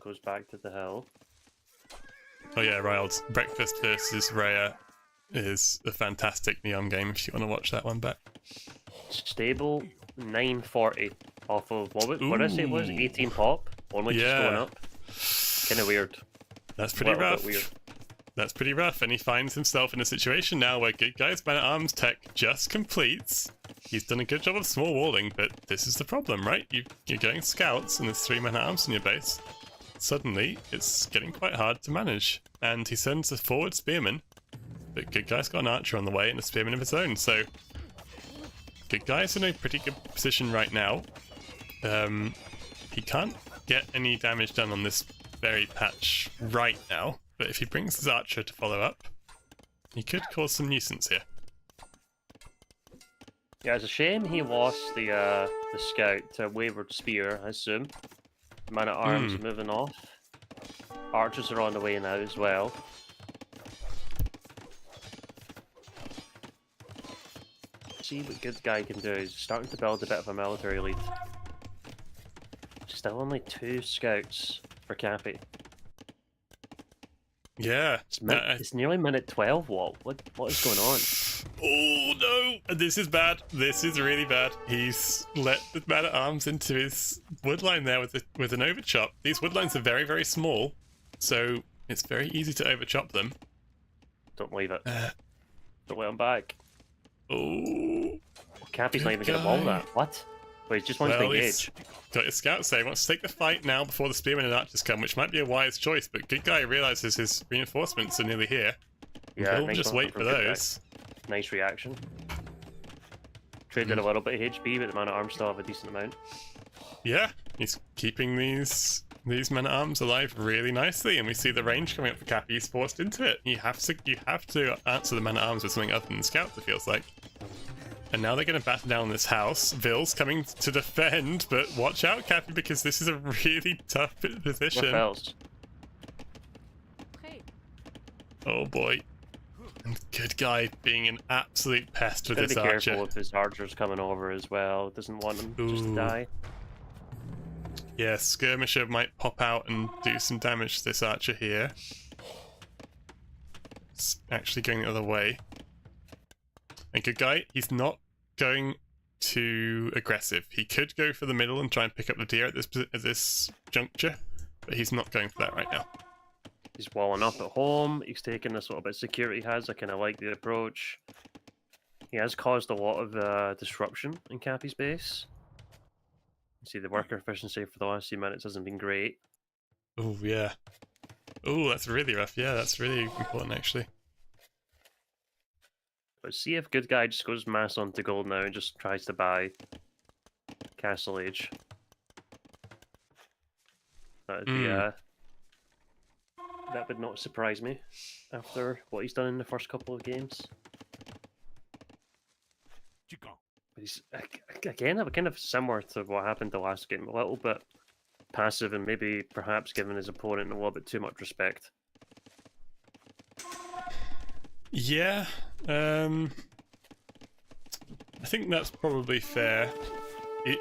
Speaker 3: Goes back to the hill.
Speaker 2: Oh yeah, Riled. Breakfast versus Rhea is a fantastic Neon game if you want to watch that one back.
Speaker 3: Stable 940 off of what did I say it was?
Speaker 2: Ooh.
Speaker 3: 18 pop. Only just going up. Kind of weird.
Speaker 2: That's pretty
Speaker 3: Little bit
Speaker 2: rough.
Speaker 3: weird.
Speaker 2: That's pretty rough, and he finds himself in a situation now where Good Guy's man-at-arms tech just completes. He's done a good job of small walling, but this is the problem, right? You're going scouts, and there's 3 man-at-arms in your base. Suddenly, it's getting quite hard to manage, and he sends a forward spearman, but Good Guy's got an archer on the way and a spearman of his own, so Good Guy's in a pretty good position right now. He can't get any damage done on this berry patch right now, but if he brings his archer to follow up, he could cause some nuisance here.
Speaker 3: Yeah, it's a shame he lost the scout to a wayward spear, I assume. Man-at-arms moving off. Archers are on the way now as well. See what Good Guy can do. He's starting to build a bit of a military lead. Still only 2 scouts for Cappy.
Speaker 2: Yeah.
Speaker 3: It's nearly minute 12, What is going on?
Speaker 2: Oh no! This is bad. This is really bad. He's let the man-at-arms into his woodline there with an overchop. These woodlines are very, very small, so it's very easy to overchop them.
Speaker 3: Don't leave it. Don't let him back.
Speaker 2: Oh.
Speaker 3: Cappy's not even going to wall that. What? Wait, he just wants to engage.
Speaker 2: Got his scouts there. He wants to take the fight now before the spearmen and archers come, which might be a wise choice, but Good Guy realizes his reinforcements are nearly here.
Speaker 3: Yeah,
Speaker 2: he'll
Speaker 3: nice
Speaker 2: just wait for those.
Speaker 3: Nice reaction. Traded a little bit of HP, but the man-at-arms still have a decent amount.
Speaker 2: Yeah, he's keeping these men-at-arms alive really nicely, and we see the range coming up for Cappy. He's forced into it. You have to answer the men-at-arms with something other than scouts, it feels like. And now they're going to batter down this house. Ville's coming to defend, but watch out, Cappy, because this is a really tough position.
Speaker 3: What else?
Speaker 2: Oh boy. And Good Guy being an absolute pest with
Speaker 3: Gotta
Speaker 2: this
Speaker 3: be
Speaker 2: archer.
Speaker 3: careful if his archer's coming over as well. Doesn't want him just to die.
Speaker 2: Yeah, Skirmisher might pop out and do some damage to this archer here. It's actually going the other way. And Good Guy, he's not going too aggressive. He could go for the middle and try and pick up the deer at this juncture, but he's not going for that right now.
Speaker 3: He's walling up at home. He's taking this little bit of security he has. I kind of like the approach. He has caused a lot of disruption in Cappy's base. You see, the worker efficiency for the last few minutes hasn't been great.
Speaker 2: Oh, yeah. Oh, that's really rough. Yeah, that's really important, actually.
Speaker 3: But see if Good Guy just goes mass onto gold now and just tries to buy Castle Age. That would be, that would not surprise me after what he's done in the first couple of games. But he's, again, kind of similar to what happened the last game, a little bit passive and maybe perhaps giving his opponent a little bit too much respect.
Speaker 2: Yeah, I think that's probably fair.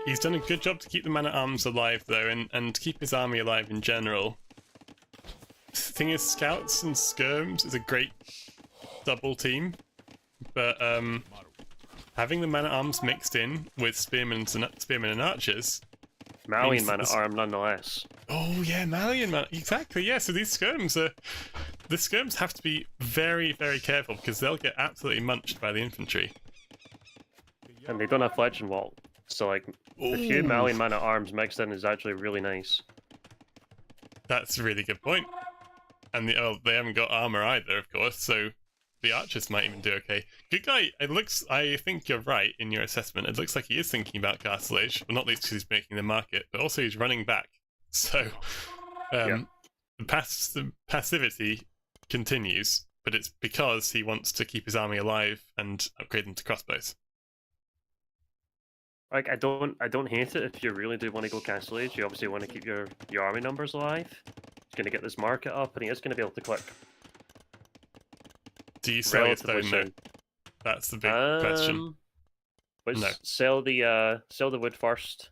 Speaker 2: He's done a good job to keep the man-at-arms alive, though, and to keep his army alive in general. The thing is, scouts and skirms is a great double team, but having the man-at-arms mixed in with spearmen and archers...
Speaker 3: Malian man-at-arm, nonetheless.
Speaker 2: Oh, yeah, Malian man... Exactly, yeah, so these skirms are... The skirms have to be very, very careful because they'll get absolutely munched by the infantry.
Speaker 3: And they don't have fletching wall. So, like, the few Malian man-at-arms mixed in is actually really nice.
Speaker 2: That's a really good point. And they haven't got armor either, of course, so the archers might even do okay. Good Guy, I think you're right in your assessment. It looks like he is thinking about Castle Age, well, not least because he's making the market, but also he's running back. So, the passivity continues, but it's because he wants to keep his army alive and upgrade them to crossbows.
Speaker 3: Like, I don't hate it if you really do want to go Castle Age. You obviously want to keep your army numbers alive. He's going to get this market up, and he is going to be able to click.
Speaker 2: Do you sell your stone
Speaker 3: soon.
Speaker 2: That's the big question.
Speaker 3: No. Sell the wood first.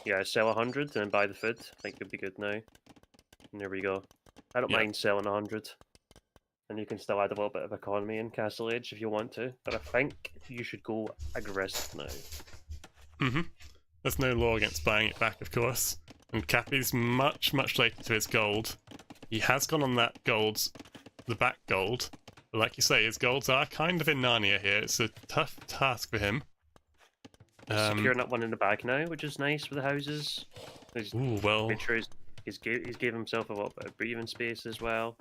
Speaker 3: Yeah, sell 100 and buy the food. I think it'd be good now. And there we go. I don't mind selling 100. And you can still add a little bit of economy in Castle Age if you want to. But I think you should go aggressive now.
Speaker 2: There's no law against buying it back, of course. And Cappy's much later to his gold. He has gone on that gold, the back gold. But like you say, his golds are kind of in Narnia here. It's a tough task for him.
Speaker 3: Securing up one in the back now, which is nice with the houses.
Speaker 2: Ooh, well...
Speaker 3: Made sure he's gave himself a little bit of breathing space as well.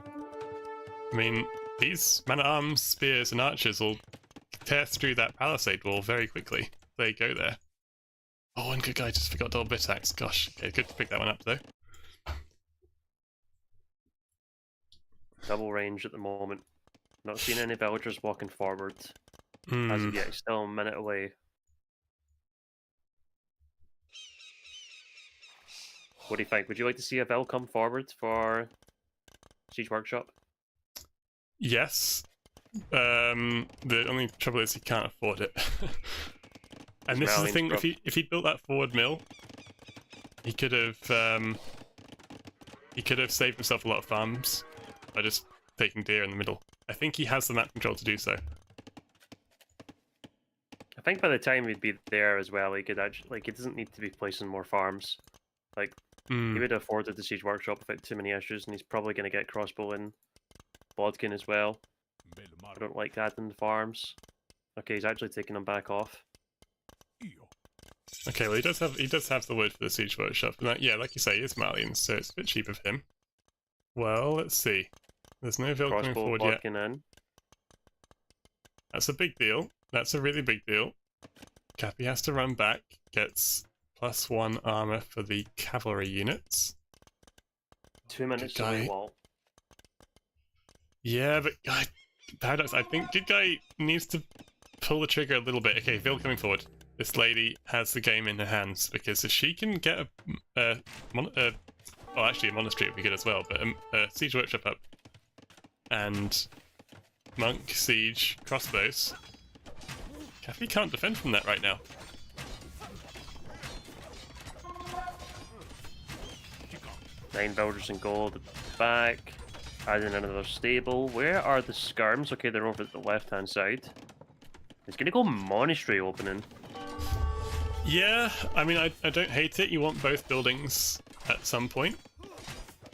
Speaker 2: I mean, these man-at-arms, spears, and archers will tear through that palisade wall very quickly. They go there. Oh, and good guy just forgot double bit axe. Gosh, okay, good to pick that one up though.
Speaker 3: Double range at the moment. Not seeing any villagers walking forward. As of yet, he's still a minute away. What do you think? Would you like to see a Vil come forward for Siege Workshop?
Speaker 2: Yes. The only trouble is he can't afford it. And this is the thing, if he built that forward mill, he could have saved himself a lot of farms by just taking deer in the middle. I think he has the map control to do so.
Speaker 3: I think by the time he'd be there as well, he could actually, like, he doesn't need to be placing more farms. Like, he would have afforded the Siege Workshop without too many issues, and he's probably going to get crossbow and bodkin as well. I don't like adding the farms. Okay, he's actually taking them back off.
Speaker 2: Okay, well he does have the wood for the Siege Workshop, and that, yeah, like you say, he is Malian, so it's a bit cheap of him. Well, let's see. There's no Vil coming forward yet.
Speaker 3: In.
Speaker 2: That's a big deal. That's a really big deal. Cappy has to run back, gets +1 armor for the cavalry units.
Speaker 3: 2 minutes to the wall.
Speaker 2: Yeah, but Paradox, I think good guy needs to pull the trigger a little bit. Okay, Vil coming forward. This lady has the game in her hands, because if she can get well, actually a monastery would be good as well, but a Siege Workshop up and monk, siege, crossbows. Cappy can't defend from that right now.
Speaker 3: Nine villagers in gold at the back. Adding another stable. Where are the skirms? Okay, they're over at the left-hand side. He's gonna go monastery opening.
Speaker 2: Yeah, I mean, I don't hate it. You want both buildings at some point.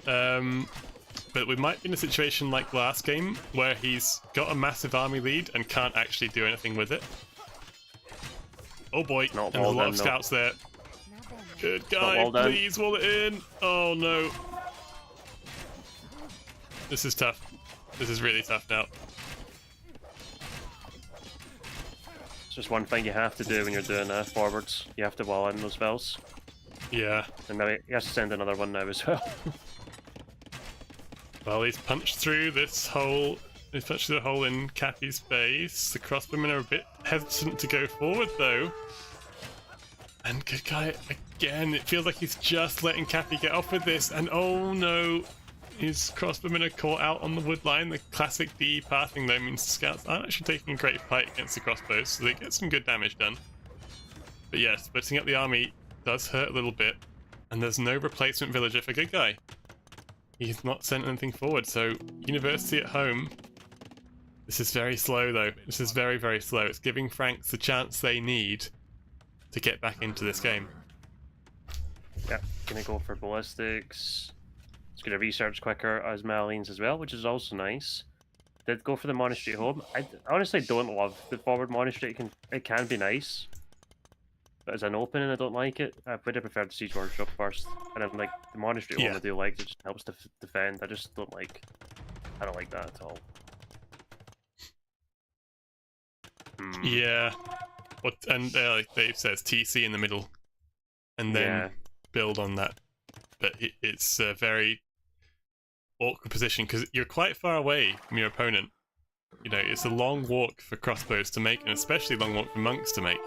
Speaker 2: But we might be in a situation like last game, where he's got a massive army lead and can't actually do anything with it. Oh boy, and there's a lot of scouts there. Good guy, please wall it in. Oh no. This is tough. This is really tough now.
Speaker 3: It's just one thing you have to do when you're doing forwards. You have to wall in those Vils.
Speaker 2: Yeah.
Speaker 3: And maybe he has to send another one now as well.
Speaker 2: Well, he's punched through this hole. He's punched through the hole in Cappy's base. The crossbowmen are a bit hesitant to go forward, though. And good guy, again, it feels like he's just letting Cappy get off with this. And oh no, his crossbowmen are caught out on the wood line. The classic DE pathing, though, means the scouts aren't actually taking a great fight against the crossbows, so they get some good damage done. But yes, splitting up the army does hurt a little bit. And there's no replacement villager for good guy. He's not sent anything forward, so university at home. This is very slow, though. This is very, very slow. It's giving Franks the chance they need to get back into this game.
Speaker 3: Yeah, gonna go for ballistics. It's gonna research quicker as Malians as well, which is also nice. Did go for the monastery at home. I honestly don't love the forward monastery. It can be nice, but as an opening, I don't like it. I would have preferred the Siege Workshop first, and then like the monastery one I do like. It just helps to defend. I just don't like. I don't like that at all.
Speaker 2: Yeah. What and like Dave says, TC in the middle, and then build on that. But it's a very awkward position because you're quite far away from your opponent. You know, it's a long walk for crossbows to make, and especially a long walk for monks to make.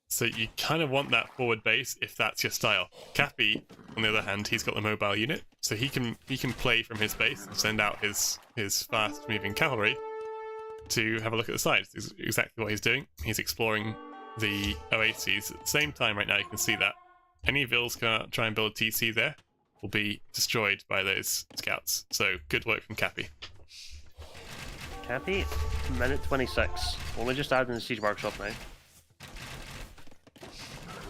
Speaker 2: So you kind of want that forward base if that's your style. Cappy, on the other hand, he's got the mobile unit, so he can play from his base and send out his fast-moving cavalry to have a look at the sides. Is exactly what he's doing. He's exploring the oases at the same time right now. You can see that any Vils can try and build a TC there will be destroyed by those scouts. So good work from Cappy.
Speaker 3: Cappy, minute 26. Only just adding the Siege Workshop now.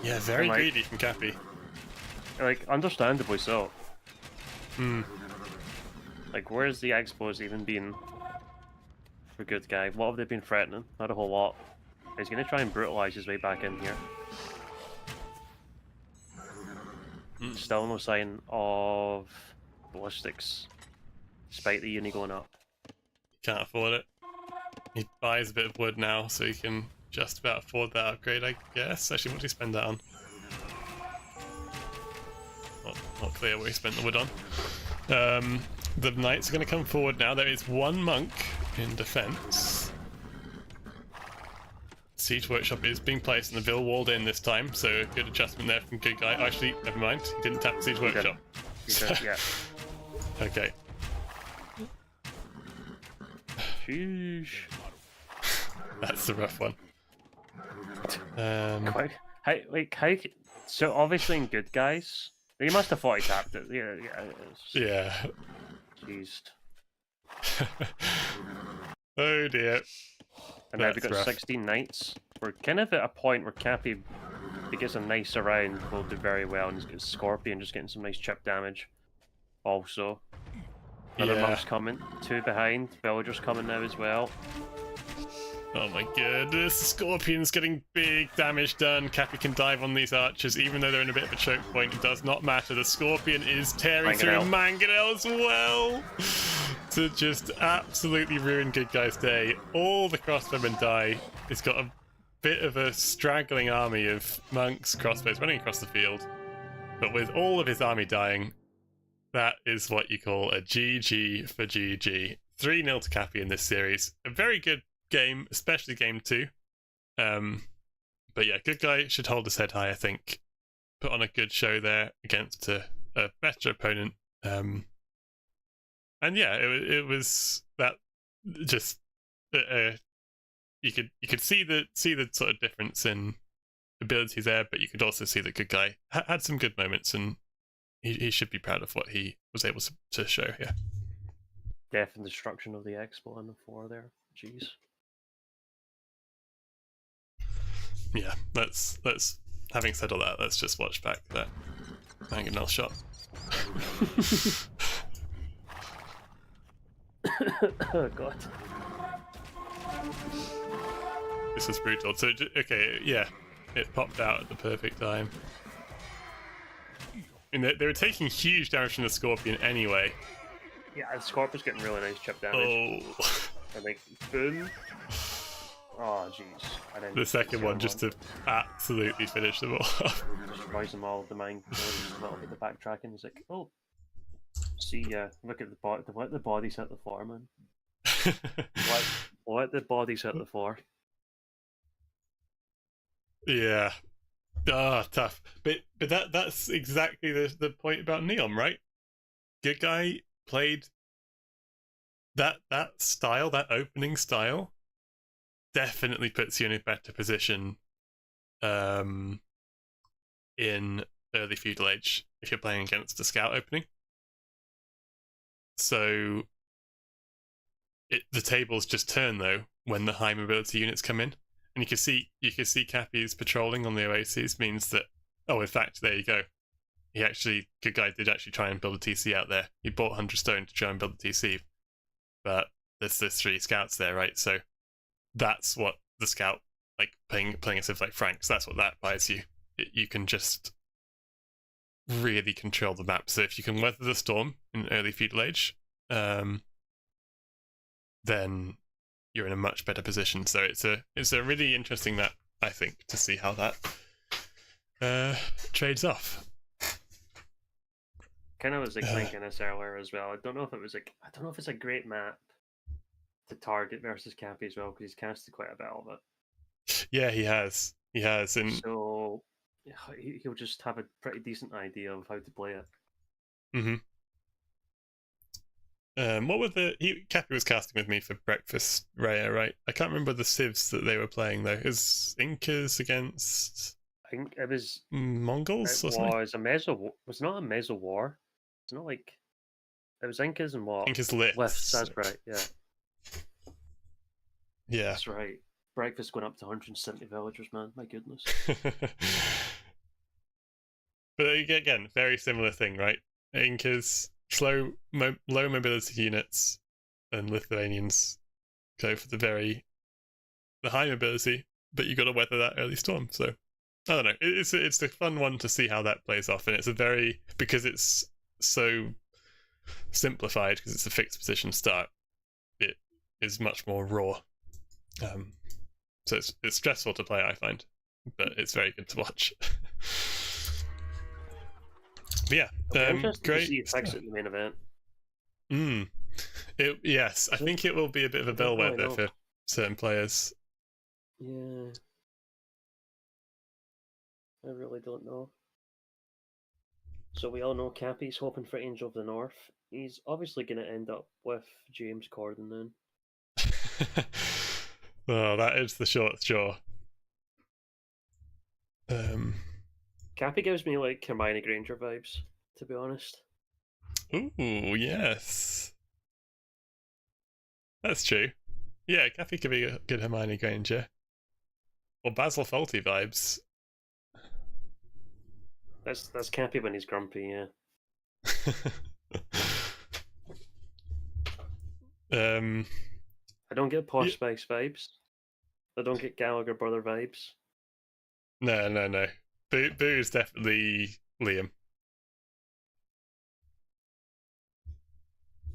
Speaker 2: Yeah, very
Speaker 3: like-
Speaker 2: greedy from Cappy.
Speaker 3: Like, understandably so.
Speaker 2: Hmm.
Speaker 3: Like, where's the expos even been for good guy? What have they been threatening? Not a whole lot. He's gonna try and brutalize his way back in here. Still no sign of ballistics, despite the uni going up.
Speaker 2: Can't afford it. He buys a bit of wood now, so he can just about afford that upgrade, I guess. Actually, what did he spend that on? Not clear what he spent the wood on. The knights are going to come forward now. There is one monk in defense. Siege workshop is being placed and the Ville walled in this time, so a good adjustment there from good guy. Actually, never mind, he didn't tap the siege workshop.
Speaker 3: Yeah.
Speaker 2: Okay.
Speaker 3: Sheesh.
Speaker 2: That's the rough one.
Speaker 3: How? So obviously in good guys, he must have thought he tapped it.
Speaker 2: Yeah.
Speaker 3: Jeez.
Speaker 2: Oh dear.
Speaker 3: And now we've
Speaker 2: That's
Speaker 3: got
Speaker 2: rough.
Speaker 3: 16 knights. We're kind of at a point where Cappy, if he gets a nice round, will do very well. And he's got Scorpion just getting some nice chip damage. Also, another
Speaker 2: Yeah.
Speaker 3: monk's coming. 2 behind. Villagers coming now as well.
Speaker 2: Oh my goodness, the Scorpion's getting big damage done. Cappy can dive on these archers, even though they're in a bit of a choke point. It does not matter. The Scorpion is tearing through Mangonel as well to just absolutely ruin good guy's day. All the crossbowmen die. He's got a bit of a straggling army of monks, crossbows running across the field. But with all of his army dying, that is what you call a GG for GG. 3-0 to Cappy in this series. A very good game, especially game 2. But yeah, good guy should hold his head high, I think. Put on a good show there against a better opponent. And yeah, it was that just you could see the sort of difference in abilities there, but you could also see that good guy had some good moments, and he should be proud of what he was able to show here.
Speaker 3: Death and destruction of the Expo on the 4 there. Jeez.
Speaker 2: Yeah, let's having said all that, let's just watch back that Mangonel shot.
Speaker 3: Oh god.
Speaker 2: This was brutal. So okay, yeah, it popped out at the perfect time. And they were taking huge damage from the Scorpion anyway.
Speaker 3: Yeah, the Scorpion's getting really nice chip damage.
Speaker 2: Oh,
Speaker 3: And like, boom. Oh, jeez.
Speaker 2: the second one just to absolutely finish them all off.
Speaker 3: Just rise them all with the mind. Just a little bit of backtracking. He's like, oh. See, look at the body. Let the bodies hit the floor, man. Let the bodies hit the floor.
Speaker 2: Yeah. Ah, tough. But that's exactly the point about Neon, right? Good guy played that style, that opening style, definitely puts you in a better position in early feudal age if you're playing against a scout opening. So the tables just turn though when the high mobility units come in, and you can see Cappy's patrolling on the oases means that, oh, in fact, there you go. Good guy did actually try and build a TC out there. He bought 100 stone to try and build a TC, but there's 3 scouts there, right? So that's what the scout, like playing a civ like Franks, that's what that buys you. You can just really control the map. So if you can weather the storm in early feudal age, then you're in a much better position. So it's a really interesting map, I think, to see how that trades off.
Speaker 3: Kind of was like thinking this earlier as well. I don't know if it's a great map to target versus Cappy as well, because he's casted quite a bit of it.
Speaker 2: Yeah, he has, and
Speaker 3: So he'll just have a pretty decent idea of how to play it.
Speaker 2: what were Cappy was casting with me for breakfast, Raya, right? I can't remember the civs that they were playing though. Is Incas against
Speaker 3: I think it was
Speaker 2: Mongols or
Speaker 3: it
Speaker 2: something?
Speaker 3: was a meso. Was not a meso war. It's not like it was Incas and what?
Speaker 2: Incas Liths.
Speaker 3: Lifts, that's right. Yeah,
Speaker 2: Yeah.
Speaker 3: that's right. Breakfast going up to 170 villagers, man. My goodness.
Speaker 2: But again, very similar thing, right? Incas, low mobility units, and Lithuanians go for the high mobility, but you got to weather that early storm. So I don't know. It's a fun one to see how that plays off, and it's because it's so simplified because it's a fixed position start. It is much more raw. So it's stressful to play, I find, but it's very good to watch. But yeah, great.
Speaker 3: To see effects at the main event.
Speaker 2: Yes, I think it will be a bit of a bellwether for certain players.
Speaker 3: Yeah, I really don't know. So we all know Cappy's hoping for Angel of the North. He's obviously going to end up with James Corden then.
Speaker 2: Oh, that is the short straw.
Speaker 3: Cappy gives me like Hermione Granger vibes, to be honest.
Speaker 2: Ooh, yes. That's true. Yeah, Cappy could be a good Hermione Granger. Or Basil Fawlty vibes.
Speaker 3: That's Cappy when he's grumpy, yeah. I don't get Posh Spice vibes. I don't get Gallagher brother vibes.
Speaker 2: No. Boo is definitely Liam.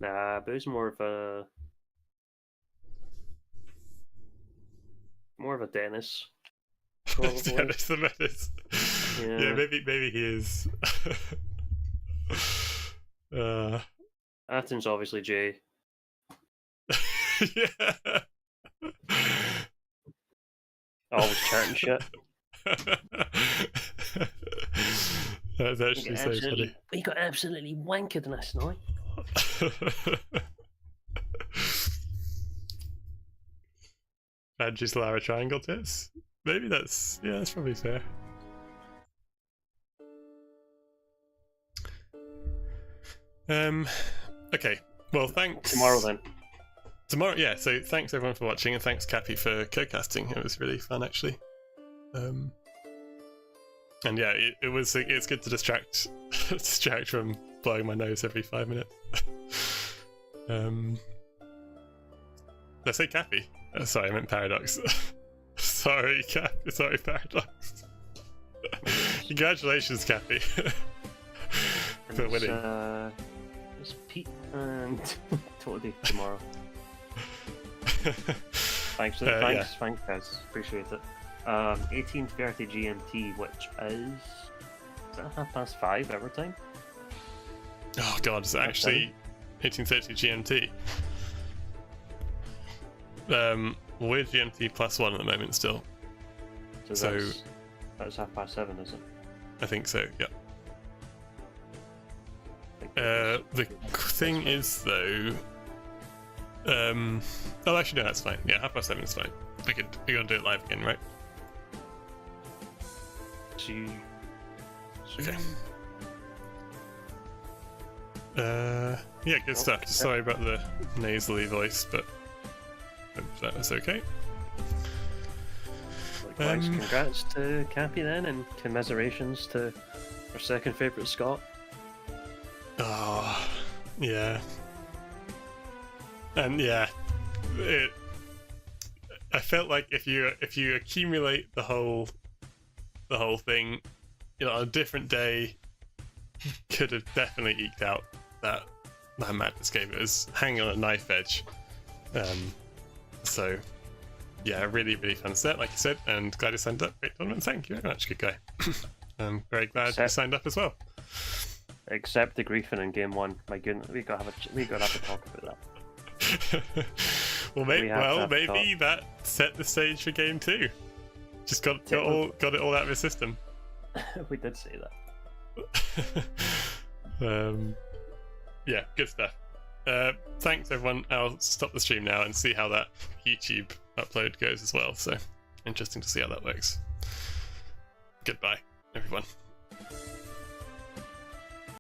Speaker 3: Nah, Boo's more of a Dennis.
Speaker 2: Dennis the Menace. Yeah, maybe he is.
Speaker 3: Athens obviously Jay.
Speaker 2: Yeah.
Speaker 3: Always chatting shit.
Speaker 2: That's actually so funny.
Speaker 3: We got absolutely wankered last night.
Speaker 2: Angie's Lara triangle tits? Maybe that's probably fair. Okay. Well, thanks.
Speaker 3: Tomorrow then.
Speaker 2: Tomorrow, yeah. So thanks everyone for watching, and thanks Cappy for co-casting. It was really fun, actually. And yeah, it's good to distract from blowing my nose every 5 minutes. Did I say Cappy? Sorry, I meant Paradox. Sorry, Paradox. Congratulations, Cappy, for winning.
Speaker 3: It's Pete and totally tomorrow. Thanks guys, appreciate it. 18:30 GMT, which is that 5:30 every time?
Speaker 2: Oh god, it's actually 18:30 GMT. We're GMT +1 at the moment still. So
Speaker 3: that's 7:30, is it?
Speaker 2: I think so, yeah. The thing is though, oh actually no, that's fine. Yeah, 7:30 is fine. We're gonna do it live again, right? Okay. Yeah, good stuff. Sorry about the nasally voice, but hope that was okay.
Speaker 3: Likewise, congrats to Cappy then, and commiserations to our second favourite Scot.
Speaker 2: Oh, yeah. And yeah, I felt like if you accumulate the whole thing, you know, on a different day, could have definitely eked out that madness game. It was hanging on a knife edge. So yeah, really, really fun set, like you said, and glad you signed up. Great tournament. Thank you very much, good guy. I'm very glad you signed up as well.
Speaker 3: Except the griefing in game 1. My goodness, we gotta have to talk about that.
Speaker 2: Well, maybe that set the stage for game 2. Just got it all out of his system.
Speaker 3: We did say
Speaker 2: that. Yeah, good stuff. Thanks everyone. I'll stop the stream now and see how that YouTube upload goes as well. So interesting to see how that works. Goodbye, everyone.